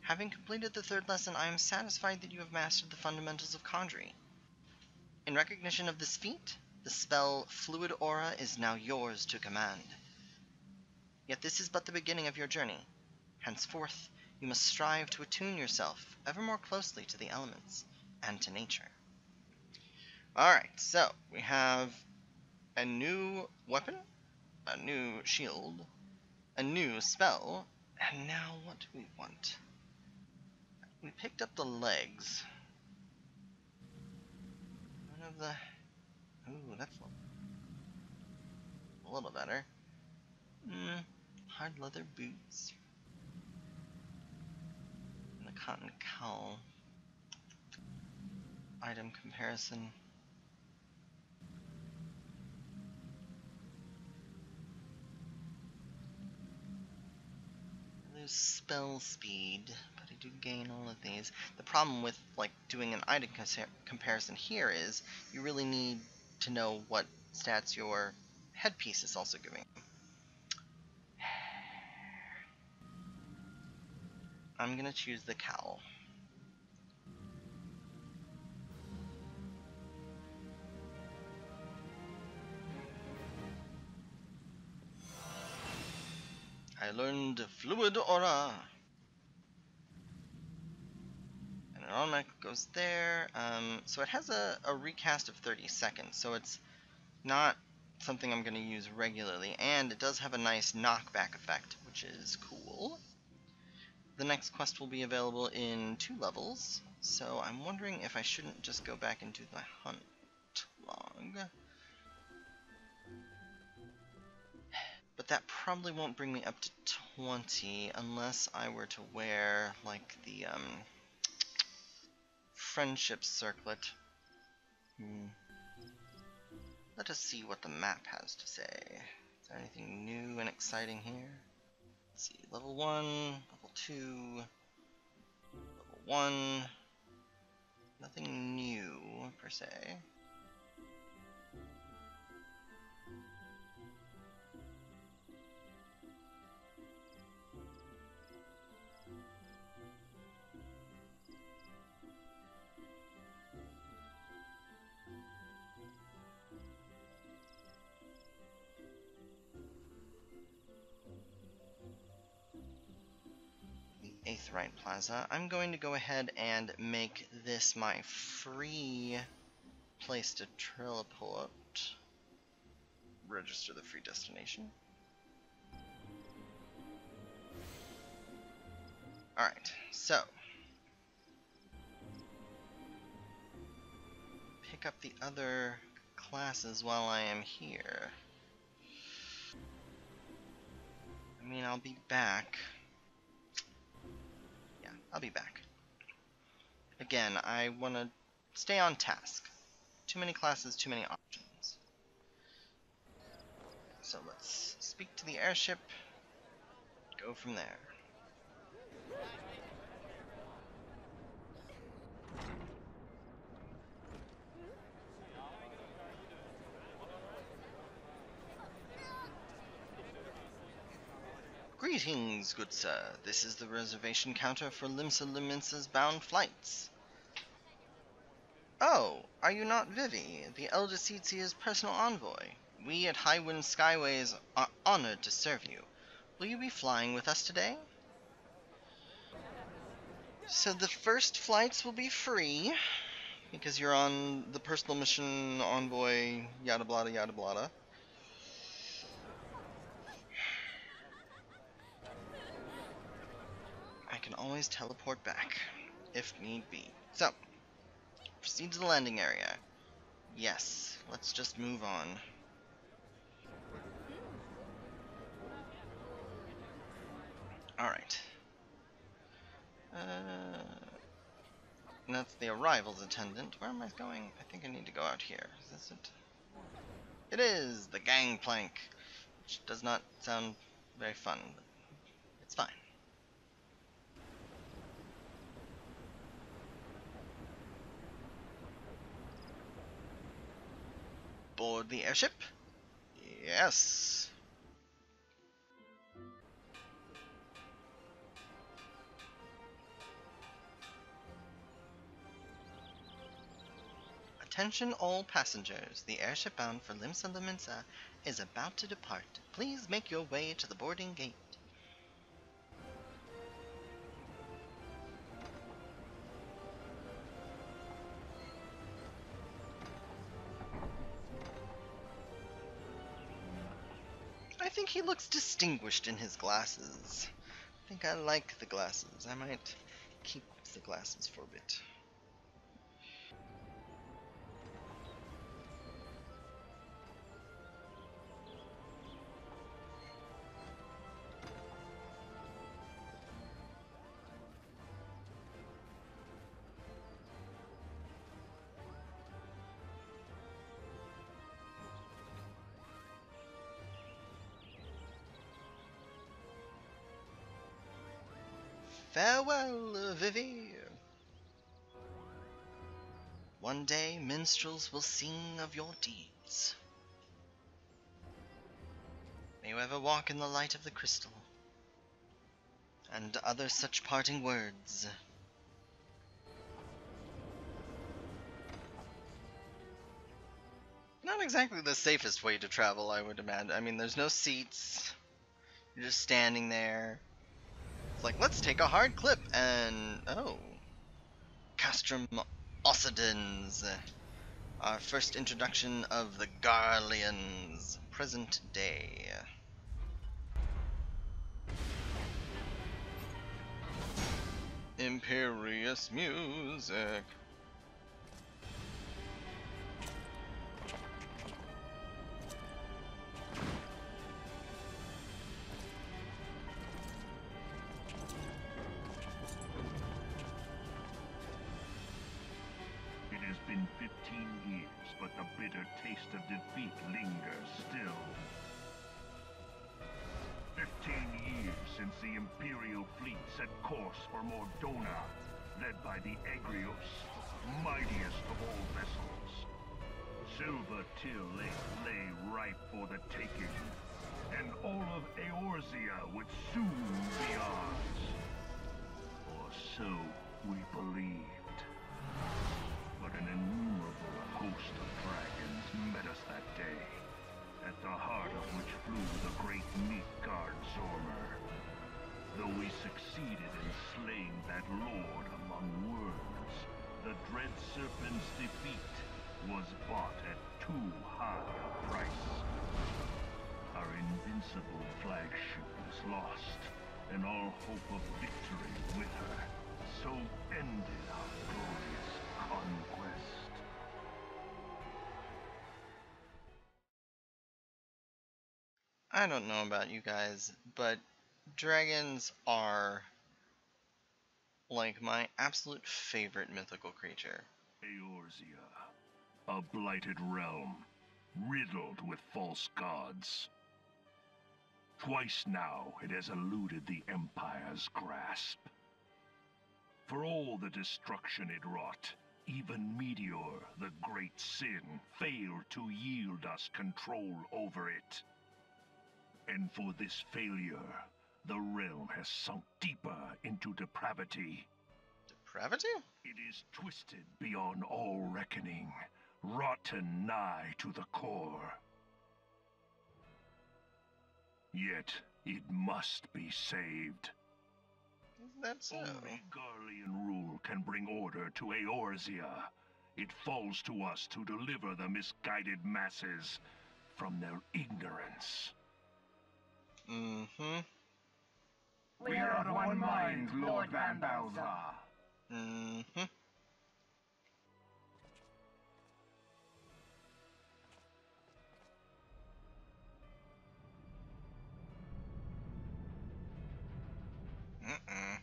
[SPEAKER 1] Having completed the third lesson, I am satisfied that you have mastered the fundamentals of conjuring. In recognition of this feat, the spell Fluid Aura is now yours to command. Yet this is but the beginning of your journey. Henceforth, you must strive to attune yourself ever more closely to the elements and to nature. Alright, so we have a new weapon, a new shield, a new spell, and now what do we want? We picked up the legs. One of the... Ooh, that's a little better. Hard leather boots. And the cotton cowl. Item comparison. I lose spell speed, but I do gain all of these. The problem with like doing an item comparison here is you really need to know what stats your headpiece is also giving. I'm gonna choose the cowl. I learned Fluid Aura. And it automatically goes there. So it has a recast of 30 seconds, so it's not something I'm going to use regularly, and it does have a nice knockback effect, which is cool. The next quest will be available in 2 levels, so I'm wondering if I shouldn't just go back and do the hunt log. But that probably won't bring me up to 20 unless I were to wear, like, the, friendship circlet. Let us see what the map has to say. Is there anything new and exciting here? Let's see, level 1, level 2, level 1. Nothing new, per se. Aetheryte Plaza. I'm going to go ahead and make this my free place to teleport. Register the free destination. Alright, so pick up the other classes while I am here. I mean, I'll be back. Yeah, I'll be back. Again, I want to stay on task. Too many classes, too many options. So let's speak to the airship, go from there. Greetings, good sir. This is the reservation counter for Lv15's bound flights. Oh, are you not Vivi, the Elder Seetsia's personal envoy? We at Highwind Skyways are honored to serve you. Will you be flying with us today? So the first flights will be free, because you're on the personal mission envoy, yada blada yada blada. always teleport back, if need be. So, proceed to the landing area. Yes, let's just move on. Alright. That's the arrivals attendant. Where am I going? I think I need to go out here. Is this it? It is! The gangplank! Which does not sound very fun, but it's fine. Board the airship? Yes! Attention all passengers. The airship bound for Lv15 is about to depart. Please make your way to the boarding gate. I think he looks distinguished in his glasses. I think I like the glasses. I might keep the glasses for a bit. Farewell, Vivi. One day minstrels will sing of your deeds. May you ever walk in the light of the crystal. And other such parting words. Not exactly the safest way to travel, I would imagine. I mean, there's no seats. You're just standing there. It's like, let's take a hard clip, and oh, Castrum Occidens, our first introduction of the Garleans, present day. Imperious music.
[SPEAKER 8] It has been 15 years, but the bitter taste of defeat lingers still. 15 years since the Imperial fleet set course for Mordona, led by the Egrios, mightiest of all vessels. Silver Till lay ripe for the taking, and all of Eorzea would soon be ours. Or so we believed. But an innumerable host of dragons met us that day, at the heart of which flew the great Midgard Zormer. Though we succeeded in slaying that lord among worms, the dread serpent's defeat was bought at too high a price. Our invincible flagship was lost, and all hope of victory with her. So ended our glorious conquest.
[SPEAKER 1] I don't know about you guys, but dragons are like my absolute favorite mythical creature.
[SPEAKER 8] Eorzea, a blighted realm, riddled with false gods. Twice now it has eluded the Empire's grasp. For all the destruction it wrought, even Meteor, the great sin, failed to yield us control over it. And for this failure, the realm has sunk deeper into depravity.
[SPEAKER 1] Depravity?
[SPEAKER 8] It is twisted beyond all reckoning, rotten nigh to the core. Yet, it must be saved.
[SPEAKER 1] Is that so?
[SPEAKER 8] Only Garlean rule can bring order to Eorzea. It falls to us to deliver the misguided masses from their ignorance.
[SPEAKER 1] Mm-hmm.
[SPEAKER 8] We are not of one mind, Lord Van Balzar.
[SPEAKER 1] Mm-hmm. Mm-mm.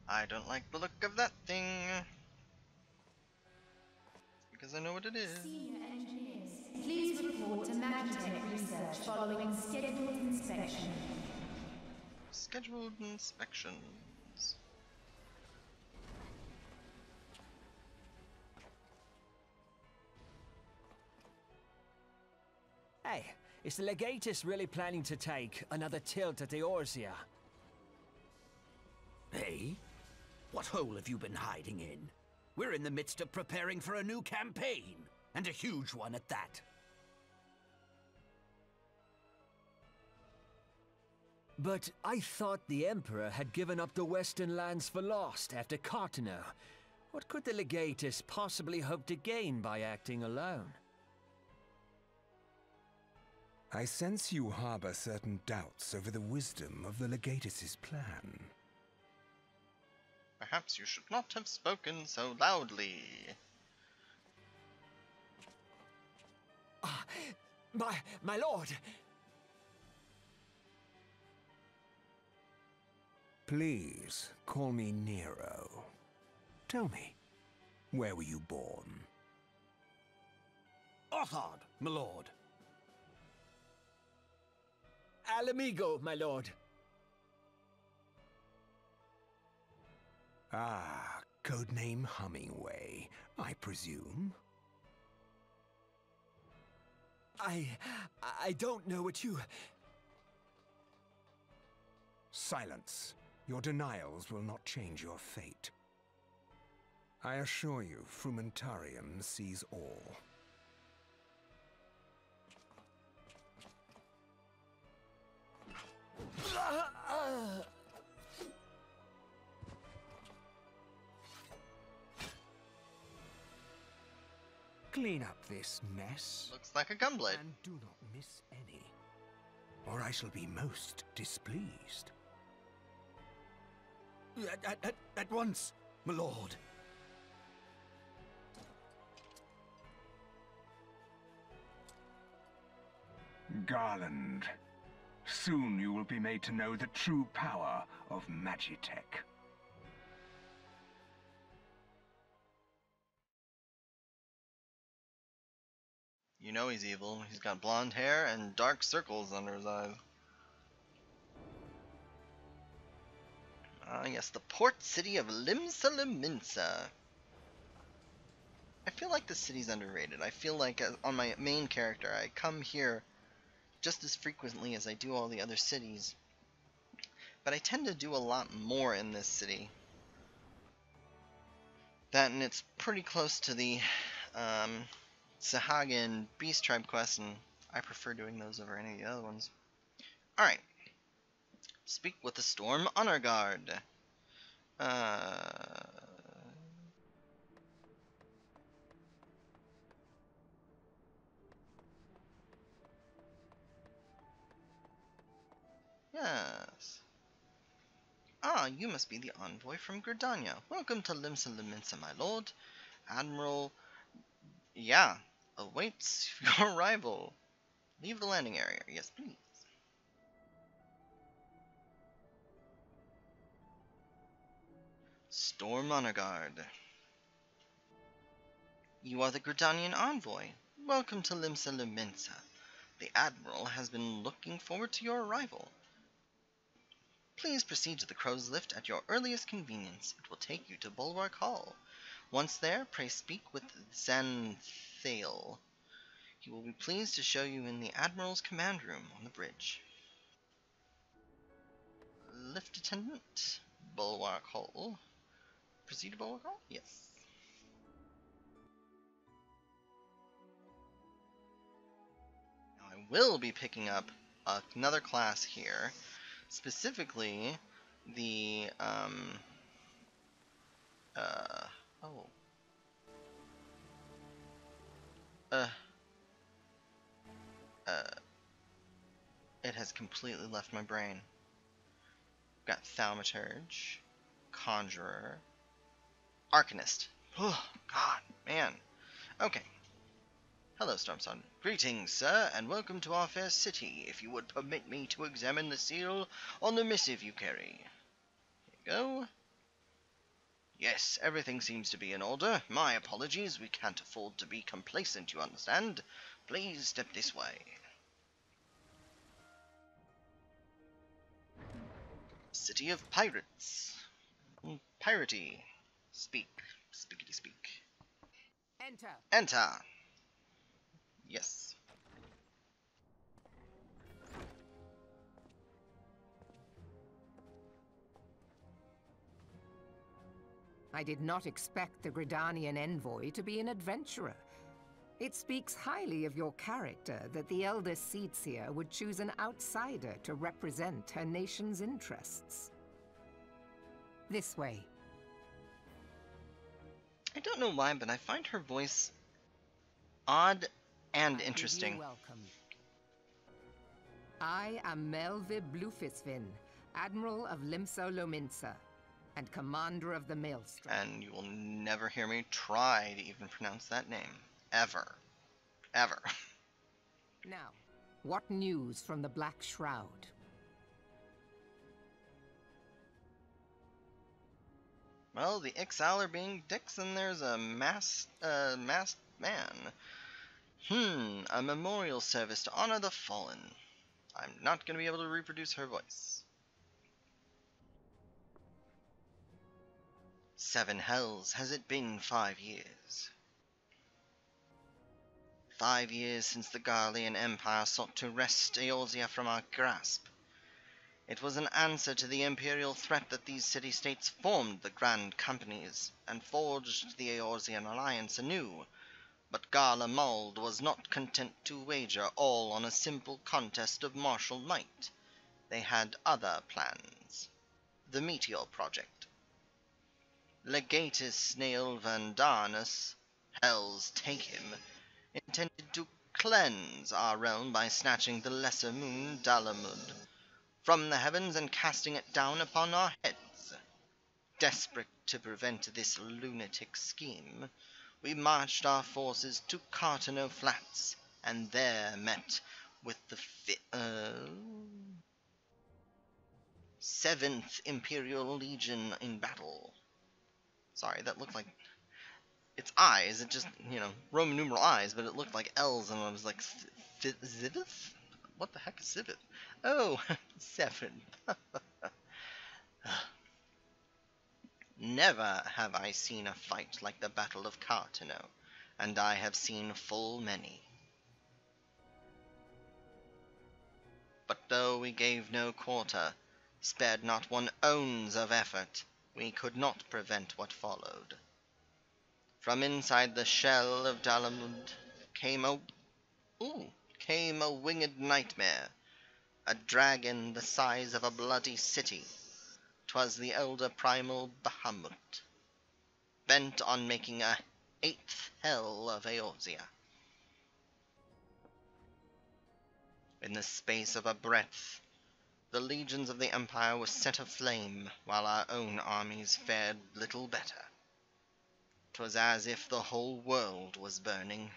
[SPEAKER 1] I don't like the look of that thing. Because I know what it is.
[SPEAKER 3] Senior engineers, please report to Magitech Research following scheduled inspection.
[SPEAKER 1] Scheduled inspections.
[SPEAKER 9] Hey, is the Legatus really planning to take another tilt at the Eorzea?
[SPEAKER 10] Hey? What hole have you been hiding in? We're in the midst of preparing for a new campaign, and a huge one at that.
[SPEAKER 9] But I thought the Emperor had given up the Western lands for lost after Cartano. What could the Legatus possibly hope to gain by acting alone?
[SPEAKER 7] I sense you harbor certain doubts over the wisdom of the Legatus's plan.
[SPEAKER 1] Perhaps you should not have spoken so loudly.
[SPEAKER 9] My lord!
[SPEAKER 7] Please, call me Nero. Tell me, where were you born?
[SPEAKER 10] Othard, my lord.
[SPEAKER 9] Alamigo, my lord.
[SPEAKER 7] Ah, codename Hummingway, I presume.
[SPEAKER 9] I don't know what you...
[SPEAKER 7] Silence. Your denials will not change your fate. I assure you, Frumentarium sees all. Clean up this mess.
[SPEAKER 1] Looks like a gunblade.
[SPEAKER 7] And do not miss any, or I shall be most displeased.
[SPEAKER 10] At once, my lord.
[SPEAKER 8] Garland, soon you will be made to know the true power of Magitech.
[SPEAKER 1] You know he's evil. He's got blonde hair and dark circles under his eyes. Ah, yes, the port city of Limsa. I feel like the city's underrated. I feel like on my main character, I come here just as frequently as I do all the other cities. But I tend to do a lot more in this city. That, and it's pretty close to the Sahagin Beast Tribe quest, and I prefer doing those over any of the other ones. Alright. Speak with the Storm Honor Guard. Yes. Ah, you must be the envoy from Gridania. Welcome to Limsa, my lord. Admiral... Yeah, awaits your arrival. Leave the landing area. Yes, please. Storm Honor Guard. You are the Gridanian envoy. Welcome to Limsa. The Admiral has been looking forward to your arrival. Please proceed to the Crow's Lift at your earliest convenience. It will take you to Bulwark Hall. Once there, pray speak with Xanthale. He will be pleased to show you in the Admiral's command room on the bridge. Lift attendant, Bulwark Hall. Proceed to Bulwark Hall? Yes. Now I will be picking up another class here. Specifically, the, it has completely left my brain. Got Thaumaturge, Conjurer, Arcanist. Oh, God, man. Okay. Hello, Stormson. Greetings, sir, and welcome to our fair city. If you would permit me to examine the seal on the missive you carry. Here you go. Yes, everything seems to be in order. My apologies, we can't afford to be complacent, you understand. Please step this way. City of Pirates. Piratey. Speak. Speakity speak.
[SPEAKER 5] Enter.
[SPEAKER 1] Enter. Yes.
[SPEAKER 5] I did not expect the Gridanian envoy to be an adventurer. It speaks highly of your character that the Elder Seedseer would choose an outsider to represent her nation's interests. This way.
[SPEAKER 1] I don't know why, but I find her voice odd and interesting.
[SPEAKER 5] Welcome. I am Lv15, Admiral of Limso-Lominsa, and Commander of the Maelstrom.
[SPEAKER 1] And you will never hear me try to even pronounce that name. Ever. Ever.
[SPEAKER 5] Now, what news from the Black Shroud?
[SPEAKER 1] Well, the Ixal are being dicks and there's a masked man. A memorial service to honor the fallen. I'm not going to be able to reproduce her voice. 7 hells, has it been 5 years? 5 years since the Garlean Empire sought to wrest Eorzea from our grasp. It was an answer to the imperial threat that these city-states formed the Grand Companies and forged the Eorzean alliance anew. But Garla Mald was not content to wager all on a simple contest of martial might. They had other plans. The Meteor Project. Legatus Neilvandarnus, Hells take him, intended to cleanse our realm by snatching the lesser moon, Dalamud, from the heavens and casting it down upon our heads. Desperate to prevent this lunatic scheme, we marched our forces to Cartano Flats, and there met with the 7th Imperial Legion in battle. Sorry, that looked like... It's eyes, it just, Roman numeral eyes, but it looked like L's, and I was like, Zivith? What the heck is Zivith? Oh, 7. Never have I seen a fight like the Battle of Cartano, and I have seen full many. But though we gave no quarter, spared not one ounce of effort, we could not prevent what followed. From inside the shell of Dalamud came a winged nightmare, a dragon the size of a bloody city. 'Twas the elder primal Bahamut, bent on making a 8th hell of Eorzea. In the space of a breath, the legions of the Empire were set aflame, while our own armies fared little better. 'Twas as if the whole world was burning.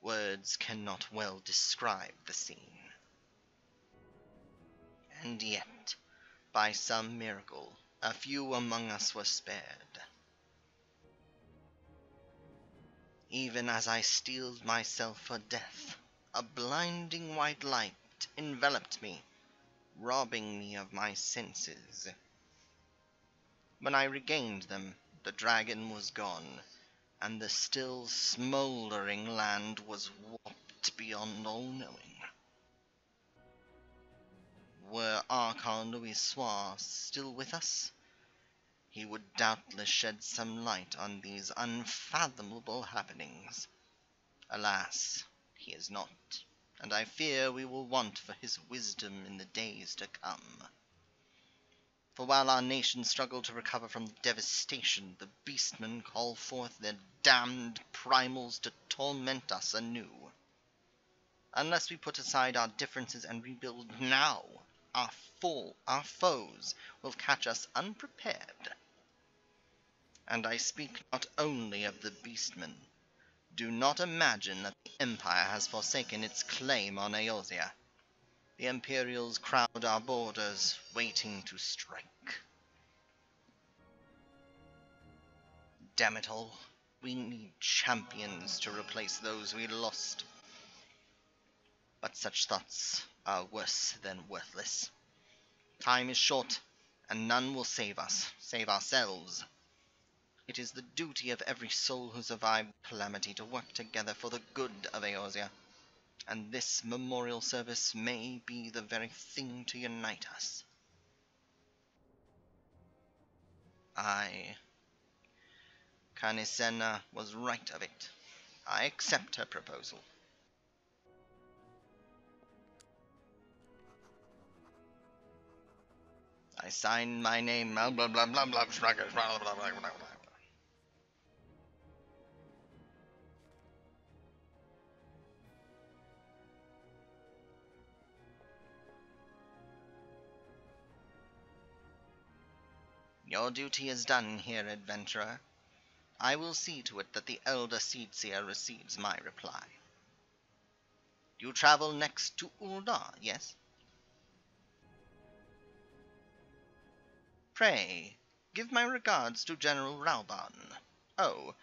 [SPEAKER 1] Words cannot well describe the scene. And yet, by some miracle, a few among us were spared. Even as I steeled myself for death, a blinding white light enveloped me, robbing me of my senses. When I regained them, the dragon was gone, and the still smouldering land was warped beyond all knowing. Were Archon Louis Soir still with us, he would doubtless shed some light on these unfathomable happenings. Alas, he is not, and I fear we will want for his wisdom in the days to come. For while our nation struggled to recover from the devastation, the beastmen call forth their damned primals to torment us anew. Unless we put aside our differences and rebuild now, our foes will catch us unprepared. And I speak not only of the beastmen. Do not imagine that the Empire has forsaken its claim on Eorzea. The Imperials crowd our borders, waiting to strike. Damn it all, we need champions to replace those we lost. But such thoughts are worse than worthless. Time is short, and none will save us, save ourselves. It is the duty of every soul who survived calamity to work together for the good of Eorzea, and this memorial service may be the very thing to unite us. Kanisena was right of it. I accept her proposal. I sign my name, blah blah blah blah blah blah blah blah blah blah. Your duty is done here, adventurer. I will see to it that the Elder Seedseer receives my reply. You travel next to Ul'dah, yes? Pray, give my regards to General Rauban. Oh,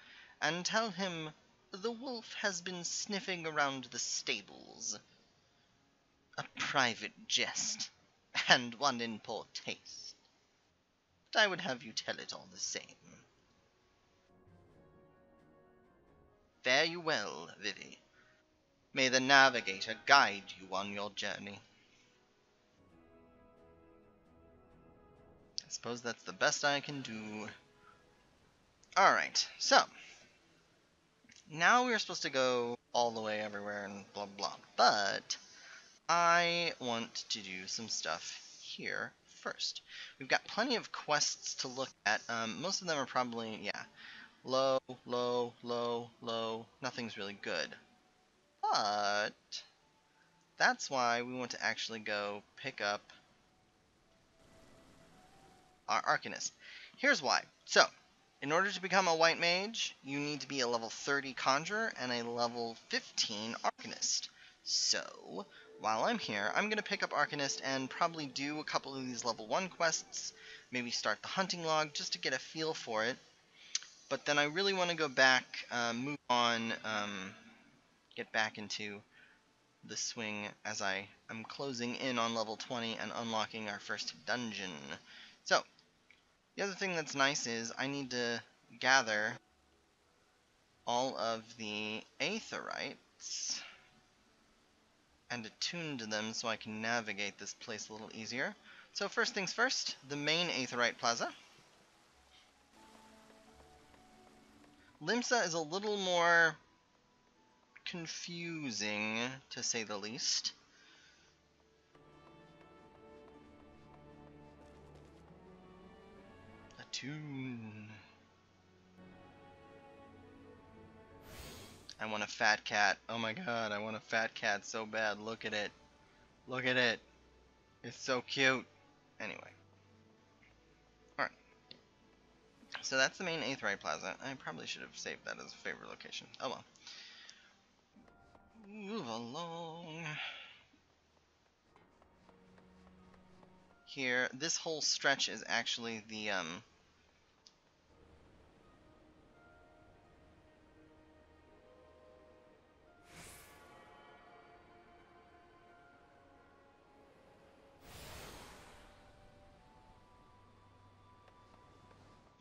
[SPEAKER 1] and tell him the wolf has been sniffing around the stables. A private jest, and one in poor taste. But I would have you tell it all the same. Fare you well, Vivi. May the Navigator guide you on your journey. I suppose that's the best I can do. Alright, so. Now we're supposed to go all the way everywhere and blah blah. But I want to do some stuff here first. We've got plenty of quests to look at. Most of them are probably, yeah, low, low, low, low. Nothing's really good. But that's why we want to actually go pick up our Arcanist. Here's why. So, in order to become a White Mage, you need to be a level 30 Conjurer and a level 15 Arcanist. So, while I'm here, I'm going to pick up Arcanist and probably do a couple of these level 1 quests, maybe start the hunting log just to get a feel for it. But then I really want to go back, move on, get back into the swing as I am closing in on level 20 and unlocking our first dungeon. So, the other thing that's nice is I need to gather all of the aetherites and attune to them so I can navigate this place a little easier. So first things first, the main aetherite plaza. Limsa is a little more confusing, to say the least. Attune. I want a fat cat. Oh my god, I want a fat cat so bad. Look at it. Look at it. It's so cute. Anyway. Alright. So that's the main Aetherite Plaza. I probably should have saved that as a favorite location. Oh well. Move along. Here, this whole stretch is actually the,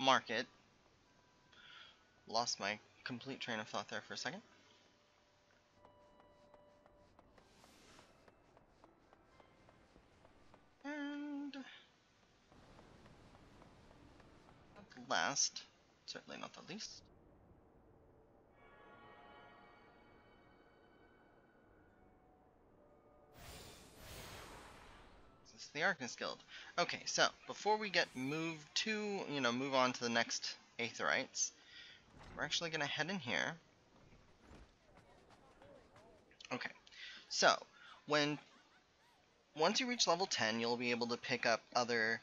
[SPEAKER 1] market. Lost my complete train of thought there for a second. And not the last, certainly not the least. This is the Arcanist Guild. Okay, so before we get moved to, move on to the next Aetherites, we're actually going to head in here. Okay, so when once you reach level 10, you'll be able to pick up other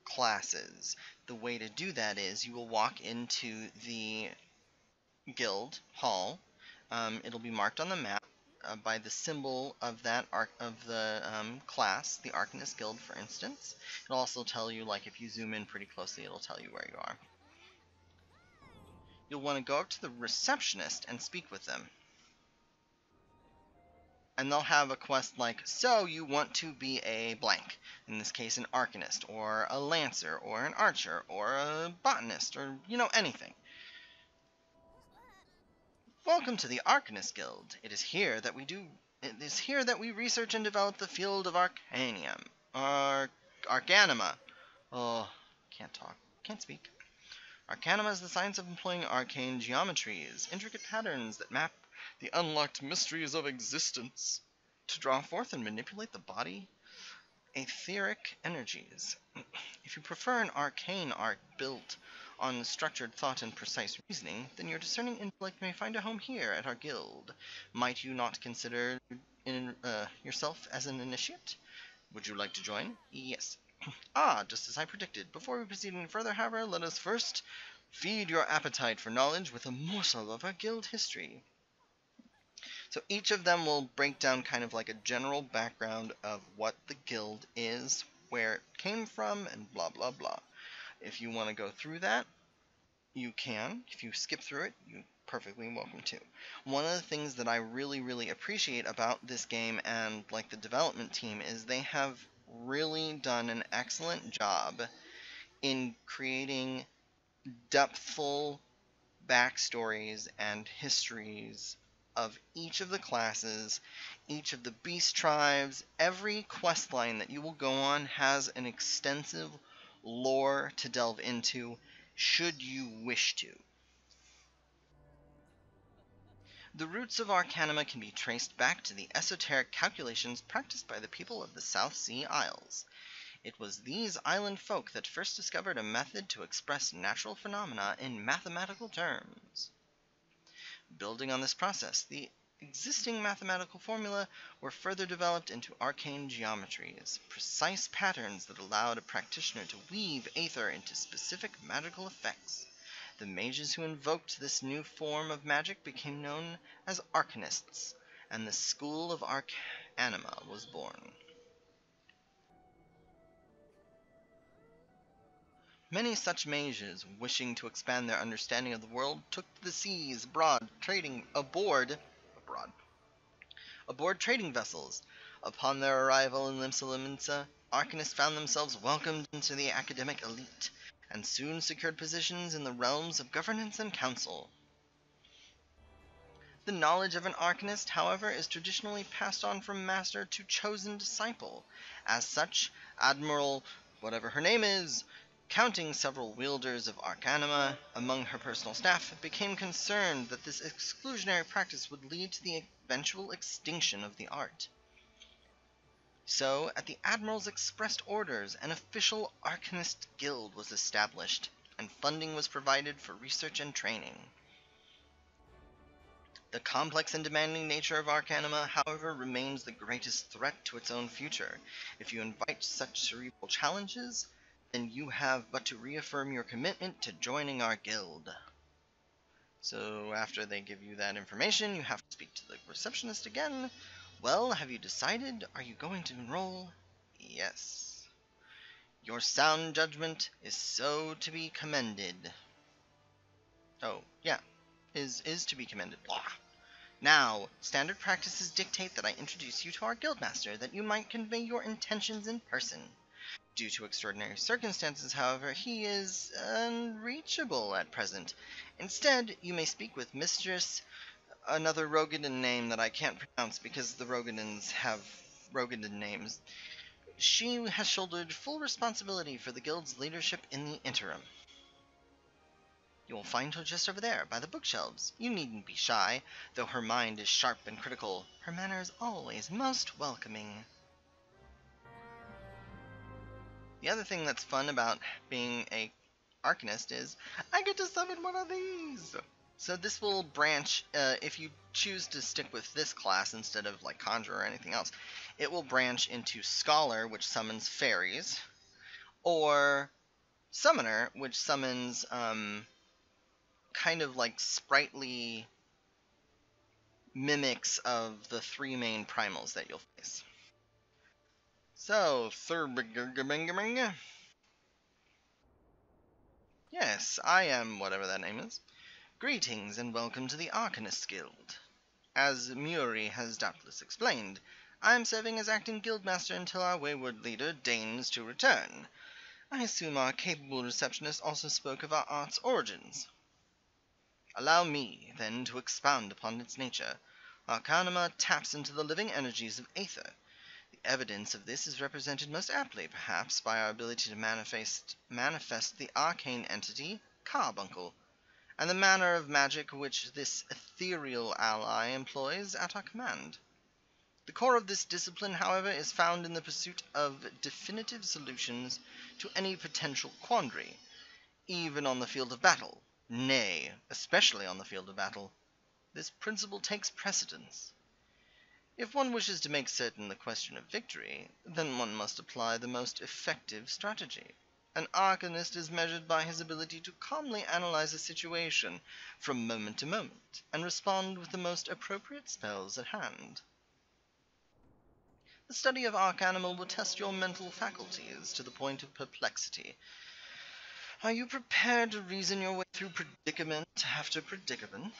[SPEAKER 1] classes. The way to do that is you will walk into the guild hall. It'll be marked on the map by the symbol of that class, the Arcanist Guild, for instance. It'll also tell you, like, if you zoom in pretty closely, it'll tell you where you are. You'll want to go up to the receptionist and speak with them. And they'll have a quest like, so you want to be a blank, in this case an Arcanist, or a Lancer, or an Archer, or a Botanist, or, anything. Welcome to the Arcanist Guild. It is here that we research and develop the field of Arcanima. Oh, can't talk. Can't speak. Arcanima is the science of employing arcane geometries, intricate patterns that map the unlocked mysteries of existence to draw forth and manipulate the body etheric energies. If you prefer an arcane art built on structured thought and precise reasoning, then your discerning intellect may find a home here at our guild. Might you not consider yourself as an initiate? Would you like to join? Yes. Just as I predicted. Before we proceed any further, however, let us first feed your appetite for knowledge with a morsel of our guild history. So each of them will break down kind of like a general background of what the guild is, where it came from, and blah blah blah. If you want to go through that, you can. If you skip through it, you're perfectly welcome to. One of the things that I really, really appreciate about this game and like the development team is they have really done an excellent job in creating depthful backstories and histories of each of the classes, each of the beast tribes. Every quest line that you will go on has an extensive lore to delve into, should you wish to. The roots of Arcanima can be traced back to the esoteric calculations practiced by the people of the South Sea Isles. It was these island folk that first discovered a method to express natural phenomena in mathematical terms. Building on this process, the existing mathematical formula were further developed into arcane geometries, precise patterns that allowed a practitioner to weave aether into specific magical effects. The mages who invoked this new form of magic became known as Arcanists, and the school of Arcanima was born. Many such mages, wishing to expand their understanding of the world, took to the seas aboard trading vessels. Upon their arrival in Limsa, Arcanists found themselves welcomed into the academic elite, and soon secured positions in the realms of governance and council. The knowledge of an Arcanist, however, is traditionally passed on from master to chosen disciple. As such, Admiral, whatever her name is, counting several wielders of Arcanima among her personal staff, became concerned that this exclusionary practice would lead to the eventual extinction of the art. So, at the Admiral's expressed orders, an official Arcanist Guild was established, and funding was provided for research and training. The complex and demanding nature of Arcanima, however, remains the greatest threat to its own future. If you invite such cerebral challenges, then you have but to reaffirm your commitment to joining our guild. So after they give you that information, you have to speak to the receptionist again. Well, have you decided? Are you going to enroll? Yes. Your sound judgment is so to be commended. Oh, yeah. Is to be commended. Blah. Now, standard practices dictate that I introduce you to our guildmaster, that you might convey your intentions in person. Due to extraordinary circumstances, however, he is unreachable at present. Instead, you may speak with Mistress, another Rogadan name that I can't pronounce because the Rogadans have Rogadan names. She has shouldered full responsibility for the guild's leadership in the interim. You will find her just over there, by the bookshelves. You needn't be shy. Though her mind is sharp and critical, her manner is always most welcoming. The other thing that's fun about being a Arcanist is, I get to summon one of these! So this will branch, if you choose to stick with this class instead of like Conjurer or anything else, it will branch into Scholar, which summons fairies, or Summoner, which summons kind of like sprightly mimics of the three main primals that you'll face. So, yes, I am whatever that name is. Greetings and welcome to the Arcanist Guild. As Muri has doubtless explained, I am serving as acting guildmaster until our wayward leader deigns to return. I assume our capable receptionist also spoke of our art's origins. Allow me, then, to expound upon its nature. Arcanima taps into the living energies of Aether. The evidence of this is represented most aptly, perhaps, by our ability to manifest the arcane entity, Carbuncle, and the manner of magic which this ethereal ally employs at our command. The core of this discipline, however, is found in the pursuit of definitive solutions to any potential quandary, even on the field of battle. Nay, especially on the field of battle. This principle takes precedence. If one wishes to make certain the question of victory, then one must apply the most effective strategy. An arcanist is measured by his ability to calmly analyze a situation from moment to moment, and respond with the most appropriate spells at hand. The study of Arcanima will test your mental faculties to the point of perplexity. Are you prepared to reason your way through predicament after predicament?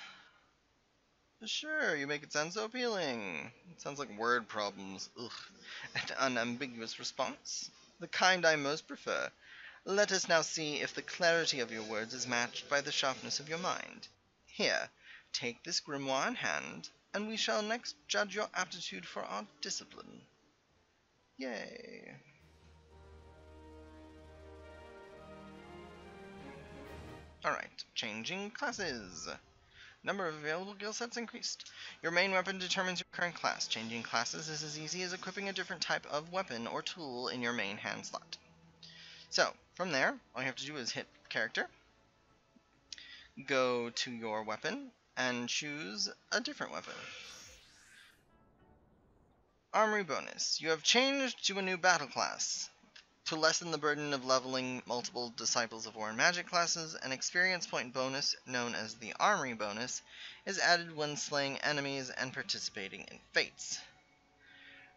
[SPEAKER 1] Sure, you make it sound so appealing. It sounds like word problems. Ugh. An unambiguous response. The kind I most prefer. Let us now see if the clarity of your words is matched by the sharpness of your mind. Here, take this grimoire in hand, and we shall next judge your aptitude for our discipline. Yay. Alright, changing classes. Number of available guild sets increased. Your main weapon determines your current class. Changing classes is as easy as equipping a different type of weapon or tool in your main hand slot. So, from there, all you have to do is hit character, go to your weapon, and choose a different weapon. Armory bonus. You have changed to a new battle class. To lessen the burden of leveling multiple Disciples of War and Magic classes, an experience point bonus, known as the Armory bonus, is added when slaying enemies and participating in fates.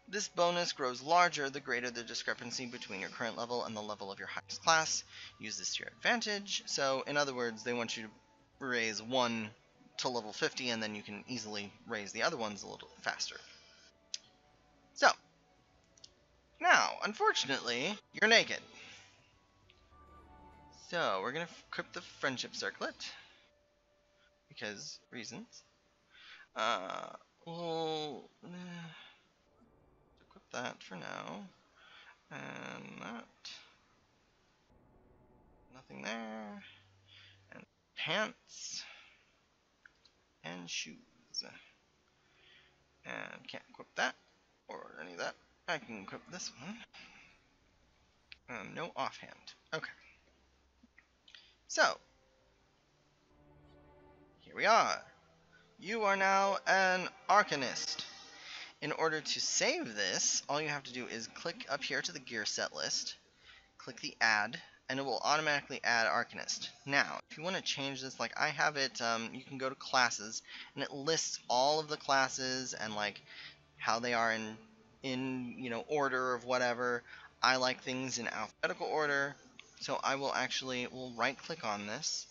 [SPEAKER 1] This bonus grows larger the greater the discrepancy between your current level and the level of your highest class. Use this to your advantage. So, in other words, they want you to raise one to level 50, and then you can easily raise the other ones a little faster. So, now, unfortunately, you're naked. So, we're going to equip the Friendship Circlet. Because reasons. We'll equip that for now. And that. Nothing there. And pants. And shoes. And can't equip that. Or any of that. I can equip this one. No offhand. Okay. So, here we are. You are now an Arcanist. In order to save this, all you have to do is click up here to the gear set list, click the add, and it will automatically add Arcanist. Now, if you want to change this, like I have it, you can go to classes, and it lists all of the classes and like how they are in order of whatever. I like things in alphabetical order, so I will we'll right click on this,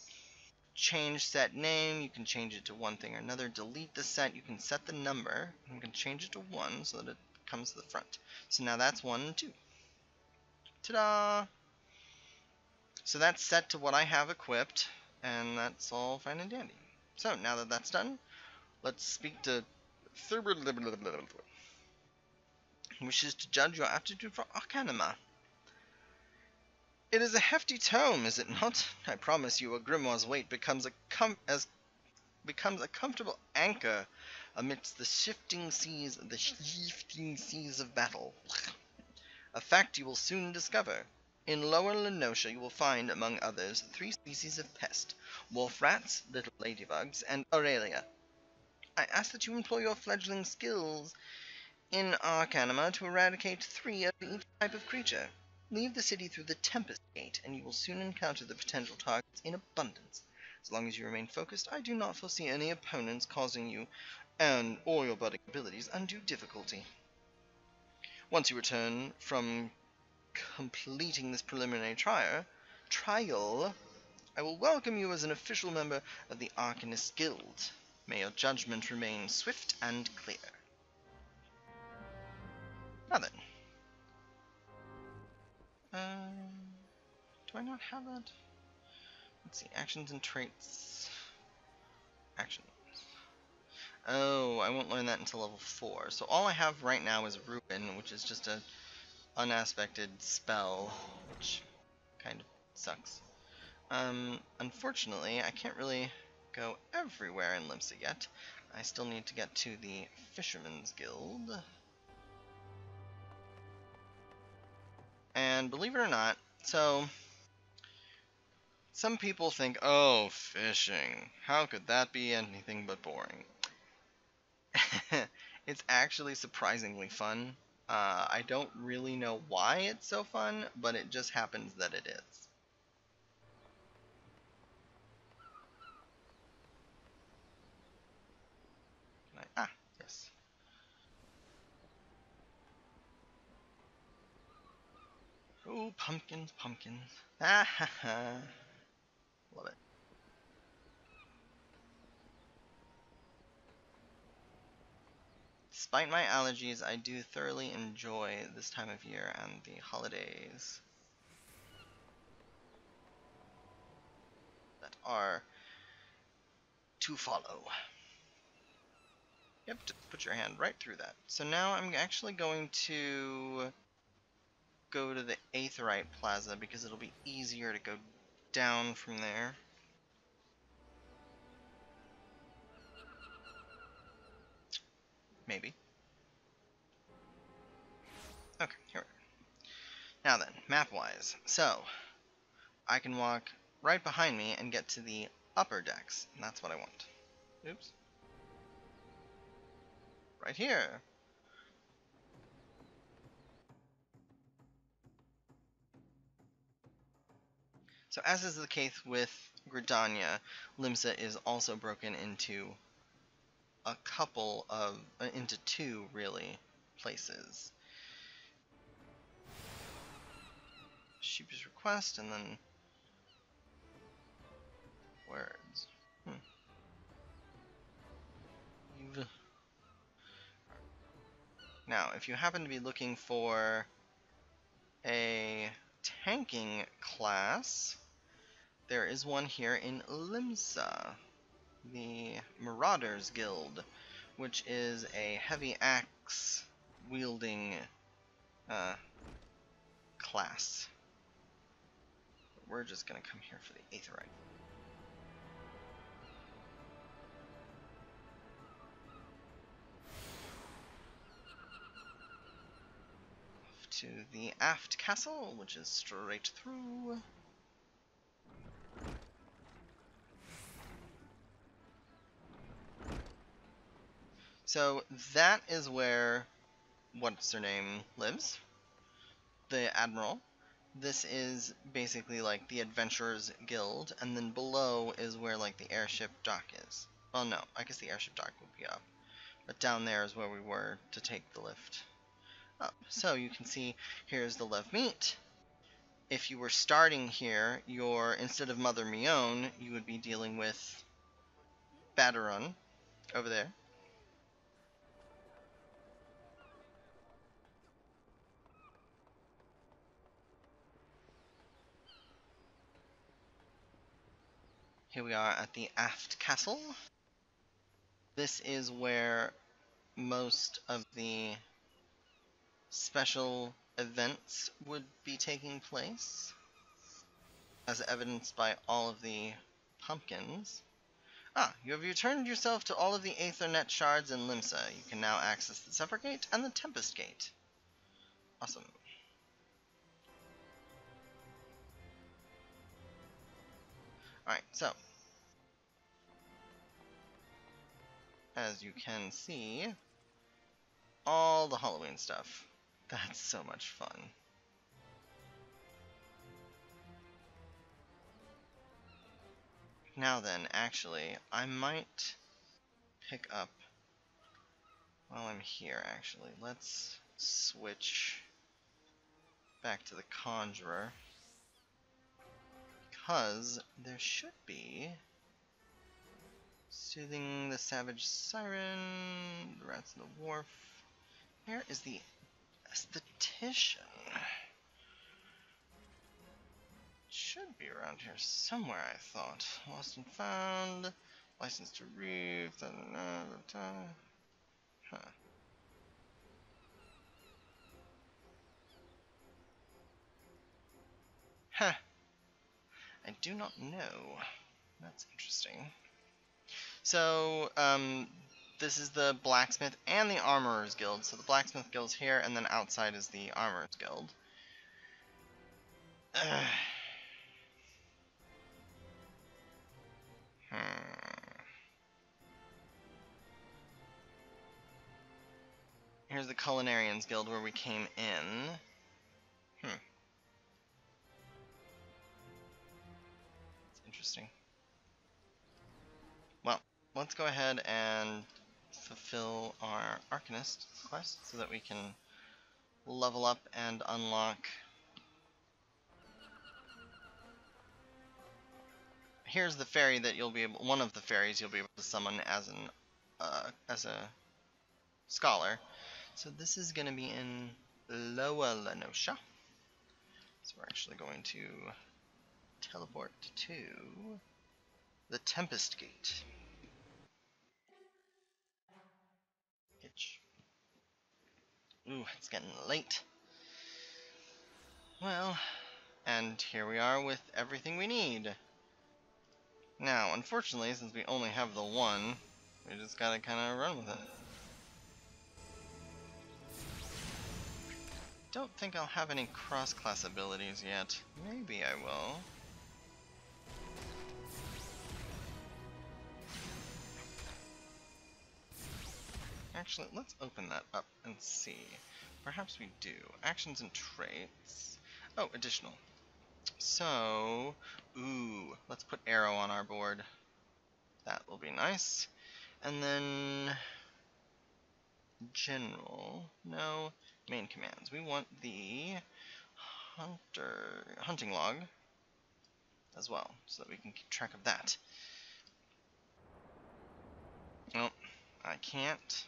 [SPEAKER 1] change set name. You can change it to one thing or another. Delete the set. You can set the number. You can change it to 1 so that it comes to the front. So now that's 1 and 2. Ta-da! So that's set to what I have equipped, and that's all fine and dandy. So now that that's done, let's speak to wishes to judge your aptitude for Arcanima. It is a hefty tome, is it not? I promise you, a grimoire's weight becomes a comfortable anchor amidst the shifting seas of battle. A fact you will soon discover. In Lower Lenosha you will find, among others, 3 species of pest: wolf rats, little ladybugs, and Aurelia. I ask that you employ your fledgling skills in Arcanima to eradicate 3 of each type of creature. Leave the city through the Tempest Gate, and you will soon encounter the potential targets in abundance. As long as you remain focused, I do not foresee any opponents causing you or your budding abilities undue difficulty. Once you return from completing this preliminary trial, I will welcome you as an official member of the Arcanist Guild. May your judgment remain swift and clear. Now then. Do I not have that? Let's see, actions and traits. Actions. Oh, I won't learn that until level 4. So all I have right now is Ruin, which is just a unaspected spell, which kind of sucks. Unfortunately, I can't really go everywhere in Limsa yet. I still need to get to the Fisherman's Guild. And believe it or not, so some people think, oh, fishing, how could that be anything but boring? It's actually surprisingly fun. I don't really know why it's so fun, but it just happens that it is. Yes. Oh, pumpkins, pumpkins. Ah ha ha. Love it. Despite my allergies, I do thoroughly enjoy this time of year and the holidays that are to follow. Yep, just put your hand right through that. So now I'm actually going to go to the Aetheryte Plaza because it'll be easier to go down from there. Maybe. Okay, here we go. Now then, map-wise. So, I can walk right behind me and get to the upper decks, and that's what I want. Oops. Right here. So as is the case with Gridania, Limsa is also broken into a couple of, into 2 really, places. Sheep's request and then words. Now, if you happen to be looking for a tanking class, there is one here in Limsa, the Marauders Guild, which is a heavy axe wielding class. But we're just gonna come here for the Aetheryte. To the aft castle, which is straight through. So that is where what's her name lives, the Admiral. This is basically like the Adventurers Guild, and then below is where like the airship dock is. Well, no, I guess the airship dock would be up, but down there is where we were to take the lift up. So you can see here's the Lv15. If you were starting here, instead of Mother Mion, you would be dealing with Badarun over there. Here we are at the aft castle. This is where most of the special events would be taking place, as evidenced by all of the pumpkins. You have returned yourself to all of the Aethernet shards in Limsa. You can now access the Zephyr Gate and the Tempest Gate. Awesome. Alright, so as you can see, all the Halloween stuff. That's so much fun. Now then, actually, I might pick up while I'm here, actually. Let's switch back to the Conjurer, because there should be Soothing the Savage Siren, the Rats in the Wharf. Where is the Esthetician? Should be around here somewhere, I thought. Lost and found, license to reef, huh. Huh. I do not know. That's interesting. So, this is the Blacksmith and the Armorer's Guild. So the Blacksmith Guild's here, and then outside is the Armorer's Guild. Here's the Culinarian's Guild where we came in. It's interesting. Well, let's go ahead and fulfill our Arcanist quest so that we can level up and unlock. Here's the fairy that you'll be able, one of the fairies you'll be able to summon as a scholar. So this is going to be in Lower Lenosha. So we're actually going to teleport to the Tempest Gate. Ooh, it's getting late. Well, and here we are with everything we need. Now, unfortunately, since we only have the one, we just gotta kind of run with it. Don't think I'll have any cross-class abilities yet. Maybe I will. Actually, let's open that up and see. Perhaps we do. Actions and traits. Oh, additional. So, ooh, let's put arrow on our board. That will be nice. And then general. No, main commands. We want the hunting log as well, so that we can keep track of that. Nope, I can't.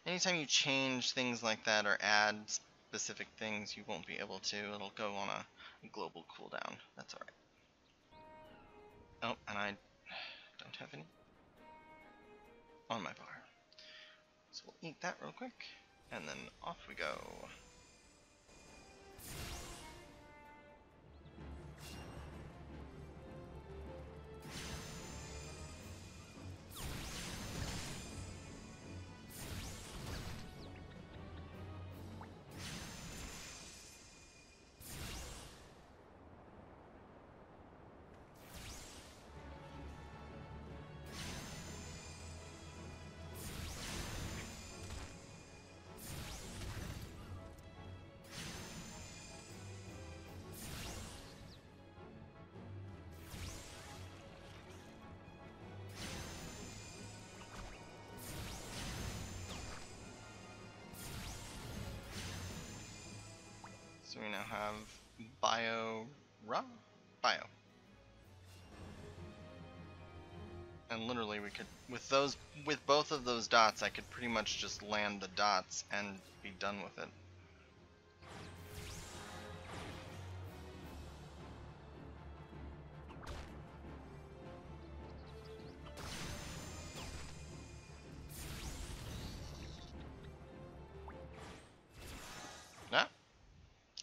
[SPEAKER 1] Anytime you change things like that or add specific things, you won't be able to. It'll go on a global cooldown. That's alright. Oh, and I don't have any on my bar. So we'll eat that real quick, and then off we go. So we now have bio. And literally we could, with both of those dots, I could pretty much just land the dots and be done with it.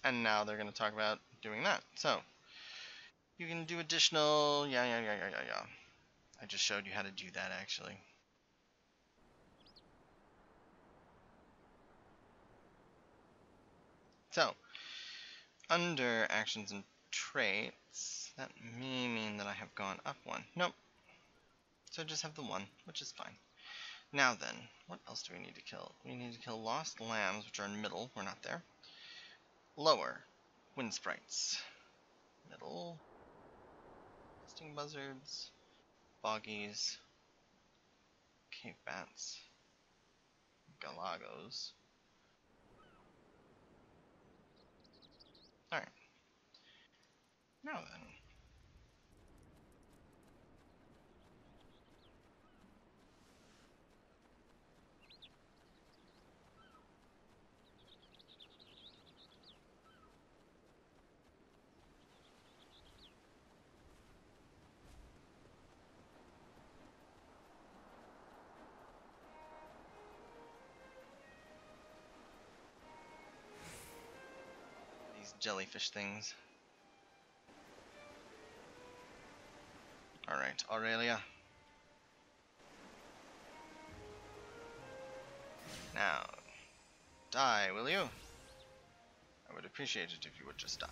[SPEAKER 1] And now they're going to talk about doing that. So, you can do additional, yeah. I just showed you how to do that, actually. So, under actions and traits, that may mean that I have gone up one. Nope. So I just have the one, which is fine. Now then, what else do we need to kill? We need to kill lost lambs, which are in middle. We're not there. Lower, wind sprites. Middle, nesting buzzards, boggies, cave bats, galagos. Alright. Now then. These jellyfish things. Alright, Aurelia. Now, die, will you? I would appreciate it if you would just die.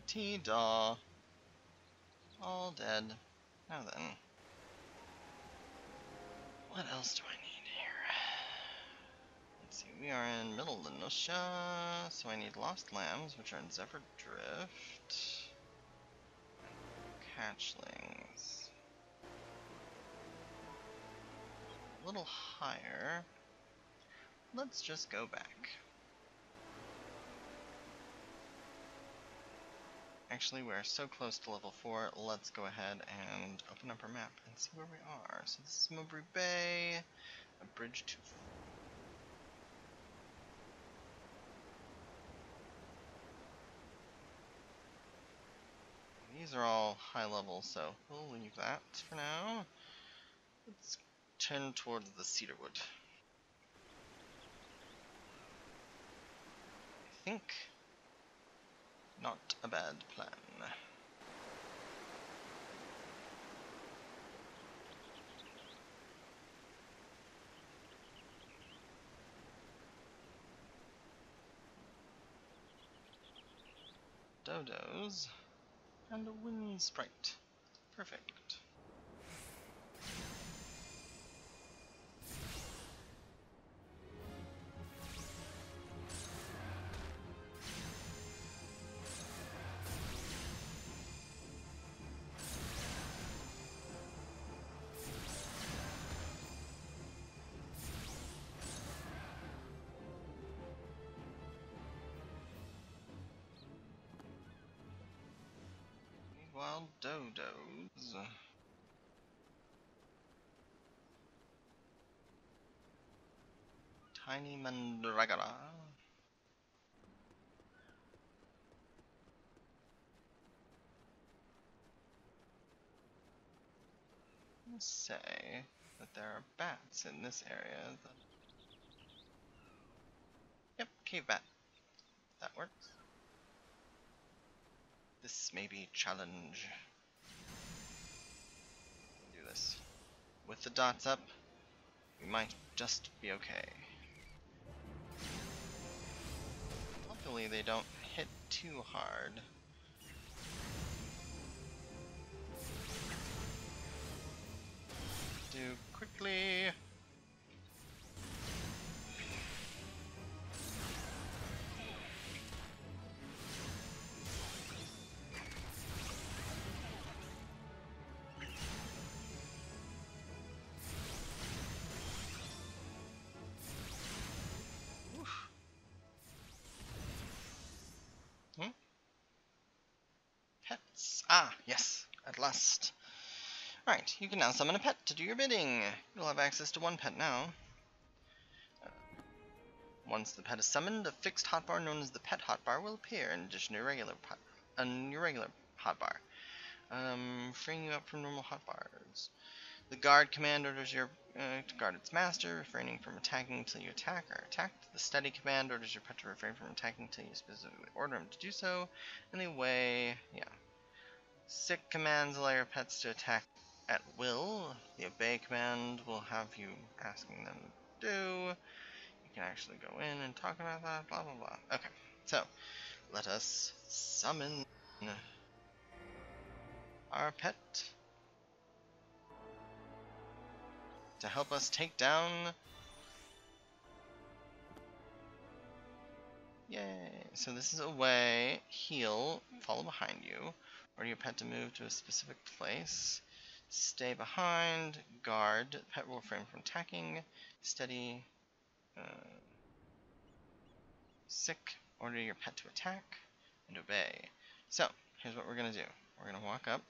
[SPEAKER 1] T-Daw. All dead. Now then. What else do I need here? Let's see, we are in Middle Lenosha, so I need Lost Lambs, which are in Zephyr Drift. Catchlings. A little higher. Let's just go back. Actually, we're so close to level 4, let's go ahead and open up our map and see where we are. So this is Mowbray Bay, a bridge to... These are all high level, so we'll leave that for now. Let's turn towards the cedarwood. I think not a bad plan. Dodos and a wind sprite. Perfect. Wild dodos. Tiny mandragora. Let's say that there are bats in this area. Yep, cave bat. That works. This may be challenge. Do this. With the dots up, we might just be okay. Luckily they don't hit too hard. Do quickly. Ah, yes, at last. Alright, you can now summon a pet to do your bidding. You'll have access to one pet now. Once the pet is summoned, a fixed hotbar known as the pet hotbar will appear in addition to your regular hotbar, freeing you up from normal hotbars. The guard command orders your to guard its master, refraining from attacking until you attack or are attacked. The steady command orders your pet to refrain from attacking until you specifically order him to do so. And the away, yeah. Sick commands allow your pets to attack at will. The obey command will have you asking them to do. You can actually go in and talk about that, blah blah blah. Okay, so let us summon our pet to help us take down. Yay! So this is away, heal, follow behind you, order your pet to move to a specific place, stay behind, guard, pet will refrain from attacking, steady, sick, order your pet to attack, and obey. So, here's what we're going to do. We're going to walk up,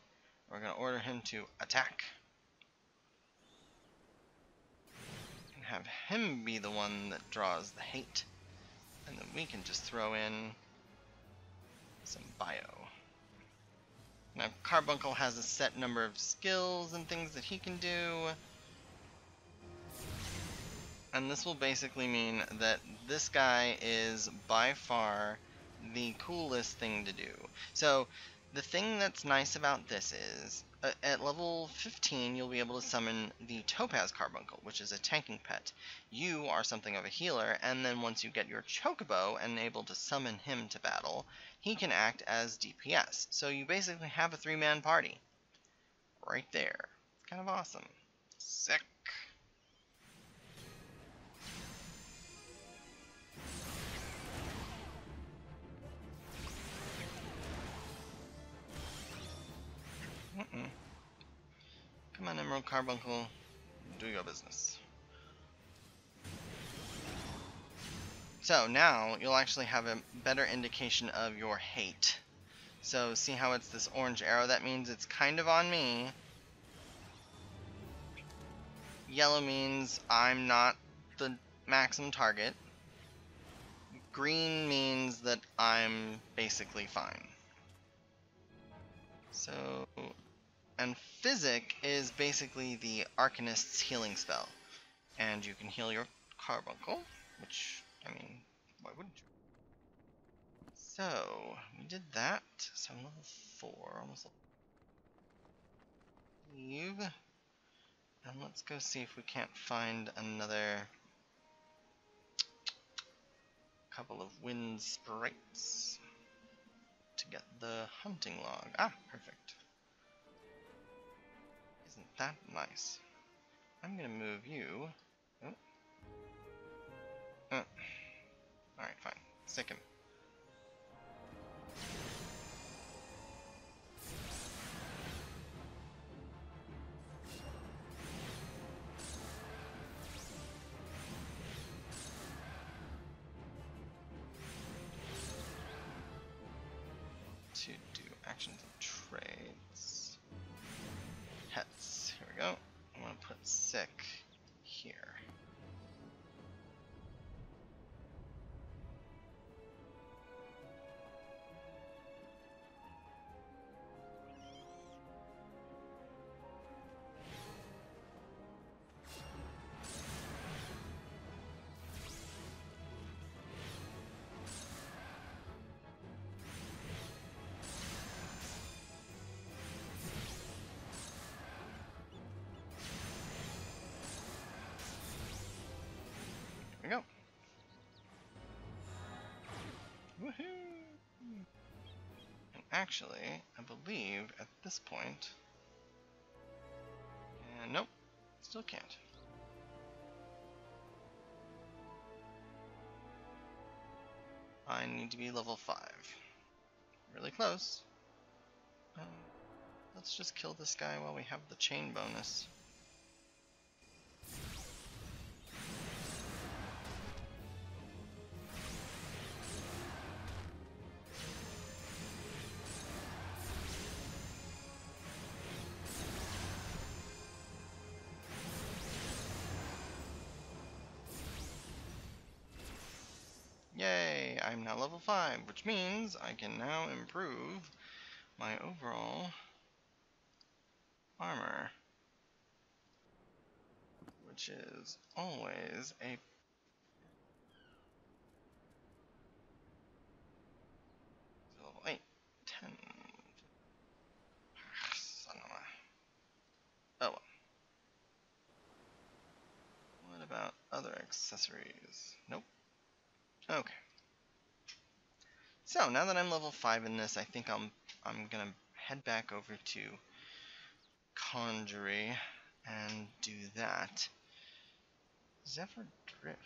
[SPEAKER 1] we're going to order him to attack. And have him be the one that draws the hate. And then we can just throw in some bio. Now, Carbuncle has a set number of skills and things that he can do. And this will basically mean that this guy is by far the coolest thing to do. So, the thing that's nice about this is, at level 15, you'll be able to summon the Topaz Carbuncle, which is a tanking pet. You are something of a healer, and then once you get your Chocobo and able to summon him to battle, he can act as DPS. So you basically have a 3-man party. Right there. It's kind of awesome. Sick. Come on, Emerald Carbuncle, do your business. So now you'll actually have a better indication of your hate. So see how it's this orange arrow? That means it's kind of on me. Yellow means I'm not the maximum target. Green means that I'm basically fine. So, and Physic is basically the Arcanist's healing spell. And you can heal your Carbuncle, which, I mean, why wouldn't you? So, we did that. So I'm level 4, almost leave. And let's go see if we can't find another couple of wind sprites to get the hunting log. Ah, perfect. Isn't that nice? I'm gonna move you. Oh. Alright, fine. Stick him. To do actions and trades. Pets. Here we go. I'm gonna put sick here. There we go. Woohoo! And actually, I believe at this point, and nope, still can't. I need to be level 5. Really close. Let's just kill this guy while we have the chain bonus. 5, which means I can now improve my overall armor, which is always a level 8, 10. Son of a... Oh well. What about other accessories? Nope. Okay. So now that I'm level 5 in this, I think I'm gonna head back over to Conjury and do that. Zephyr Drift.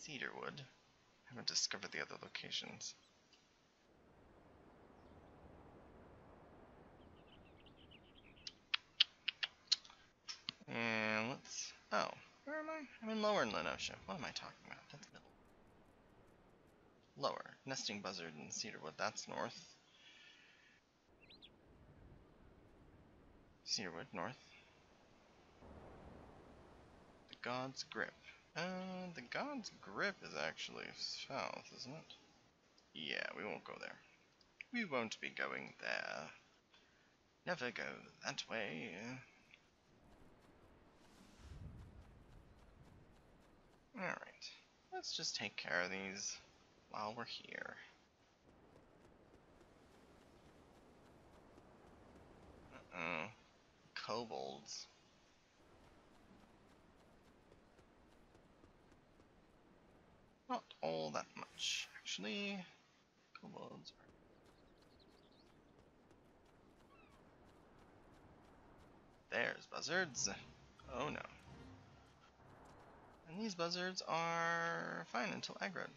[SPEAKER 1] Cedarwood. I haven't discovered the other locations. And let's... Oh, where am I? I'm in Lower Lenosha. What am I talking about? That's middle. Lower. Nesting Buzzard and Cedarwood. That's north. Cedarwood, north. The God's Grip. The God's Grip is actually south, isn't it? Yeah, we won't go there. We won't be going there. Never go that way. Alright. Let's just take care of these while we're here. Uh-oh. Kobolds. Not all that much, actually. Kobolds are... There's buzzards. Oh no. And these buzzards are fine until aggroed.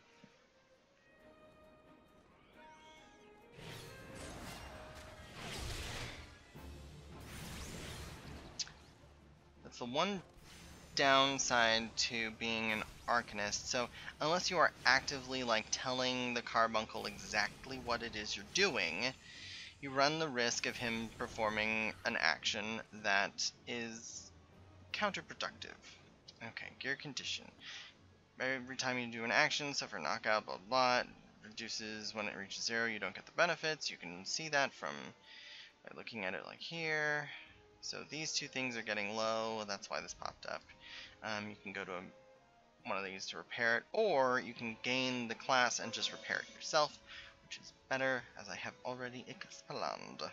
[SPEAKER 1] That's the one downside to being an Arcanist. So unless you are actively like telling the carbuncle exactly what it is you're doing, you run the risk of him performing an action that is counterproductive. Okay, gear condition. Every time you do an action, suffer knockout, blah blah, reduces when it reaches 0, you don't get the benefits. You can see that from by looking at it like here. So these two things are getting low, that's why this popped up. You can go to one of these to repair it, or you can gain the class and just repair it yourself, which is better, as I have already explained.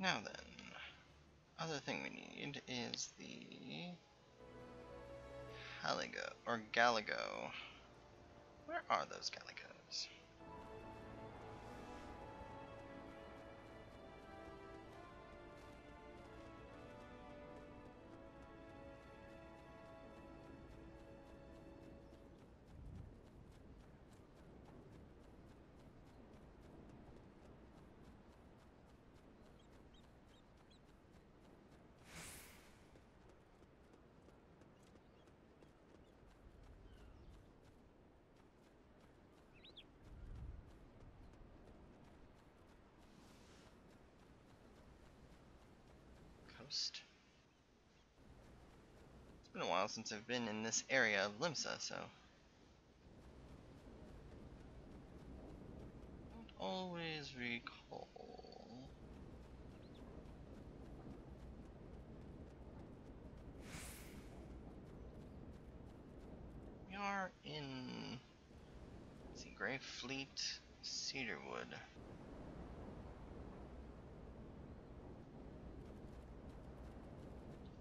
[SPEAKER 1] Now then, other thing we need is the Haligo, or Galago. Where are those Galagos? Coast. It's been a while since I've been in this area of Limsa, so don't always recall. We are in Grey Fleet, Cedarwood.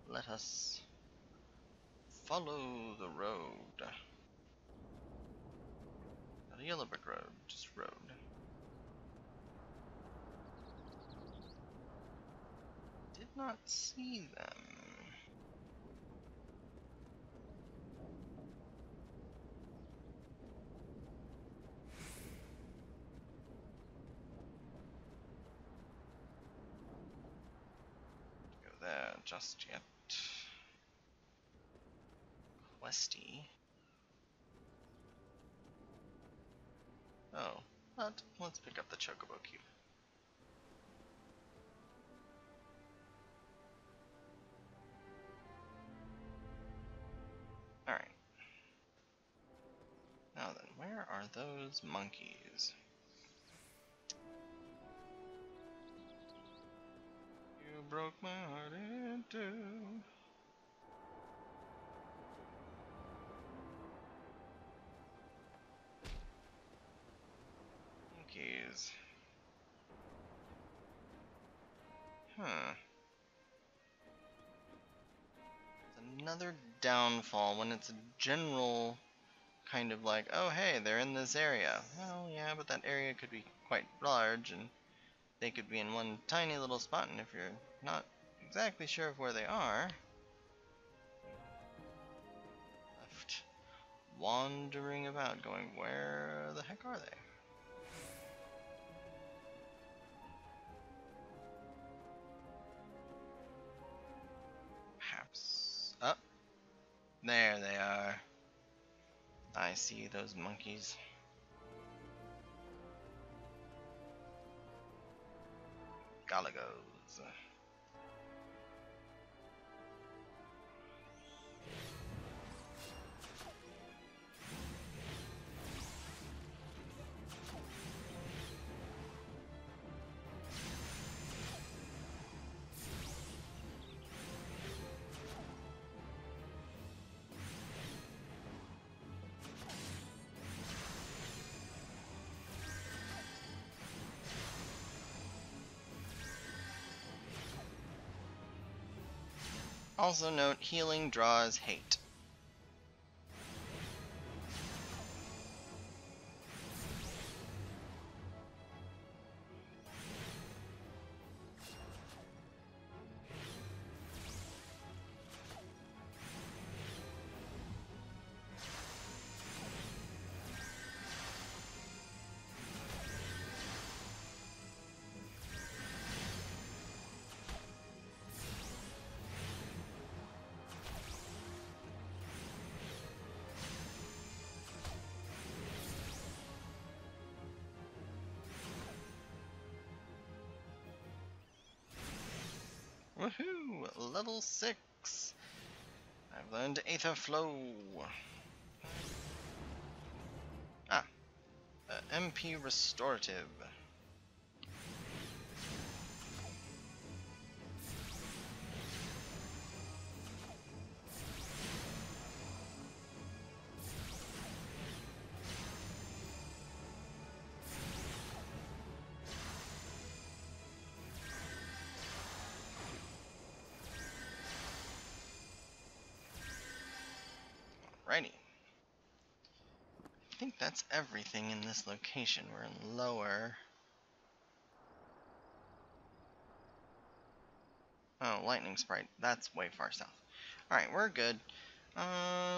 [SPEAKER 1] Let us follow the road. Not a yellow brick road, just road. Did not see them. Go there just yet. Questy. Oh, but let's pick up the Chocobo Cube. Alright. Now then, where are those monkeys? You broke my heart in two. Monkeys. Huh. Another downfall when it's a general kind of like, oh hey, they're in this area. Well, yeah, but that area could be quite large, and they could be in one tiny little spot, and if you're not exactly sure of where they are, left wandering about going, where the heck are they? Perhaps. Oh, there they are. I see those monkeys. Galagos. Also note, healing draws hate. Woohoo! Level 6! I've learned Aether Flow. Ah, MP Restorative. Alrighty. I think that's everything in this location. We're in lower. Oh, lightning sprite. That's way far south. Alright, we're good.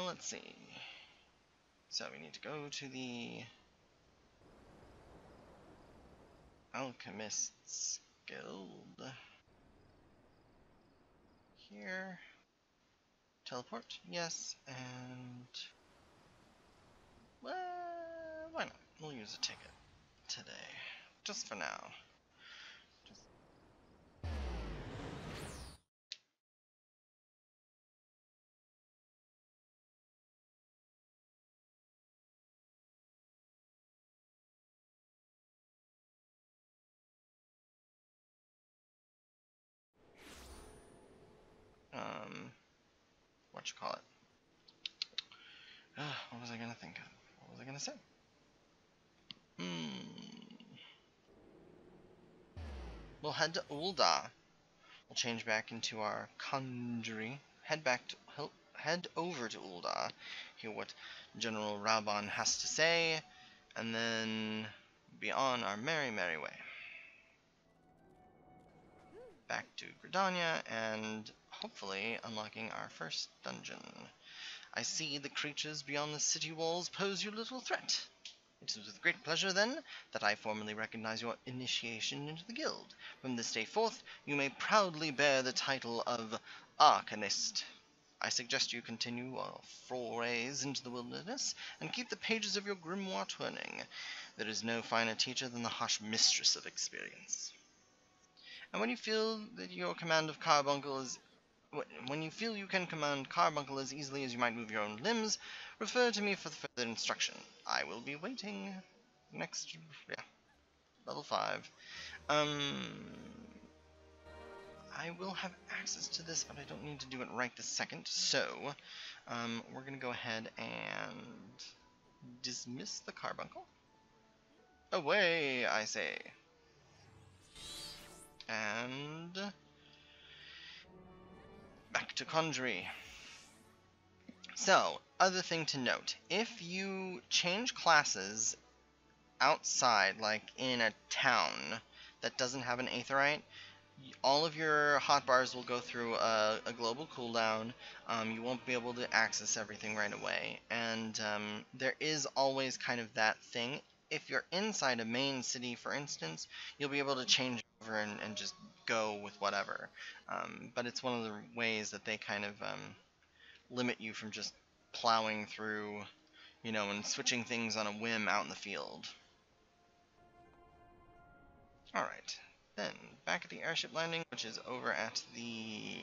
[SPEAKER 1] Let's see. So we need to go to the Alchemist's Guild. Here. Teleport? Yes, and well, why not? We'll use a ticket today. Just for now. What you call it? What was I gonna think of? What was I gonna say? We'll head to Ul'dah. We'll change back into our conjury. Head over to Ul'dah. Hear what General Raban has to say, and then be on our merry, merry way. Back to Gridania, and hopefully unlocking our first dungeon. I see the creatures beyond the city walls pose you little threat. It is with great pleasure, then, that I formally recognize your initiation into the guild. From this day forth, you may proudly bear the title of Arcanist. I suggest you continue your forays into the wilderness, and keep the pages of your grimoire turning. There is no finer teacher than the harsh mistress of experience. And when you feel that your command of carbuncle is When you feel you can command carbuncle as easily as you might move your own limbs, refer to me for further instruction. I will be waiting. Next, level 5. I will have access to this, but I don't need to do it right this second. So, we're gonna go ahead and dismiss the carbuncle. Away, I say. And back to Conjury. So, other thing to note, if you change classes outside, like in a town that doesn't have an Aetheryte, all of your hotbars will go through a global cooldown. You won't be able to access everything right away, and there is always kind of that thing. If you're inside a main city, for instance, you'll be able to change over and just go with whatever. But it's one of the ways that they kind of limit you from just plowing through, and switching things on a whim out in the field. Alright, then back at the airship landing, which is over at the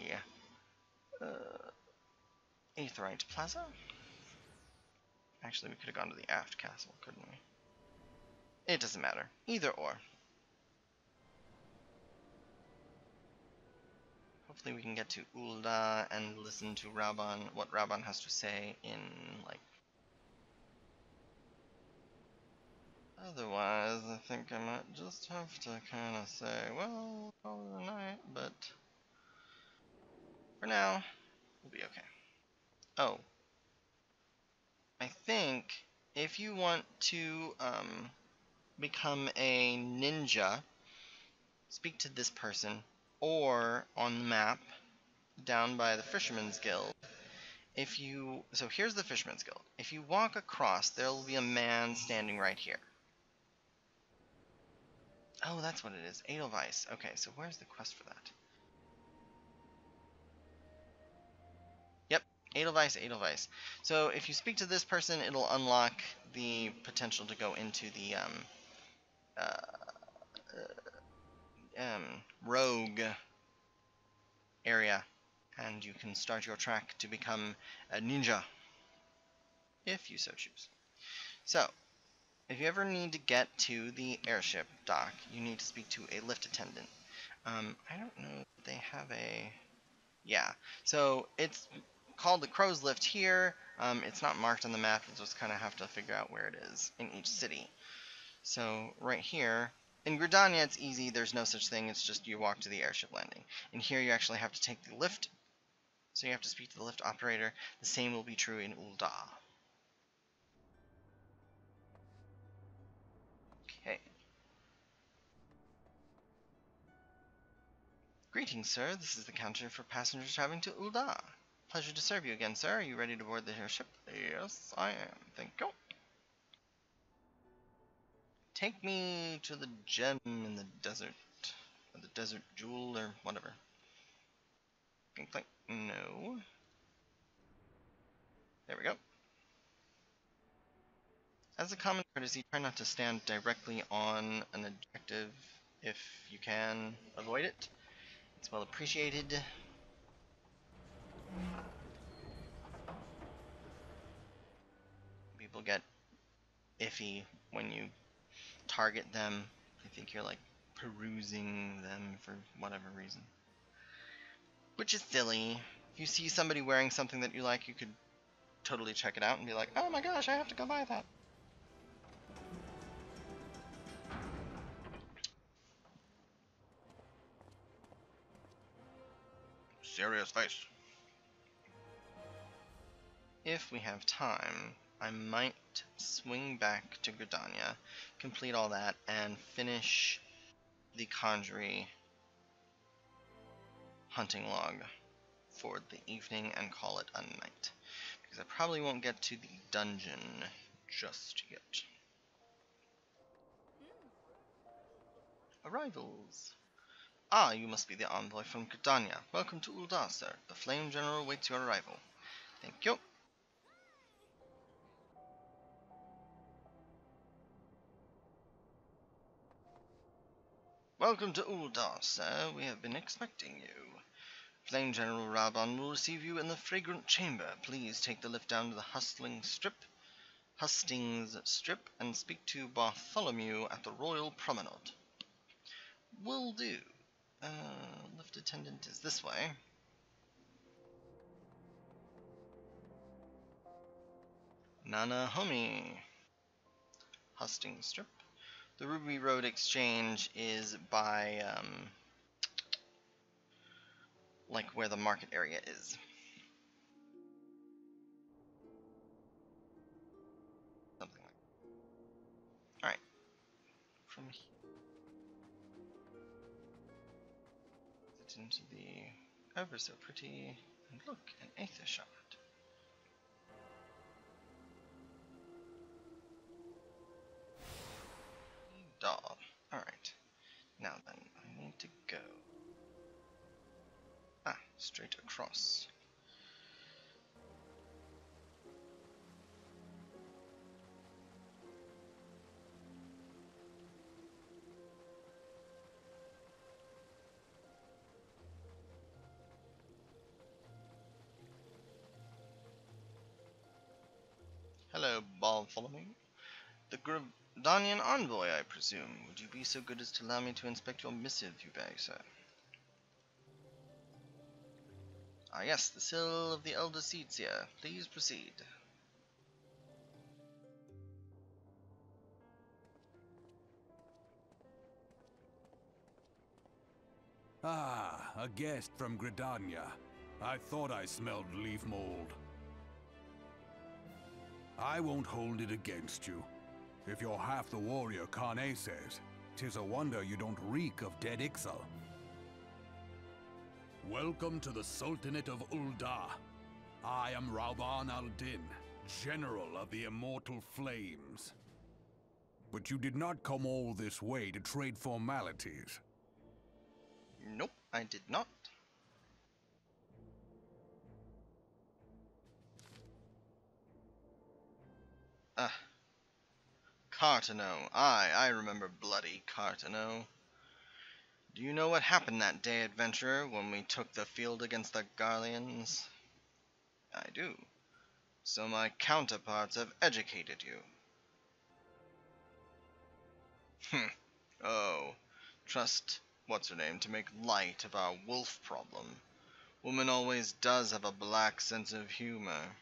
[SPEAKER 1] Aetheryte Plaza. Actually, we could have gone to the aft castle, couldn't we? It doesn't matter. Either or. Hopefully we can get to Ul'dah and listen to what Raban has to say in, Otherwise, I think I might just have to kind of say, well, call it a night, but for now, we'll be okay. Oh. I think if you want to become a ninja, speak to this person, or on the map, down by the Fisherman's Guild. So here's the Fisherman's Guild. If you walk across, there will be a man standing right here. Oh, that's what it is. Edelweiss. Okay, so where's the quest for that? Yep, Edelweiss. So if you speak to this person, it'll unlock the potential to go into the rogue area, and you can start your track to become a ninja, if you so choose. So, if you ever need to get to the airship dock, you need to speak to a lift attendant. I don't know if they have a... Yeah, so it's called the Crow's Lift here. It's not marked on the map, you just kind of have to figure out where it is in each city. So, right here, in Gridania it's easy, there's no such thing, it's just you walk to the airship landing. In here you actually have to take the lift, so you have to speak to the lift operator. The same will be true in Ul'dah. Okay. Greetings, sir. This is the counter for passengers traveling to Ul'dah. Pleasure to serve you again, sir. Are you ready to board the airship? Yes, I am. Thank you. Take me to the gem in the desert. Or the desert jewel, or whatever. Clink, clink. No. There we go. As a common courtesy, try not to stand directly on an objective if you can avoid it. It's well appreciated. People get iffy when you target them. I think you're like perusing them for whatever reason. Which is silly. If you see somebody wearing something that you like, you could totally check it out and be like, oh my gosh, I have to go buy that.
[SPEAKER 2] serious face.
[SPEAKER 1] If we have time, I might swing back to Gridania, complete all that, and finish the Conjury hunting log for the evening and call it a night. Because I probably won't get to the dungeon just yet. Arrivals. Ah, you must be the envoy from Gridania. Welcome to Uldar, sir. The Flame General waits your arrival. Thank you. Welcome to Uldar, sir. We have been expecting you. Flame General Rabon will receive you in the fragrant chamber. Please take the lift down to the Hustings Strip and speak to Bartholomew at the Royal Promenade. Will do. Lift attendant is this way. Nana Homie. Hustings Strip. The Ruby Road Exchange is by, like where the market area is. Something like that. Alright. From here. It's into the ever so pretty, and look, an Aether Shard. Dog. Alright. Now then, I need to go. Ah, straight across. Hello, Bartholomew. The Gridanian envoy, I presume. Would you be so good as to allow me to inspect your missive, you beg, sir? Ah, yes, the seal of the Elder Seats here. Please proceed.
[SPEAKER 2] Ah, a guest from Gridania. I thought I smelled leaf mold. I won't hold it against you. If you're half the warrior Kane says, 'tis a wonder you don't reek of dead Ixal. Welcome to the Sultanate of Uldar. I am Rauban al-Din, General of the Immortal Flames. But you did not come all this way to trade formalities.
[SPEAKER 1] Nope, I did not. Ah. Cartano. I remember bloody Cartano. Do you know what happened that day, adventurer, when we took the field against the Garleans? I do. So my counterparts have educated you. Oh, trust what's-her-name to make light of our wolf problem. Woman always does have a black sense of humor.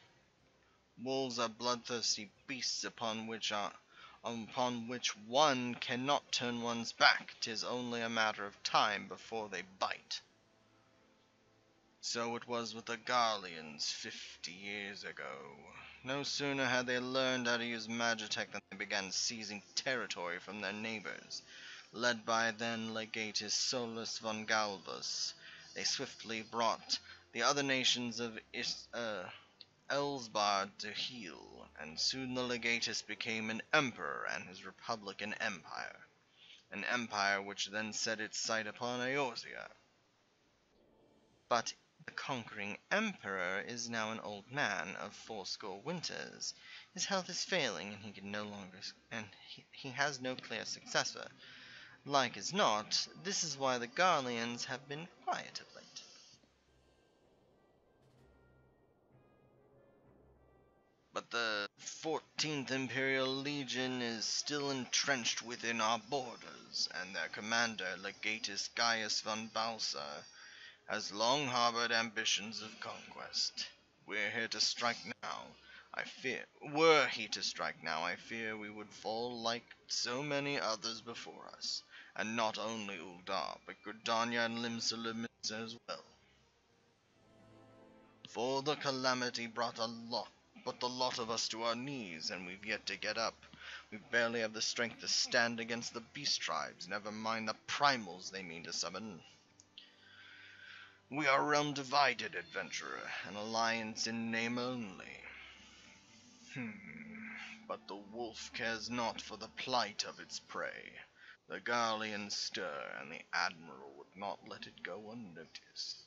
[SPEAKER 1] Wolves are bloodthirsty beasts upon which one cannot turn one's back. 'Tis only a matter of time before they bite. So it was with the Garleans 50 years ago. No sooner had they learned how to use Magitech than they began seizing territory from their neighbors. Led by then Legatus Solus von Galvus, they swiftly brought the other nations of Elsbard to heel, and soon the Legatus became an emperor and his republic an empire which then set its sight upon Eorzea. But the conquering emperor is now an old man of fourscore winters. His health is failing, and he can no longer, and he has no clear successor. Like as not, this is why the Garleans have been quiet of late. But the 14th Imperial Legion is still entrenched within our borders, and their commander, Legatus Gaius von Balsa, has long harbored ambitions of conquest. Were he to strike now, I fear we would fall like so many others before us, and not only Uldar, but Gridania and Limsa as well. For the calamity brought but the lot of us to our knees, and we've yet to get up. We barely have the strength to stand against the beast tribes, never mind the primals they mean to summon. We are realm divided, adventurer, an alliance in name only. But the wolf cares not for the plight of its prey. The Garleans stir, and the Admiral would not let it go unnoticed.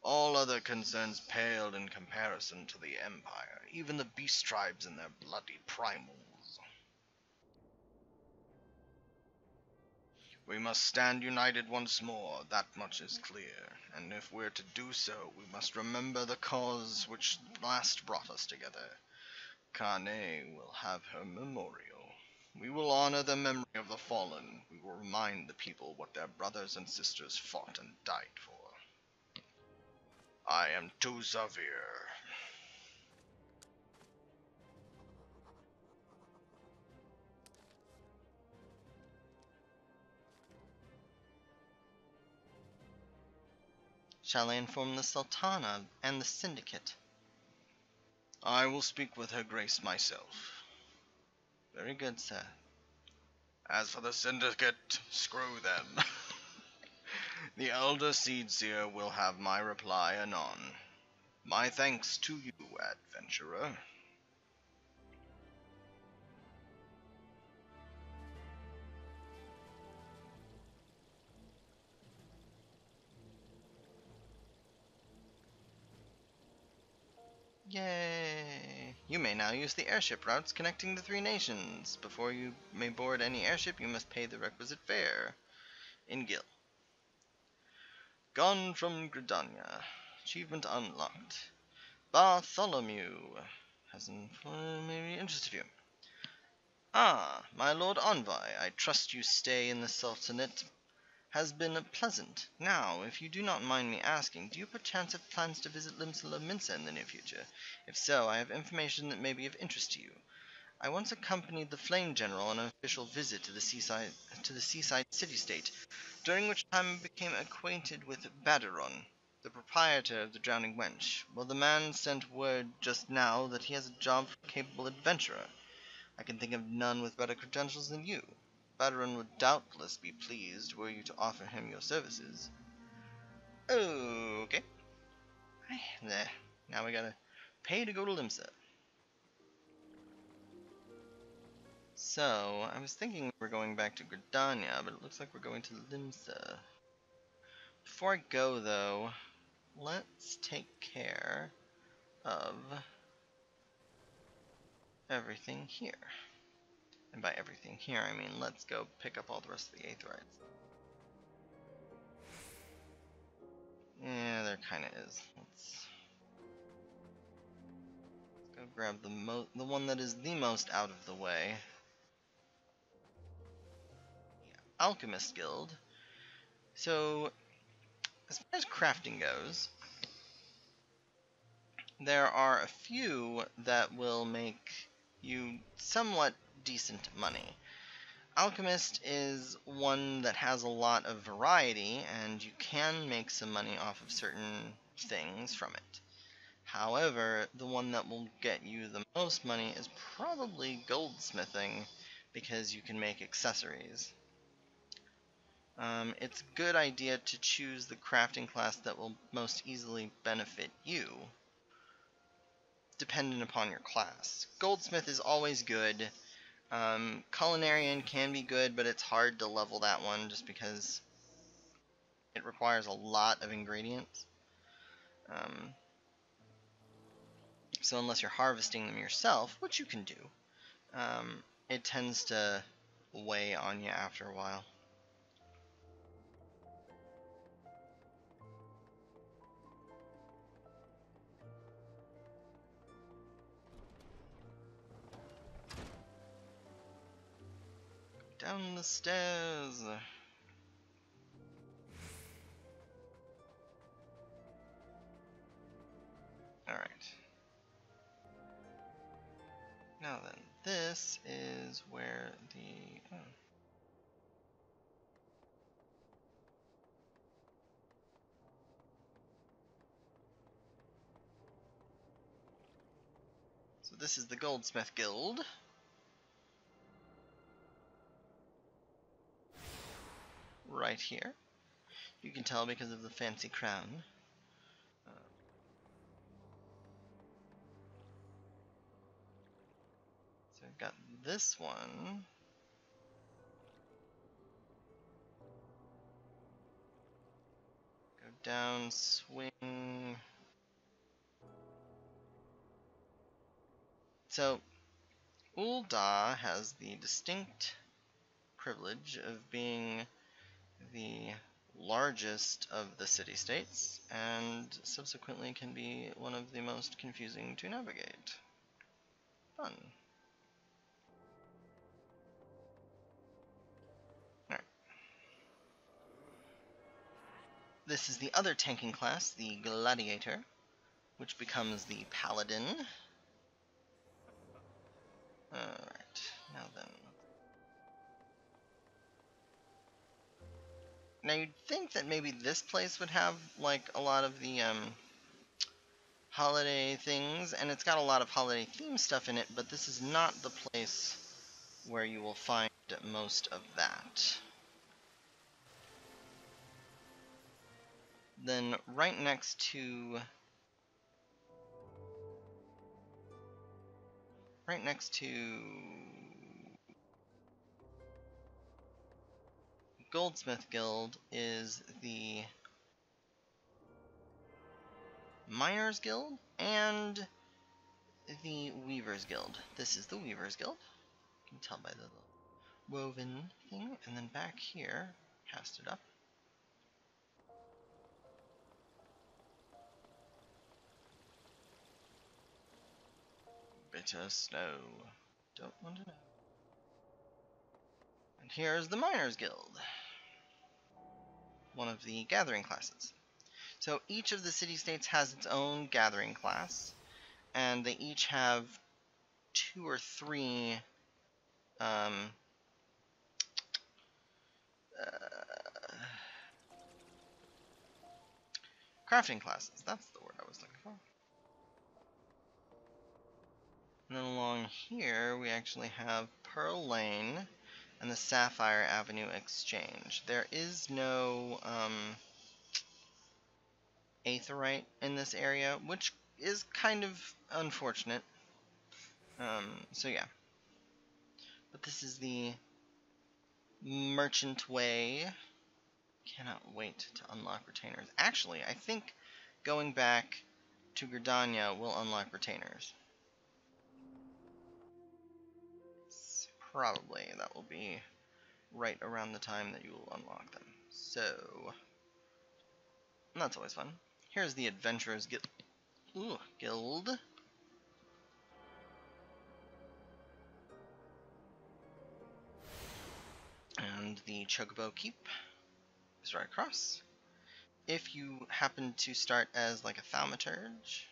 [SPEAKER 1] All other concerns paled in comparison to the Empire, even the beast tribes and their bloody primals. We must stand united once more, that much is clear, and if we're to do so, we must remember the cause which last brought us together. Carne will have her memorial. We will honor the memory of the fallen. We will remind the people what their brothers and sisters fought and died for. I am too severe. Shall I inform the Sultana and the Syndicate? I will speak with her grace myself. Very good, sir. As for the Syndicate, screw them. The Elder Seedseer will have my reply anon. My thanks to you, adventurer. Yay! You may now use the airship routes connecting the three nations. Before you may board any airship, you must pay the requisite fare. In Gil. Gone from Gridania. Achievement unlocked. Bartholomew has maybe interested you. Ah, my Lord Envoy, I trust you stay in the Sultanate has been pleasant. Now, if you do not mind me asking, do you perchance have plans to visit Limsa Minsa in the near future? If so, I have information that may be of interest to you. I once accompanied the Flame General on an official visit to the seaside city-state, during which time I became acquainted with Baderon, the proprietor of the Drowning Wench. Well, the man sent word just now that he has a job for a capable adventurer. I can think of none with better credentials than you. Baderon would doubtless be pleased were you to offer him your services. Okay. Now we gotta pay to go to Limsa. So, I was thinking we were going back to Gridania, but it looks like we're going to Limsa. Before I go, though, let's take care of everything here. And by everything here, I mean let's go pick up all the rest of the Aetherites. Yeah, there kinda is. Let's go grab the one that is the most out of the way. Yeah, Alchemist Guild. So, as far as crafting goes, there are a few that will make you somewhat decent money. Alchemist is one that has a lot of variety, and you can make some money off of certain things from it. However, the one that will get you the most money is probably goldsmithing, because you can make accessories. It's a good idea to choose the crafting class that will most easily benefit you, dependent upon your class. Goldsmith is always good. Culinarian can be good, but it's hard to level that one just because it requires a lot of ingredients. So unless you're harvesting them yourself, which you can do, it tends to weigh on you after a while. Down the stairs. Alright. Now then, this is where the... So this is the Goldsmith Guild. Right here. You can tell because of the fancy crown. So I've got this one. Go down, swing. So Ul'dah has the distinct privilege of being the largest of the city-states, and subsequently can be one of the most confusing to navigate. Fun. Alright. This is the other tanking class, the Gladiator, which becomes the Paladin. Alright, now then. Now you'd think that maybe this place would have, like, a lot of the, holiday things, and it's got a lot of holiday theme stuff in it, but this is not the place where you will find most of that. Then right next to Goldsmith Guild is the Miners Guild and the Weavers Guild. This is the Weavers Guild. You can tell by the little woven thing. And then back here, cast it up. Bitter snow. Don't want to know. And here's the Miners Guild. One of the gathering classes. So each of the city-states has its own gathering class, and they each have 2 or 3 crafting classes. That's the word I was looking for. And then along here, we actually have Pearl Lane and the Sapphire Avenue Exchange. There is no aetheryte in this area, which is kind of unfortunate. So yeah. But this is the Merchant Way. Cannot wait to unlock retainers. Actually, I think going back to Gridania will unlock retainers. Probably that will be right around the time that you will unlock them. So that's always fun. Here's the Adventurers Guild. And the Chocobo Keep is right across. If you happen to start as like a thaumaturge.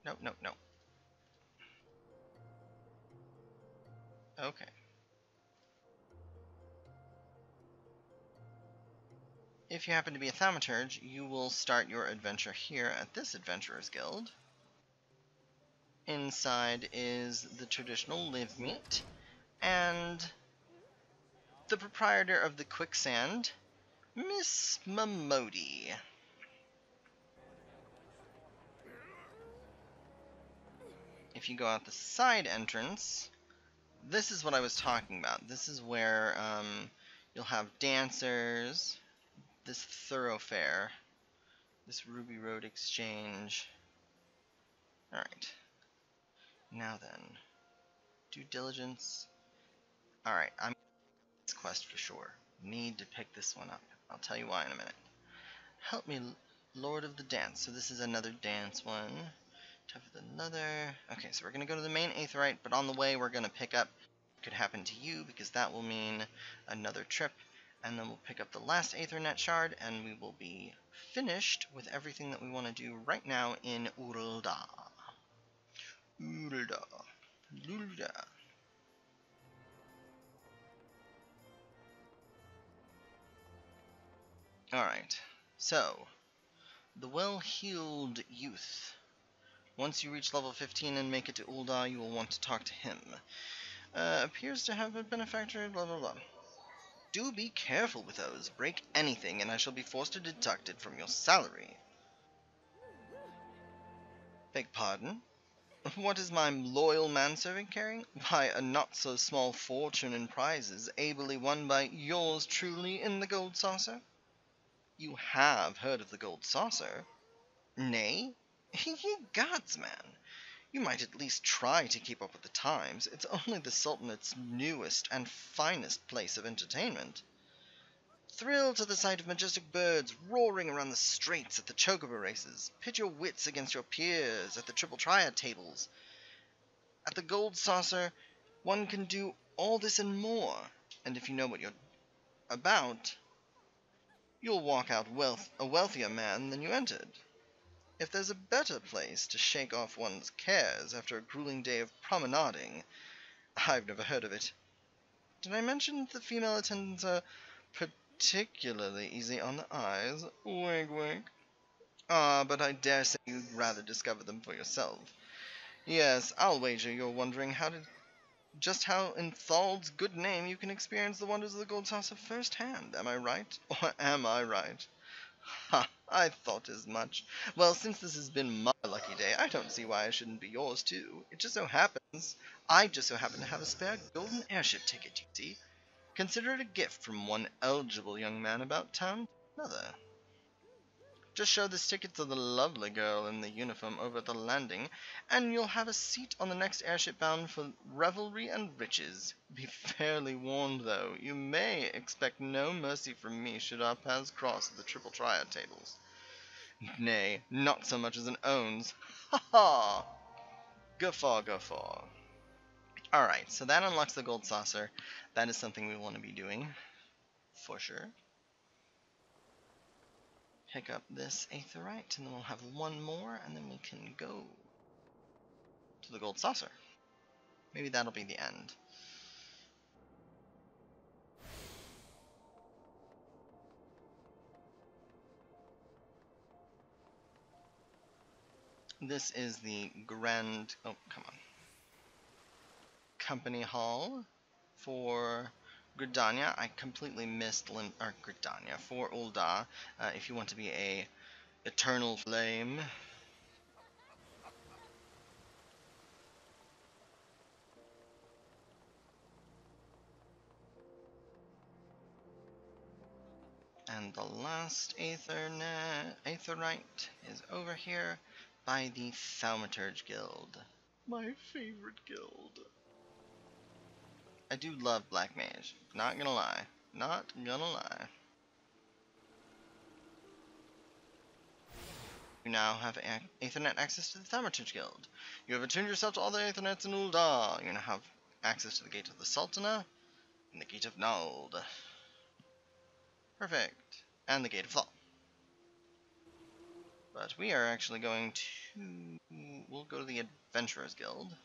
[SPEAKER 1] Nope. Okay. If you happen to be a thaumaturge, you will start your adventure here at this Adventurers Guild. Inside is the traditional live meat, and the proprietor of the Quicksand, Miss Momodi. If you go out the side entrance, this is what I was talking about. This is where you'll have dancers, this thoroughfare, this Ruby Road Exchange. Alright. Now then, due diligence. Alright, I'm this quest for sure. Need to pick this one up. I'll tell you why in a minute. Help me, Lord of the Dance. So this is another dance one. Tough with another. Okay, so we're going to go to the main aetheryte, but on the way we're going to pick up what could happen to you, because that will mean another trip. And then we'll pick up the last Aethernet shard, and we will be finished with everything that we want to do right now in Ul'dah. Ul'dah. Alright, so the well-heeled youth Once you reach level 15 and make it to Ul'dah, you will want to talk to him. Appears to have a benefactor, blah blah blah. Do be careful with those. Break anything, and I shall be forced to deduct it from your salary. Beg pardon? What is my loyal manservant carrying? Why, a not-so-small fortune in prizes, ably won by yours truly in the gold saucer. You have heard of the gold saucer? Nay? Ye gods, man! You might at least try to keep up with the times. It's only the Sultanate's newest and finest place of entertainment. Thrill to the sight of majestic birds roaring around the straits at the chocobo races. Pit your wits against your peers at the triple triad tables. At the gold saucer, one can do all this and more. And if you know what you're about, you'll walk out a wealthier man than you entered. If there's a better place to shake off one's cares after a grueling day of promenading, I've never heard of it. Did I mention the female attendants are particularly easy on the eyes? Wink, wink. Ah, but I dare say you'd rather discover them for yourself. Yes, I'll wager you're wondering just how in Thal's good name you can experience the wonders of the gold saucer firsthand. Am I right? Or am I right? Ha! I thought as much. Well, since this has been my lucky day, I don't see why I shouldn't be yours too. I just so happen to have a spare golden airship ticket, you see. Consider it a gift from one eligible young man about town to another. Just show this ticket to the lovely girl in the uniform over at the landing, and you'll have a seat on the next airship bound for revelry and riches. Be fairly warned, though, you may expect no mercy from me should our paths cross at the triple triad tables. Nay, not so much as an owns. Ha ha! Guffaw, guffaw. Alright, so that unlocks the gold saucer. That is something we want to be doing, for sure. Pick up this aetherite, and then we'll have one more, and then we can go to the gold saucer. Maybe that'll be the end. This is the Grand... oh, come on. Company Hall for Gridania. I completely missed Gridania for Ul'dah. If you want to be a eternal flame. And the last aetherite is over here by the Thaumaturge Guild. My favorite guild. I do love Black Mage. Not gonna lie. Not gonna lie. You now have Aethernet access to the Thaumaturge Guild. You have attuned yourself to all the Aethernets in Ul'dah. You now have access to the Gate of the Sultana and the Gate of Nald. Perfect. And the Gate of Thal. But we are actually going to... we'll go to the Adventurers Guild.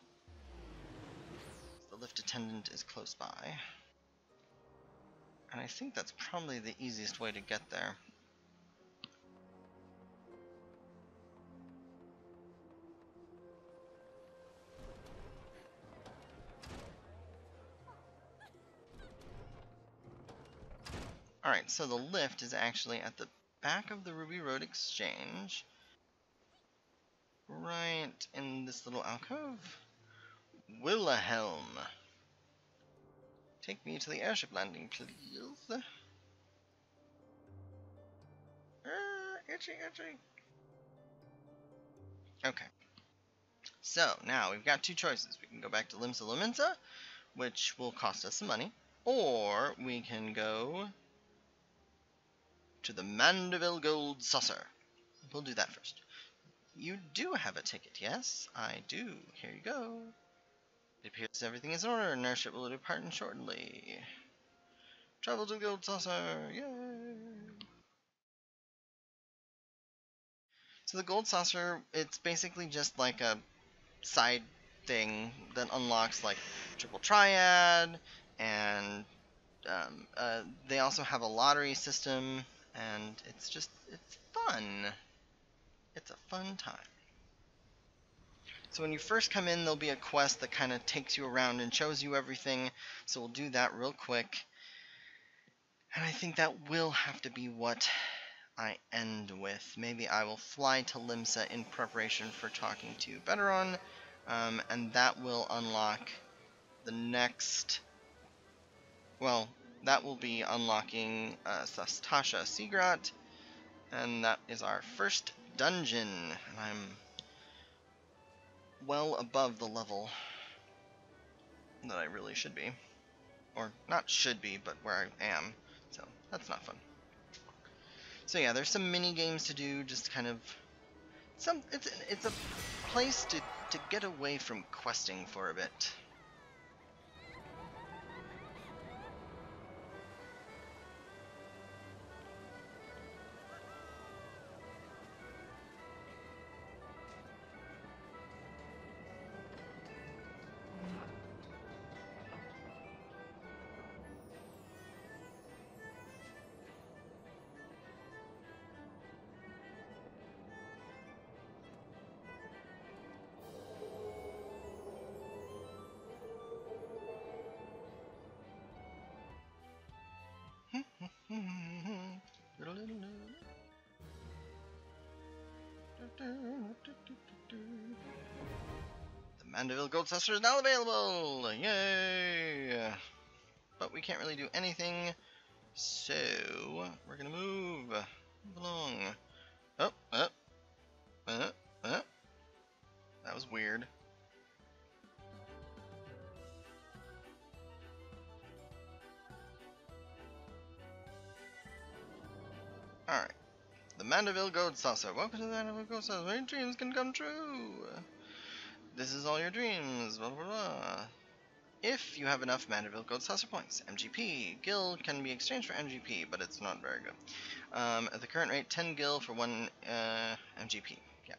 [SPEAKER 1] The lift attendant is close by. And I think that's probably the easiest way to get there. Alright, so the lift is actually at the back of the Ruby Road Exchange. Right in this little alcove. Wilhelm. Take me to the airship landing, please. Itchy, itchy. Okay. So, now we've got two choices. We can go back to Limsa Lominsa, which will cost us some money, or we can go to the Mandeville Gold Saucer. We'll do that first. You do have a ticket, yes? I do. Here you go. It appears everything is in order, and airship will depart shortly. Travel to the Gold Saucer! Yay! So the Gold Saucer, it's basically just like a side thing that unlocks like Triple Triad, and they also have a lottery system, and it's fun. It's a fun time. So when you first come in, there'll be a quest that kind of takes you around and shows you everything. So we'll do that real quick. And I think that will have to be what I end with. Maybe I will fly to Limsa in preparation for talking to Beteron, and that will unlock the next... Well, that will be unlocking Sastasha Sigrat, and that is our first dungeon. And I'm well above the level that I really should be. Or not should be, but where I am. So that's not fun. So yeah, there's some mini games to do, just kind of it's a place to get away from questing for a bit. The Mandeville Gold Saucer is now available! Yay! But we can't really do anything, so we're gonna move along. Oh, that was weird. Alright. The Mandeville Gold Saucer. Welcome to the Mandeville Gold Saucer, where your dreams can come true. This is all your dreams, blah blah blah. If you have enough Mandeville Gold Saucer points, MGP. Gil can be exchanged for MGP, but it's not very good. At the current rate, 10 Gil for 1 MGP. Yeah.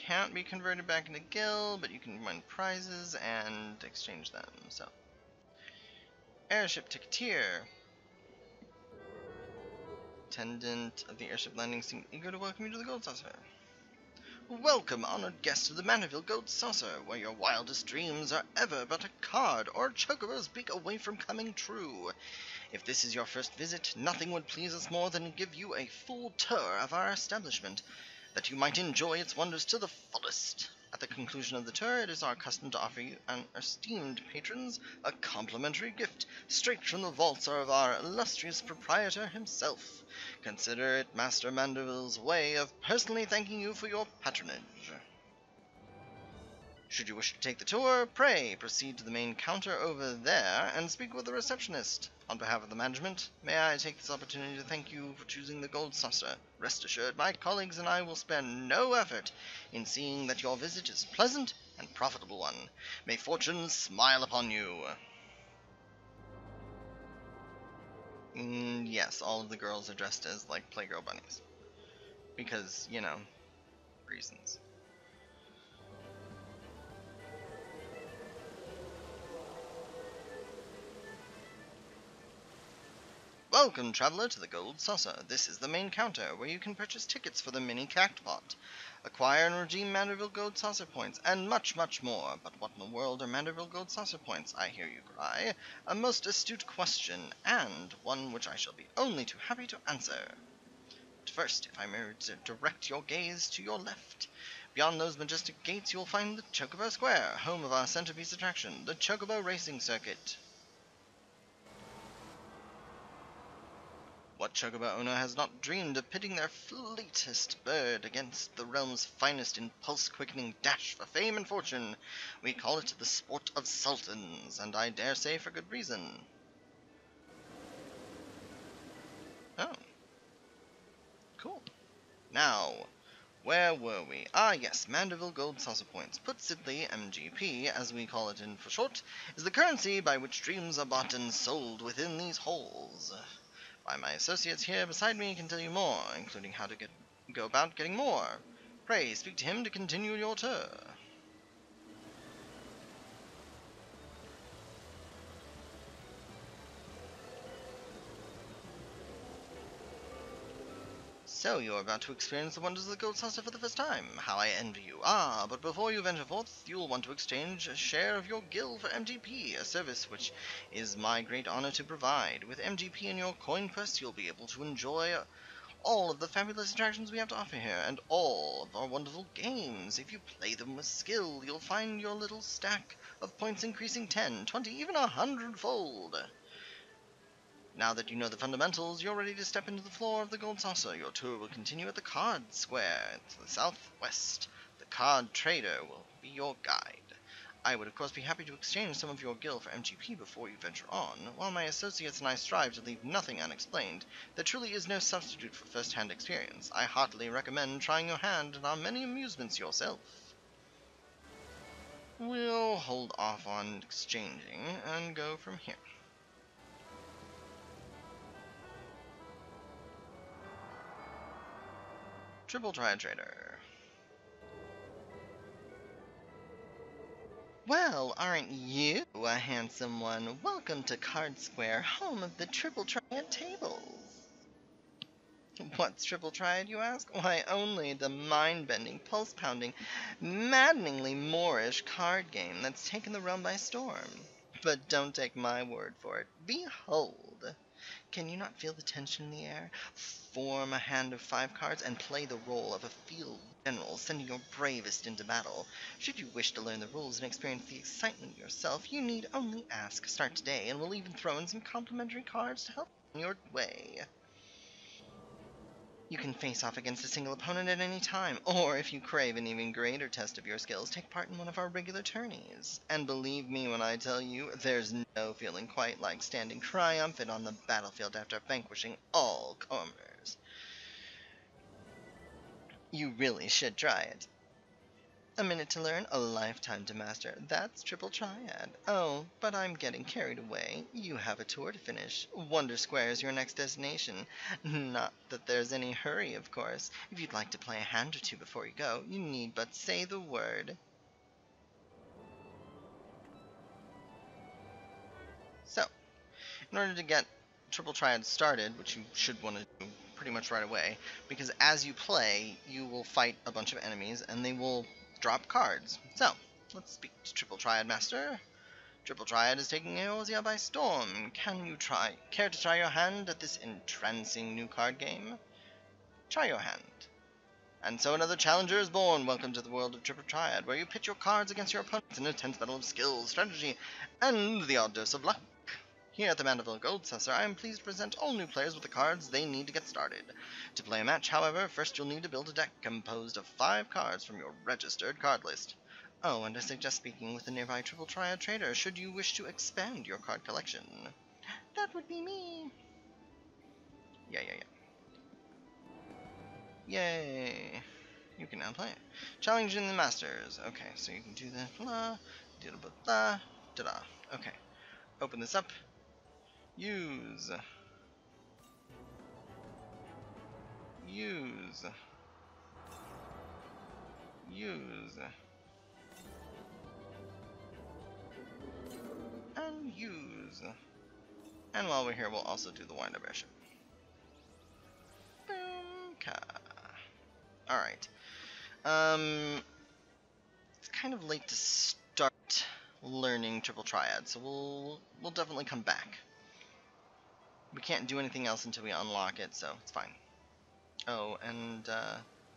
[SPEAKER 1] Can't be converted back into Gil, but you can win prizes and exchange them. So, Airship Ticketeer. Attendant of the airship landing seemed eager to welcome you to the Gold Saucer. Welcome, honored guest of the Mandeville Gold Saucer, where your wildest dreams are ever but a card or chocobo's beak away from coming true. If this is your first visit, nothing would please us more than give you a full tour of our establishment, that you might enjoy its wonders to the fullest. At the conclusion of the tour, it is our custom to offer you and esteemed patrons a complimentary gift straight from the vaults of our illustrious proprietor himself. Consider it Master Mandeville's way of personally thanking you for your patronage. Should you wish to take the tour, pray proceed to the main counter over there and speak with the receptionist. On behalf of the management, may I take this opportunity to thank you for choosing the Gold Saucer. Rest assured, my colleagues and I will spare no effort in seeing that your visit is a pleasant and profitable one. May fortune smile upon you. Yes, all of the girls are dressed as, like, Playgirl bunnies. Because, you know, reasons. Welcome, traveler, to the Gold Saucer. This is the main counter, where you can purchase tickets for the mini cactpot, acquire and redeem Mandeville Gold Saucer points, and much, much more. But what in the world are Mandeville Gold Saucer points, I hear you cry? A most astute question, and one which I shall be only too happy to answer. But first, if I may direct your gaze to your left. Beyond those majestic gates, you will find the Chocobo Square, home of our centerpiece attraction, the Chocobo Racing Circuit. What Chocobo owner has not dreamed of pitting their fleetest bird against the realm's finest in pulse-quickening dash for fame and fortune? We call it the sport of sultans, and I dare say for good reason. Oh. Cool. Now, where were we? Ah, yes, Mandeville Gold Saucer Points. Put simply, MGP, as we call it in for short, is the currency by which dreams are bought and sold within these halls. Why, my associates here beside me can tell you more, including how to go about getting more. Pray, speak to him to continue your tour. So you are about to experience the wonders of the Gold Saucer for the first time. How I envy you. Ah, but before you venture forth, you'll want to exchange a share of your gil for MGP, a service which is my great honor to provide. With MGP in your coin quest, you'll be able to enjoy all of the fabulous attractions we have to offer here, and all of our wonderful games. If you play them with skill, you'll find your little stack of points increasing 10, 20, even 100-fold. Now that you know the fundamentals, you're ready to step into the floor of the Gold Saucer. Your tour will continue at the Card Square to the southwest. The Card Trader will be your guide. I would of course be happy to exchange some of your gil for MGP before you venture on. While my associates and I strive to leave nothing unexplained, there truly is no substitute for first-hand experience. I heartily recommend trying your hand at our many amusements yourself. We'll hold off on exchanging and go from here. Triple Triad Trader. Well, aren't you a handsome one? Welcome to Card Square, home of the Triple Triad tables. What's Triple Triad, you ask? Why, only the mind-bending, pulse-pounding, maddeningly Moorish card game that's taken the realm by storm. But don't take my word for it. Behold! Can you not feel the tension in the air? Form a hand of 5 cards and play the role of a field general, sending your bravest into battle. Should you wish to learn the rules and experience the excitement yourself, you need only ask. Start today, and we'll even throw in some complimentary cards to help on your way. You can face off against a single opponent at any time, or if you crave an even greater test of your skills, take part in one of our regular tourneys. And believe me when I tell you, there's no feeling quite like standing triumphant on the battlefield after vanquishing all comers. You really should try it. A minute to learn, a lifetime to master. That's Triple Triad. Oh, but I'm getting carried away. You have a tour to finish. Wonder Square is your next destination. Not that there's any hurry, of course. If you'd like to play a hand or two before you go, you need but say the word. So, in order to get Triple Triad started, which you should want to do pretty much right away, because as you play, you will fight a bunch of enemies, and they will drop cards. So, let's speak to Triple Triad Master. Triple Triad is taking Eorzea by storm. Care to try your hand at this entrancing new card game? Try your hand. And so another challenger is born. Welcome to the world of Triple Triad, where you pit your cards against your opponents in an intense battle of skill, strategy, and the odd dose of luck. Here at the Mandeville Gold Saucer, I am pleased to present all new players with the cards they need to get started. To play a match, however, first you'll need to build a deck composed of 5 cards from your registered card list. Oh, and I suggest speaking with the nearby Triple Triad Trader should you wish to expand your card collection. That would be me. Yeah. Yay. You can now play it. Challenging the Masters. Okay, so you can do that. Blah, blah, da-da. Okay. Open this up. Use. And use. And while we're here, we'll also do the Wind Up Airship. Alright. It's kind of late to start learning Triple Triad, so we'll definitely come back. We can't do anything else until we unlock it, so it's fine. Oh, and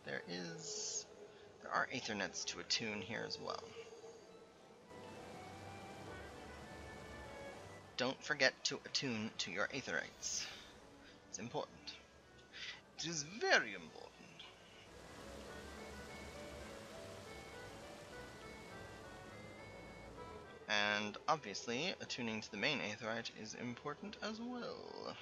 [SPEAKER 1] there are Aethernets to attune here as well. Don't forget to attune to your Aetherites. It's important. It is very important. And obviously, attuning to the main Aetherite is important as well.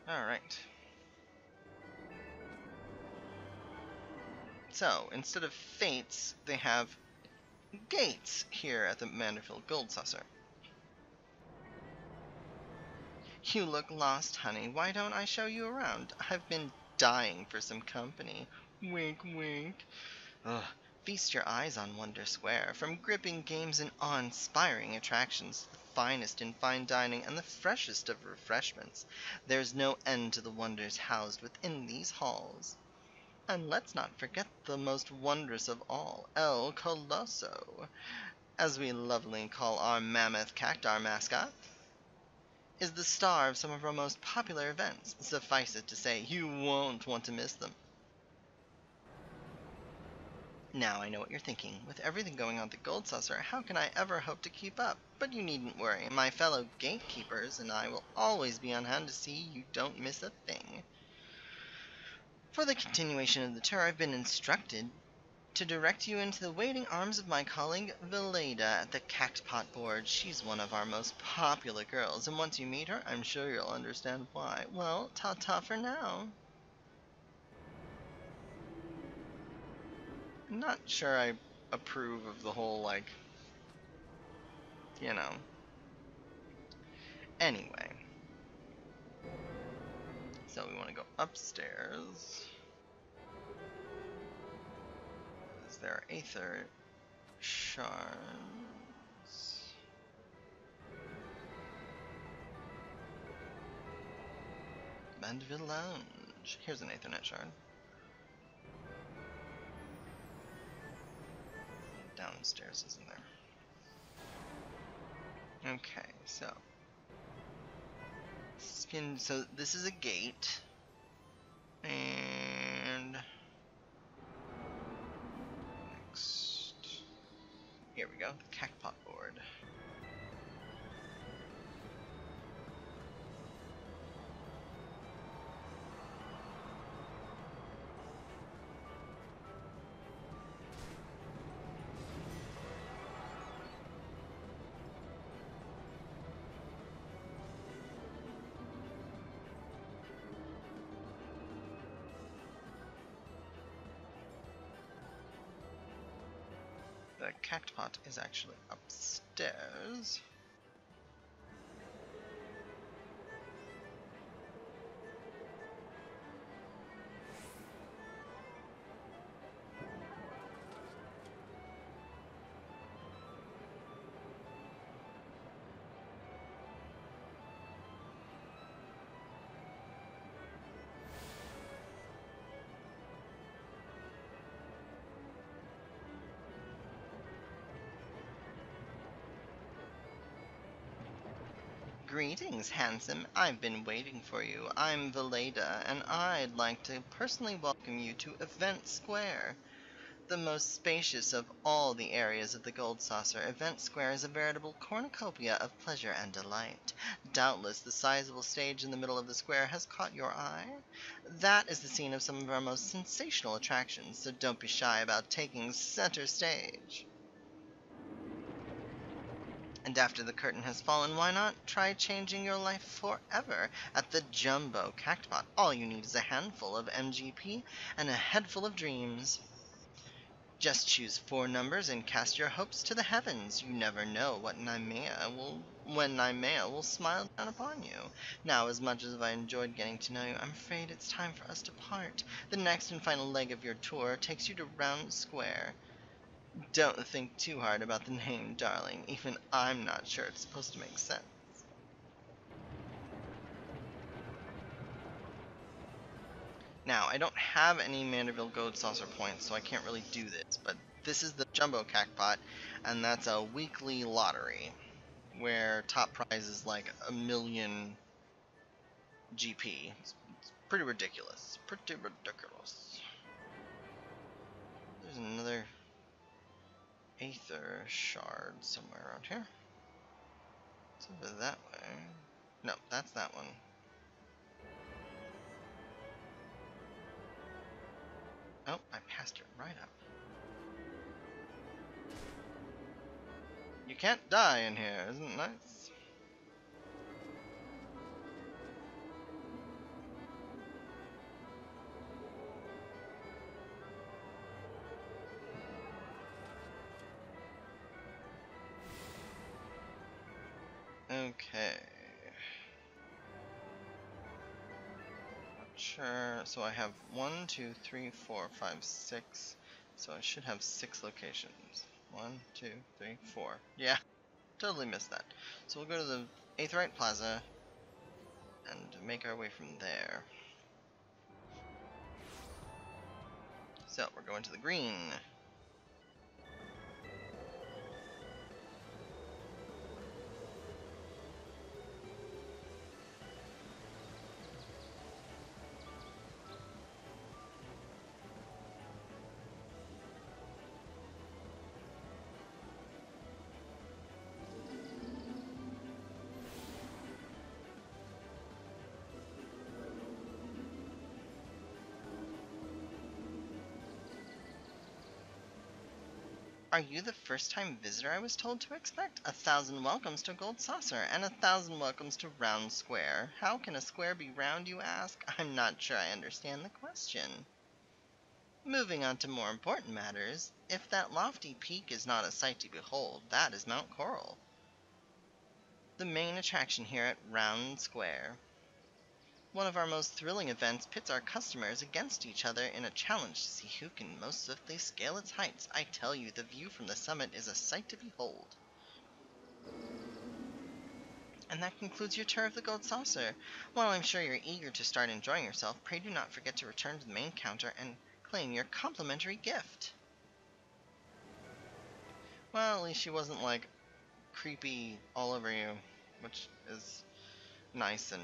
[SPEAKER 1] Alright. So, instead of fates, they have gates here at the Mandeville Gold Saucer. You look lost, honey. Why don't I show you around? I've been dying for some company. Wink, wink. Ugh. Feast your eyes on Wonder Square. From gripping games and awe-inspiring attractions to the finest in fine dining and the freshest of refreshments. There's no end to the wonders housed within these halls. And let's not forget the most wondrous of all, El Colosso, as we lovingly call our mammoth cactar mascot, is the star of some of our most popular events. Suffice it to say, you won't want to miss them. Now I know what you're thinking. With everything going on at the Gold Saucer, how can I ever hope to keep up? But you needn't worry. My fellow gatekeepers and I will always be on hand to see you don't miss a thing. For the continuation of the tour, I've been instructed to direct you into the waiting arms of my colleague Veleda at the Cactpot board. She's one of our most popular girls, and once you meet her, I'm sure you'll understand why. Well, ta-ta for now. I'm not sure I approve of the whole, like, you know. Anyway. So we want to go upstairs. Is there Aether shards? Mandeville Lounge. Here's an Aethernet shard. Downstairs, isn't there? Okay, so so this is a gate, and next, here we go, the Cactpot board. The Cactpot is actually upstairs. Greetings, handsome. I've been waiting for you. I'm Veleda, and I'd like to personally welcome you to Event Square. The most spacious of all the areas of the Gold Saucer, Event Square is a veritable cornucopia of pleasure and delight. Doubtless the sizable stage in the middle of the square has caught your eye. That is the scene of some of our most sensational attractions, so don't be shy about taking center stage. And after the curtain has fallen, why not try changing your life forever at the Jumbo Cactpot? All you need is a handful of MGP and a head full of dreams. Just choose 4 numbers and cast your hopes to the heavens. You never know when Nymea will smile down upon you. Now, as much as I enjoyed getting to know you, I'm afraid it's time for us to part. The next and final leg of your tour takes you to Round Square. Don't think too hard about the name, darling. Even I'm not sure it's supposed to make sense. Now, I don't have any Mandeville Gold Saucer points, so I can't really do this, but this is the Jumbo Cactpot, and that's a weekly lottery, where top prize is like 1,000,000 GP. It's pretty ridiculous. Pretty ridiculous. There's another Aether shard somewhere around here. It's over that way. No, that's that one. Oh, I passed it right up. You can't die in here, isn't it nice? Okay. Sure, so I have 1, 2, 3, 4, 5, 6. So I should have 6 locations. 1, 2, 3, 4. Yeah, Totally missed that. So we'll go to the Aetheryte Plaza and make our way from there. So we're going to the green. Are you the first-time visitor I was told to expect? 1,000 welcomes to Gold Saucer, and 1,000 welcomes to Round Square. How can a square be round, you ask? I'm not sure I understand the question. Moving on to more important matters, if that lofty peak is not a sight to behold, that is Mount Coral, the main attraction here at Round Square. One of our most thrilling events pits our customers against each other in a challenge to see who can most swiftly scale its heights. I tell you, the view from the summit is a sight to behold. And that concludes your tour of the Gold Saucer. While I'm sure you're eager to start enjoying yourself, pray do not forget to return to the main counter and claim your complimentary gift. Well, at least she wasn't, like, creepy all over you, which is nice and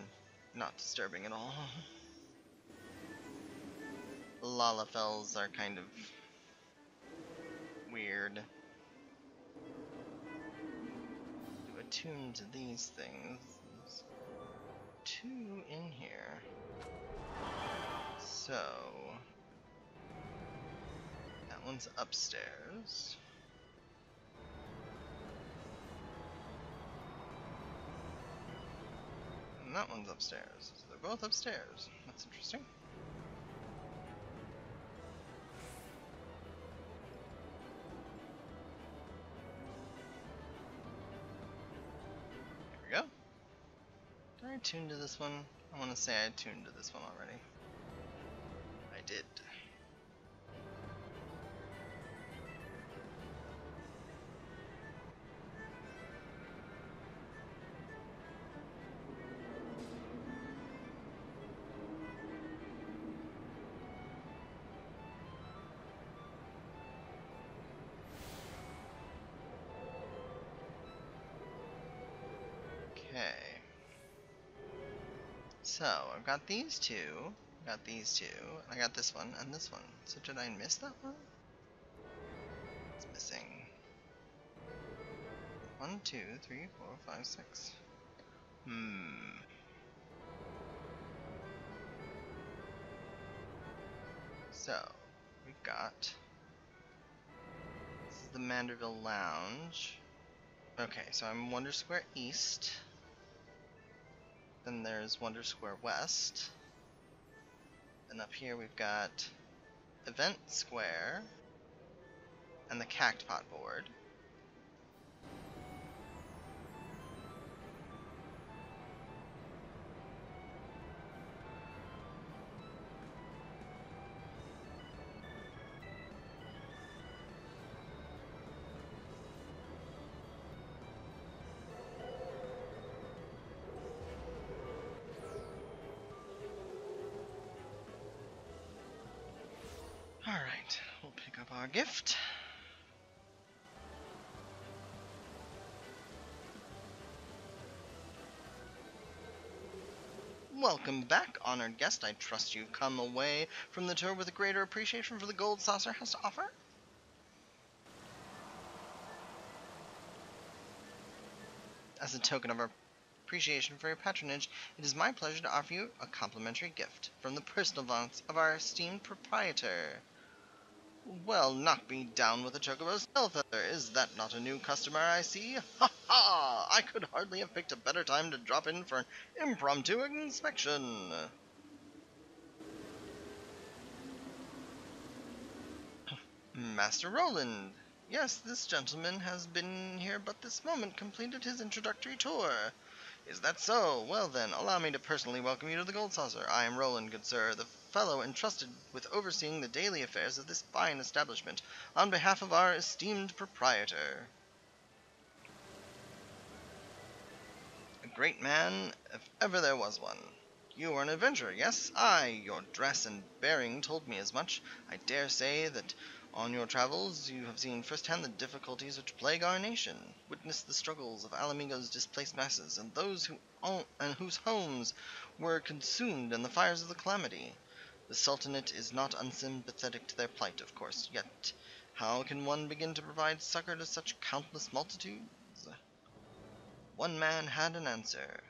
[SPEAKER 1] not disturbing at all. Lalafells are kind of weird. Do attune to these things. There's 2 in here. So that one's upstairs. And that one's upstairs. So they're both upstairs. That's interesting. There we go. Did I attune to this one? I want to say I tuned to this one already. I did. Okay. So, I've got these 2, got these 2, I got this one, and this one. So did I miss that one? It's missing. 1, 2, 3, 4, 5, 6. So, we've got... This is the Manderville Lounge. Okay, so I'm Wonder Square East. Then there's Wonder Square West. And up here we've got Event Square and the Cactpot board. Alright, we'll pick up our gift. Welcome back, honored guest. I trust you've come away from the tour with a greater appreciation for the Gold Saucer has to offer. As a token of our appreciation for your patronage, it is my pleasure to offer you a complimentary gift from the personal vaults of our esteemed proprietor. Well, knock me down with a chocobo feather. Is that not a new customer I see? Ha ha! I could hardly have picked a better time to drop in for an impromptu inspection. Master Roland. Yes, this gentleman has been here but this moment, completed his introductory tour. Is that so? Well then, allow me to personally welcome you to the Gold Saucer. I am Roland, good sir, the fellow entrusted with overseeing the daily affairs of this fine establishment, on behalf of our esteemed proprietor. great man, if ever there was one. You are an adventurer, yes? Aye, your dress and bearing told me as much. I dare say that on your travels you have seen firsthand the difficulties which plague our nation, witnessed the struggles of Alamigo's displaced masses, and those whose homes were consumed in the fires of the calamity. The Sultanate is not unsympathetic to their plight, of course, yet how can one begin to provide succor to such countless multitudes? One man had an answer.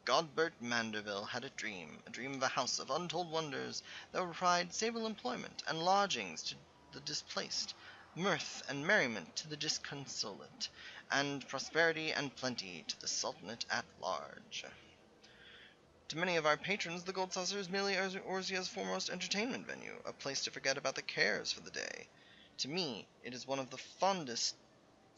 [SPEAKER 1] Godbert Manderville had a dream of a house of untold wonders that would provide stable employment and lodgings to the displaced, mirth and merriment to the disconsolate, and prosperity and plenty to the Sultanate at large. To many of our patrons, the Gold Saucer is merely Orzia's foremost entertainment venue, a place to forget about the cares for the day. To me, it is one of the fondest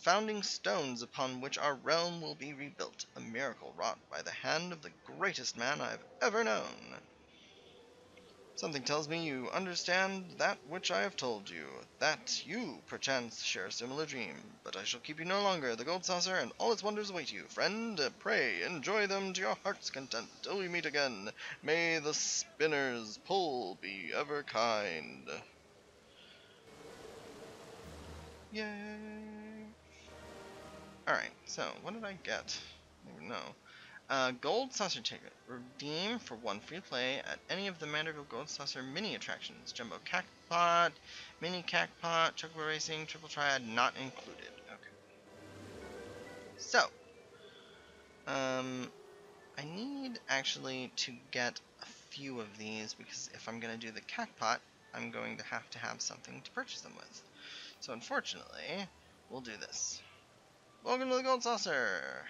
[SPEAKER 1] founding stones upon which our realm will be rebuilt, a miracle wrought by the hand of the greatest man I have ever known. Something tells me you understand that which I have told you, that you, perchance, share a similar dream. But I shall keep you no longer. The Gold Saucer and all its wonders await you. Friend, pray, enjoy them to your heart's content till we meet again. May the spinner's pull be ever kind. Yay! Alright, so what did I get? I don't even know. Gold Saucer ticket. Redeem for 1 free play at any of the Manderville Gold Saucer mini attractions. Jumbo Cactpot, Mini Cactpot, Chocobo Racing, Triple Triad not included. Okay. So, I need actually to get a few of these because if I'm going to do the Cactpot, I'm going to have something to purchase them with. So unfortunately, we'll do this. Welcome to the Gold Saucer!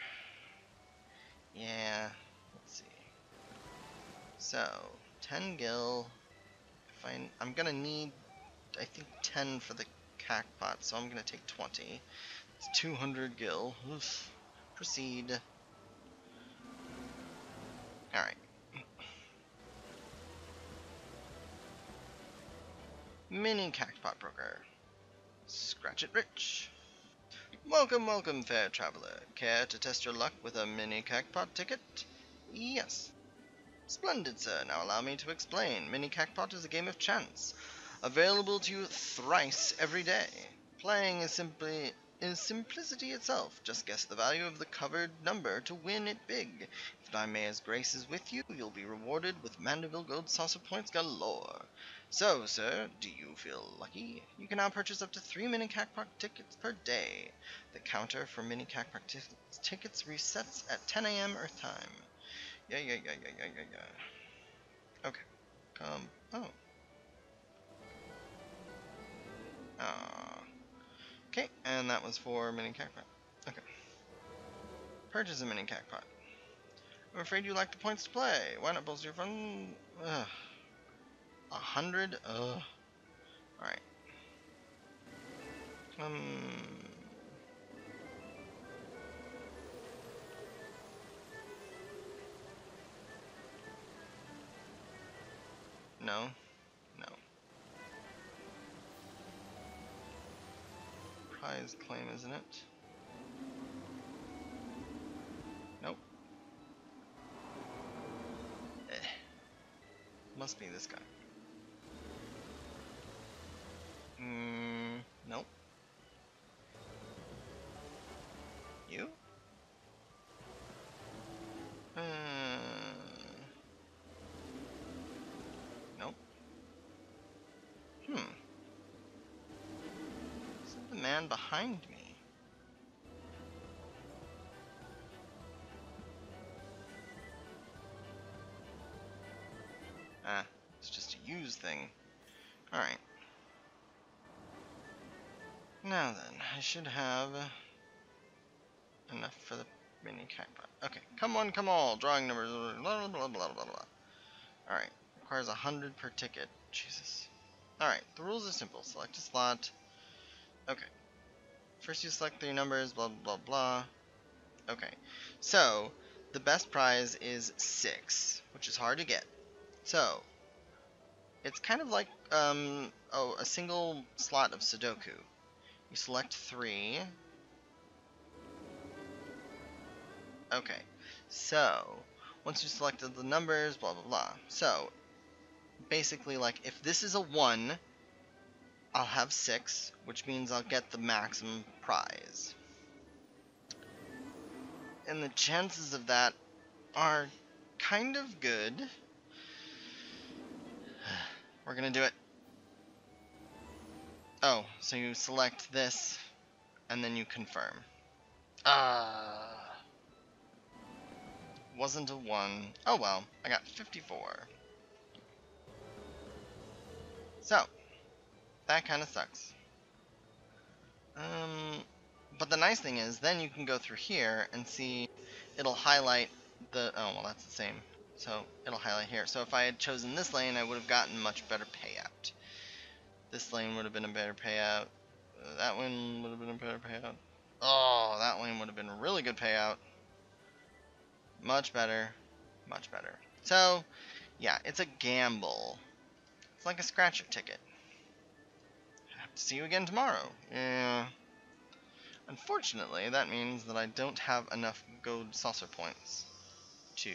[SPEAKER 1] Yeah, let's see. So, 10 gil. I'm gonna need, I think, 10 for the Cactpot, so I'm gonna take 20. It's 200 gil. Oof. Proceed. Alright. Mini Cactpot Broker. Scratch it rich. Welcome, welcome, fair traveler. Care to test your luck with a mini Cactpot ticket? Yes. Splendid, sir. Now allow me to explain. Mini Cactpot is a game of chance, available to you thrice every day. Playing is simplicity itself. Just guess the value of the covered number to win it big. If Naimea's grace is with you, you'll be rewarded with Mandeville Gold Saucer points galore. So, sir, do you feel lucky? You can now purchase up to 3 mini Cactpot tickets per day. The counter for mini Cactpot tickets resets at 10 a.m. Earth time. Yeah. Okay. Oh. Okay, and that was for mini Cactpot. Okay. Purchase a mini Cactpot. I'm afraid you lack the points to play. Why not bolster your fund? 100? Alright. No. Prize claim, isn't it? Nope. Must be this guy. Nope. You? Nope. Is it the man behind me? It's just a use thing. Alright. Now then, I should have enough for the mini Cactpot. Okay, come on, drawing numbers, blah, blah, blah, blah, blah. Alright, requires 100 per ticket. Jesus. Alright, the rules are simple. Select a slot. Okay. First you select 3 numbers, blah, blah, blah. Okay, so, the best prize is 6, which is hard to get. So, it's kind of like, a single slot of Sudoku. You select 3. Okay, So, once you selected the numbers, blah blah blah. So, basically, like, if this is a 1, I'll have 6, which means I'll get the maximum prize. And the chances of that are kind of good. We're gonna do it. Oh, so you select this, and then you confirm. Wasn't a 1. Oh well, I got 54. So, that kind of sucks. But the nice thing is, then you can go through here and see, it'll highlight the, oh, well, that's the same. So, it'll highlight here. So if I had chosen this lane, I would have gotten much better payout. This lane would have been a better payout. That one would have been a better payout. Oh, that lane would have been a really good payout. Much better. Much better. So, yeah, it's a gamble. It's like a scratcher ticket. Have to see you again tomorrow. Yeah. Unfortunately, that means that I don't have enough gold saucer points to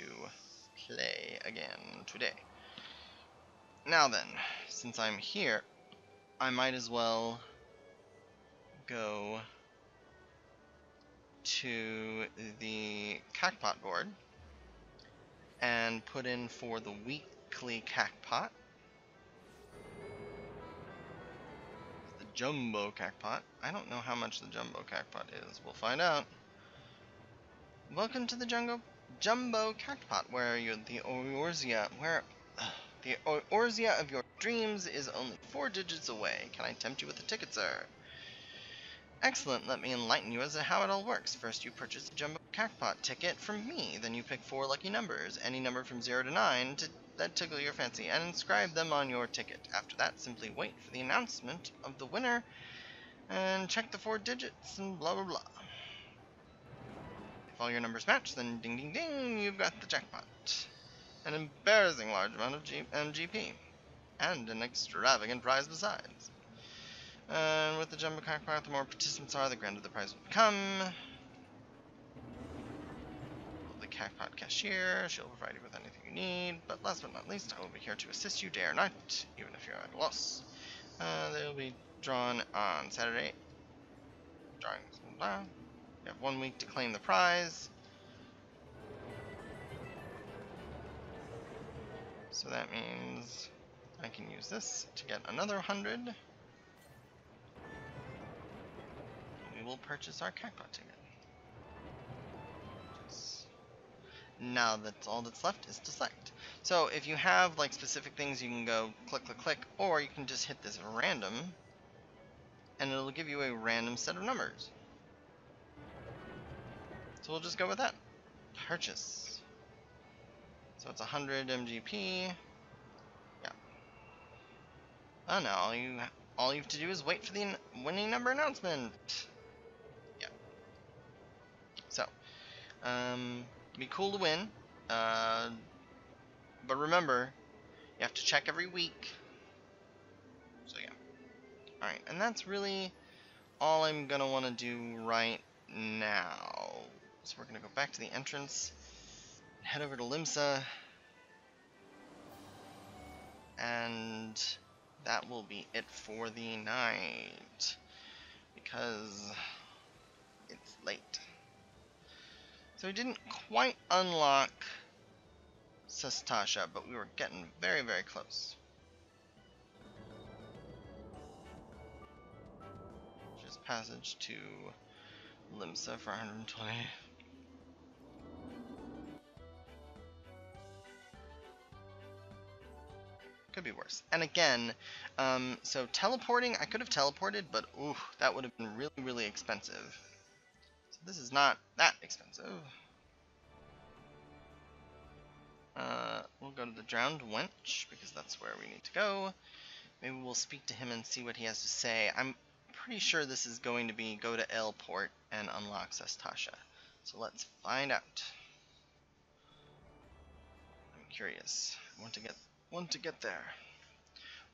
[SPEAKER 1] play again today. Now then, since I'm here, I might as well go to the Cackpot board and put in for the weekly Cackpot. The Jumbo Cackpot. I don't know how much the Jumbo Cackpot is. We'll find out. Welcome to the Jumbo Cackpot, where the Orzia of your dreams is only 4 digits away. Can I tempt you with a ticket, sir? Excellent, let me enlighten you as to how it all works. First, you purchase a Jumbo Cackpot ticket from me. Then you pick 4 lucky numbers, any number from 0 to 9, that tickle your fancy, and inscribe them on your ticket. After that, simply wait for the announcement of the winner, and check the 4 digits, and blah blah blah. If all your numbers match, then ding ding ding, you've got the jackpot. An embarrassing large amount of MGP, and an extravagant prize besides. And with the Jumbo Cackpot, the more participants are, the grander the prize will become. The Cackpot cashier, she'll provide you with anything you need, but last but not least, I will be here to assist you day or night, even if you're at a loss. They'll be drawn on Saturday. Drawings, blah. You have 1 week to claim the prize. So that means I can use this to get another 100. We will purchase our Cackpot ticket. Now that's all that's left is to select. So if you have like specific things, you can go click, click, click, or you can just hit this random, and it'll give you a random set of numbers. So we'll just go with that. Purchase. So it's 100 MGP. Yeah. Oh no, all you have to do is wait for the winning number announcement. Yeah. So, be cool to win. But remember, you have to check every week. So yeah. Alright, and that's really all I'm gonna want to do right now. So we're gonna go back to the entrance, head over to Limsa, and that will be it for the night, because it's late. So we didn't quite unlock Sestasha, but we were getting very, very close. Just passage to Limsa for 120. Could be worse. And again, so teleporting, I could have teleported, but ooh, that would have been really, really expensive. So this is not that expensive. We'll go to the Drowned Wench, because that's where we need to go. Maybe we'll speak to him and see what he has to say. I'm pretty sure this is going to be go to L Port and unlock Sestasha. So let's find out. I'm curious. I want to get there.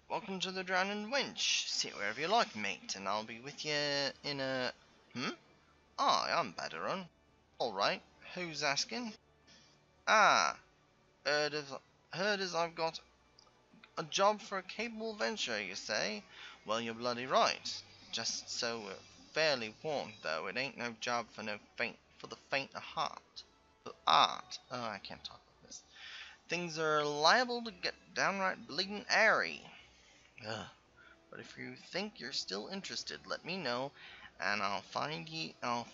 [SPEAKER 1] Welcome to the Drowned Wench. Sit wherever you like, mate, and I'll be with you in a... Aye, I'm Baderon. Alright, who's asking? Ah, heard as I've got a job for a capable venture, you say? Well, you're bloody right. Just so we're fairly warned, though, it ain't no job for the faint of heart. But art. Oh, I can't talk about this. Things are liable to get downright bleeding airy. Ugh. But if you think you're still interested, let me know, and I'll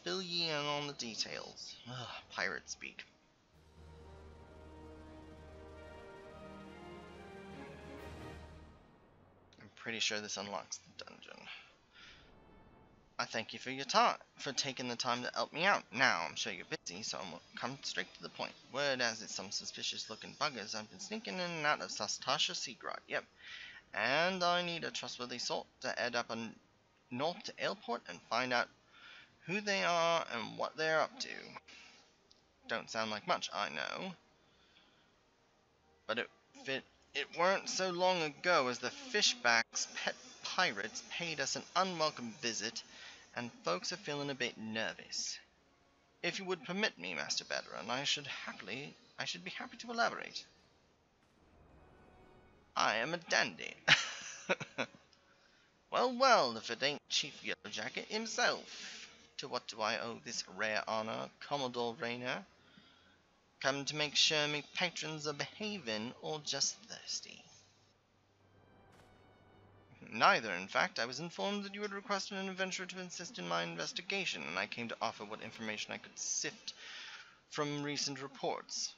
[SPEAKER 1] fill ye in on the details. Ugh, pirate speak. I'm pretty sure this unlocks the dungeon. I thank you for your time, for taking the time to help me out. Now, I'm sure you're busy, so I'm come straight to the point. Word as it's some suspicious-looking buggers I've been sneaking in and out of Sastasha Seagrot, yep. And I need a trustworthy sort to head up north to Airport and find out who they are and what they're up to. Don't sound like much, I know. But it weren't so long ago as the Fishback's pet pirates paid us an unwelcome visit, and folks are feeling a bit nervous. If you would permit me, Master Veteran, I should be happy to elaborate. I am a dandy. Well, well, if it ain't Chief Yellowjacket himself. To what do I owe this rare honor, Commodore Raynor? Come to make sure me patrons are behaving, or just thirsty? Neither, in fact. I was informed that you had requested an adventurer to assist in my investigation, and I came to offer what information I could sift from recent reports.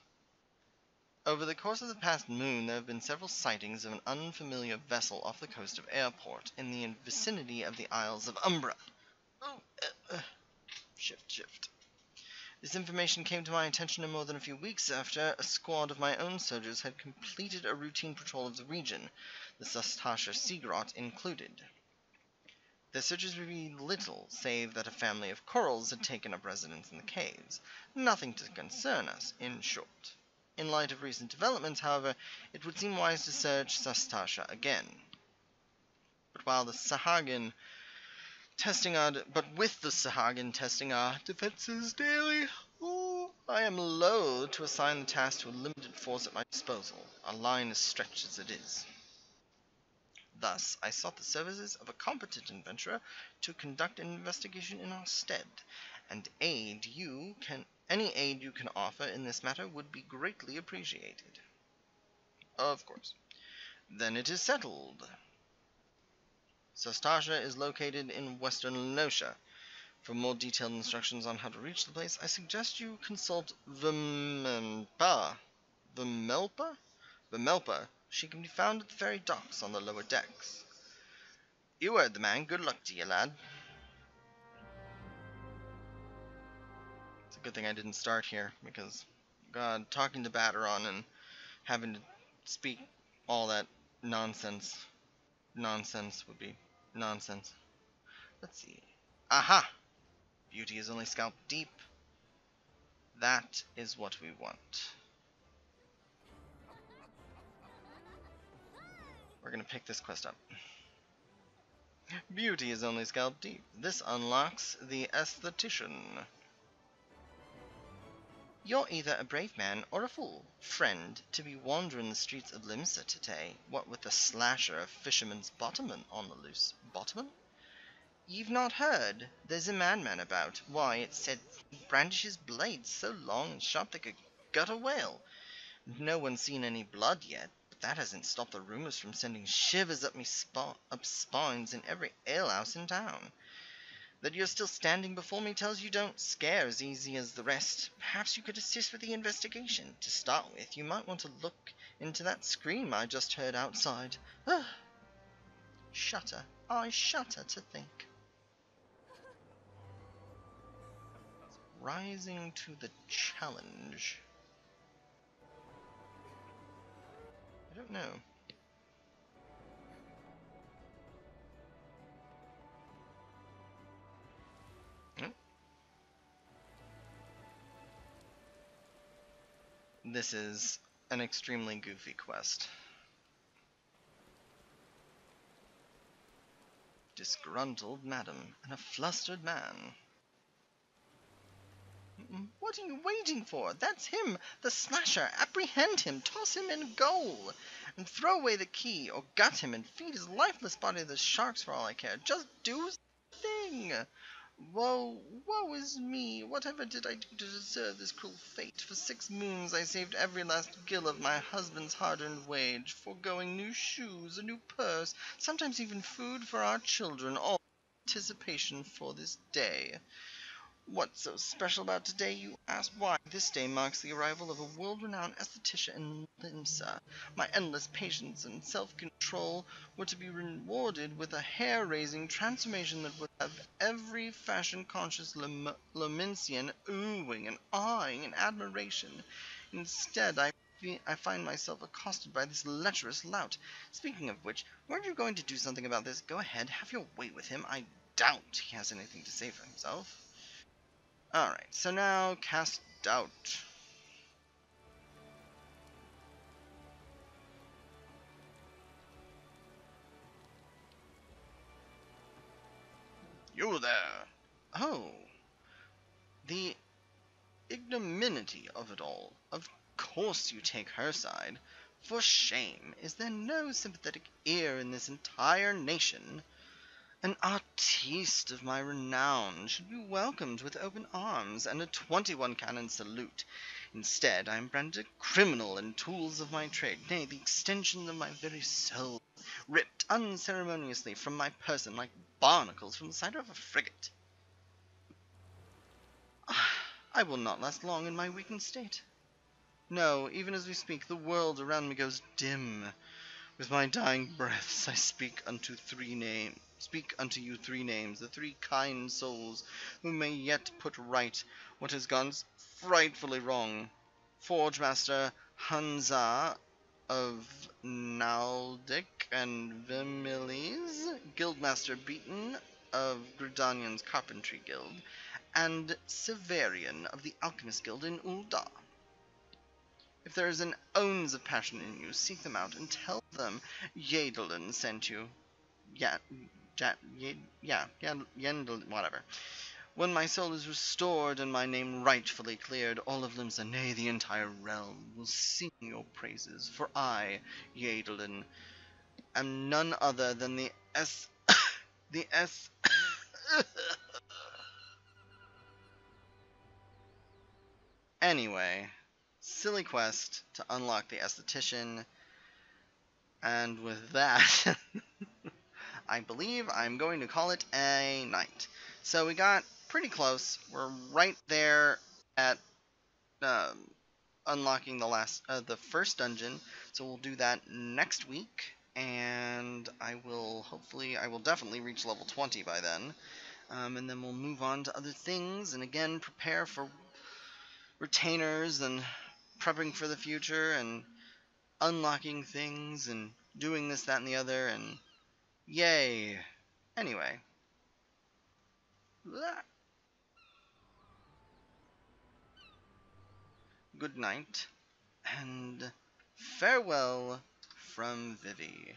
[SPEAKER 1] Over the course of the past moon, there have been several sightings of an unfamiliar vessel off the coast of Airport, in the vicinity of the Isles of Umbra. Oh, shift. This information came to my attention no more than a few weeks after a squad of my own soldiers had completed a routine patrol of the region, the Sastasha Seagrot included. Their searches revealed little, save that a family of corals had taken up residence in the caves. Nothing to concern us, in short. In light of recent developments, however, it would seem wise to search Sastasha again. But with the Sahagin testing our defenses daily, I am loath to assign the task to a limited force at my disposal, our line as stretched as it is. Thus, I sought the services of a competent adventurer to conduct an investigation in our stead, and any aid you can offer in this matter would be greatly appreciated. Of course. Then it is settled. Sastasha is located in western Nosha. For more detailed instructions on how to reach the place, I suggest you consult Vimelpa. She can be found at the ferry docks on the lower decks. You heard the man. Good luck to you, lad. It's a good thing I didn't start here, because, God, talking to Bateron and having to speak all that nonsense would be nonsense. Let's see. Aha! Beauty is only scalp deep. That is what we want. We're gonna pick this quest up. Beauty is only scalp deep. This unlocks the Aesthetician. You're either a brave man or a fool, friend, to be wandering the streets of Limsa today, what with the slasher of Fisherman's Bottomman on the loose. Bottomman? You've not heard? There's a madman about. Why, it's said he brandishes blades so long and sharp they could gut a whale. No one's seen any blood yet, but that hasn't stopped the rumors from sending shivers up spines in every alehouse in town. That you're still standing before me tells you don't scare as easy as the rest. Perhaps you could assist with the investigation. To start with, you might want to look into that scream I just heard outside. Shudder. I shudder to think. Rising to the challenge. I don't know. This is an extremely goofy quest. Disgruntled madam and a flustered man. What are you waiting for? That's him, the Slasher. Apprehend him, toss him in goal, and throw away the key, or gut him and feed his lifeless body to the sharks for all I care. Just do the thing. Woe is me! Whatever did I do to deserve this cruel fate? For 6 moons I saved every last gill of my husband's hard-earned wage, foregoing new shoes, a new purse, sometimes even food for our children, all in anticipation for this day. What's so special about today, you ask? Why, this day marks the arrival of a world-renowned esthetician in Limsa. My endless patience and self-control were to be rewarded with a hair-raising transformation that would have every fashion-conscious Lominsian oohing and awing in admiration. Instead, I find myself accosted by this lecherous lout. Speaking of which, weren't you going to do something about this? Go ahead, have your way with him. I doubt he has anything to say for himself. Alright, so now cast Doubt. You there! Oh, the ignominy of it all. Of course you take her side. For shame, is there no sympathetic ear in this entire nation? An artiste of my renown should be welcomed with open arms and a 21-cannon salute. Instead, I am branded a criminal and tools of my trade, nay, the extension of my very soul, ripped unceremoniously from my person like barnacles from the side of a frigate. I will not last long in my weakened state. No, even as we speak, the world around me goes dim. With my dying breaths I speak unto you 3 names, the 3 kind souls, who may yet put right what has gone frightfully wrong. Forge Master Hansa of Naldic and Vimiles, Guildmaster Beaton of Gridanian's Carpentry Guild, and Severian of the Alchemist Guild in Ul'dah. If there is an ounce of passion in you, seek them out and tell them Yendlin sent you. Yendlin, whatever. When my soul is restored and my name rightfully cleared, all of Limsa, nay, the entire realm, will sing your praises. For I, Yendlin, am none other than the Anyway, silly quest to unlock the esthetician, and with that, I believe I'm going to call it a night. So we got pretty close. We're right there at unlocking the first dungeon. So we'll do that next week, and I will definitely reach level 20 by then. And then we'll move on to other things, and again prepare for retainers and prepping for the future and unlocking things and doing this, that, and the other, and yay. Anyway. Good night, and farewell from Vivi.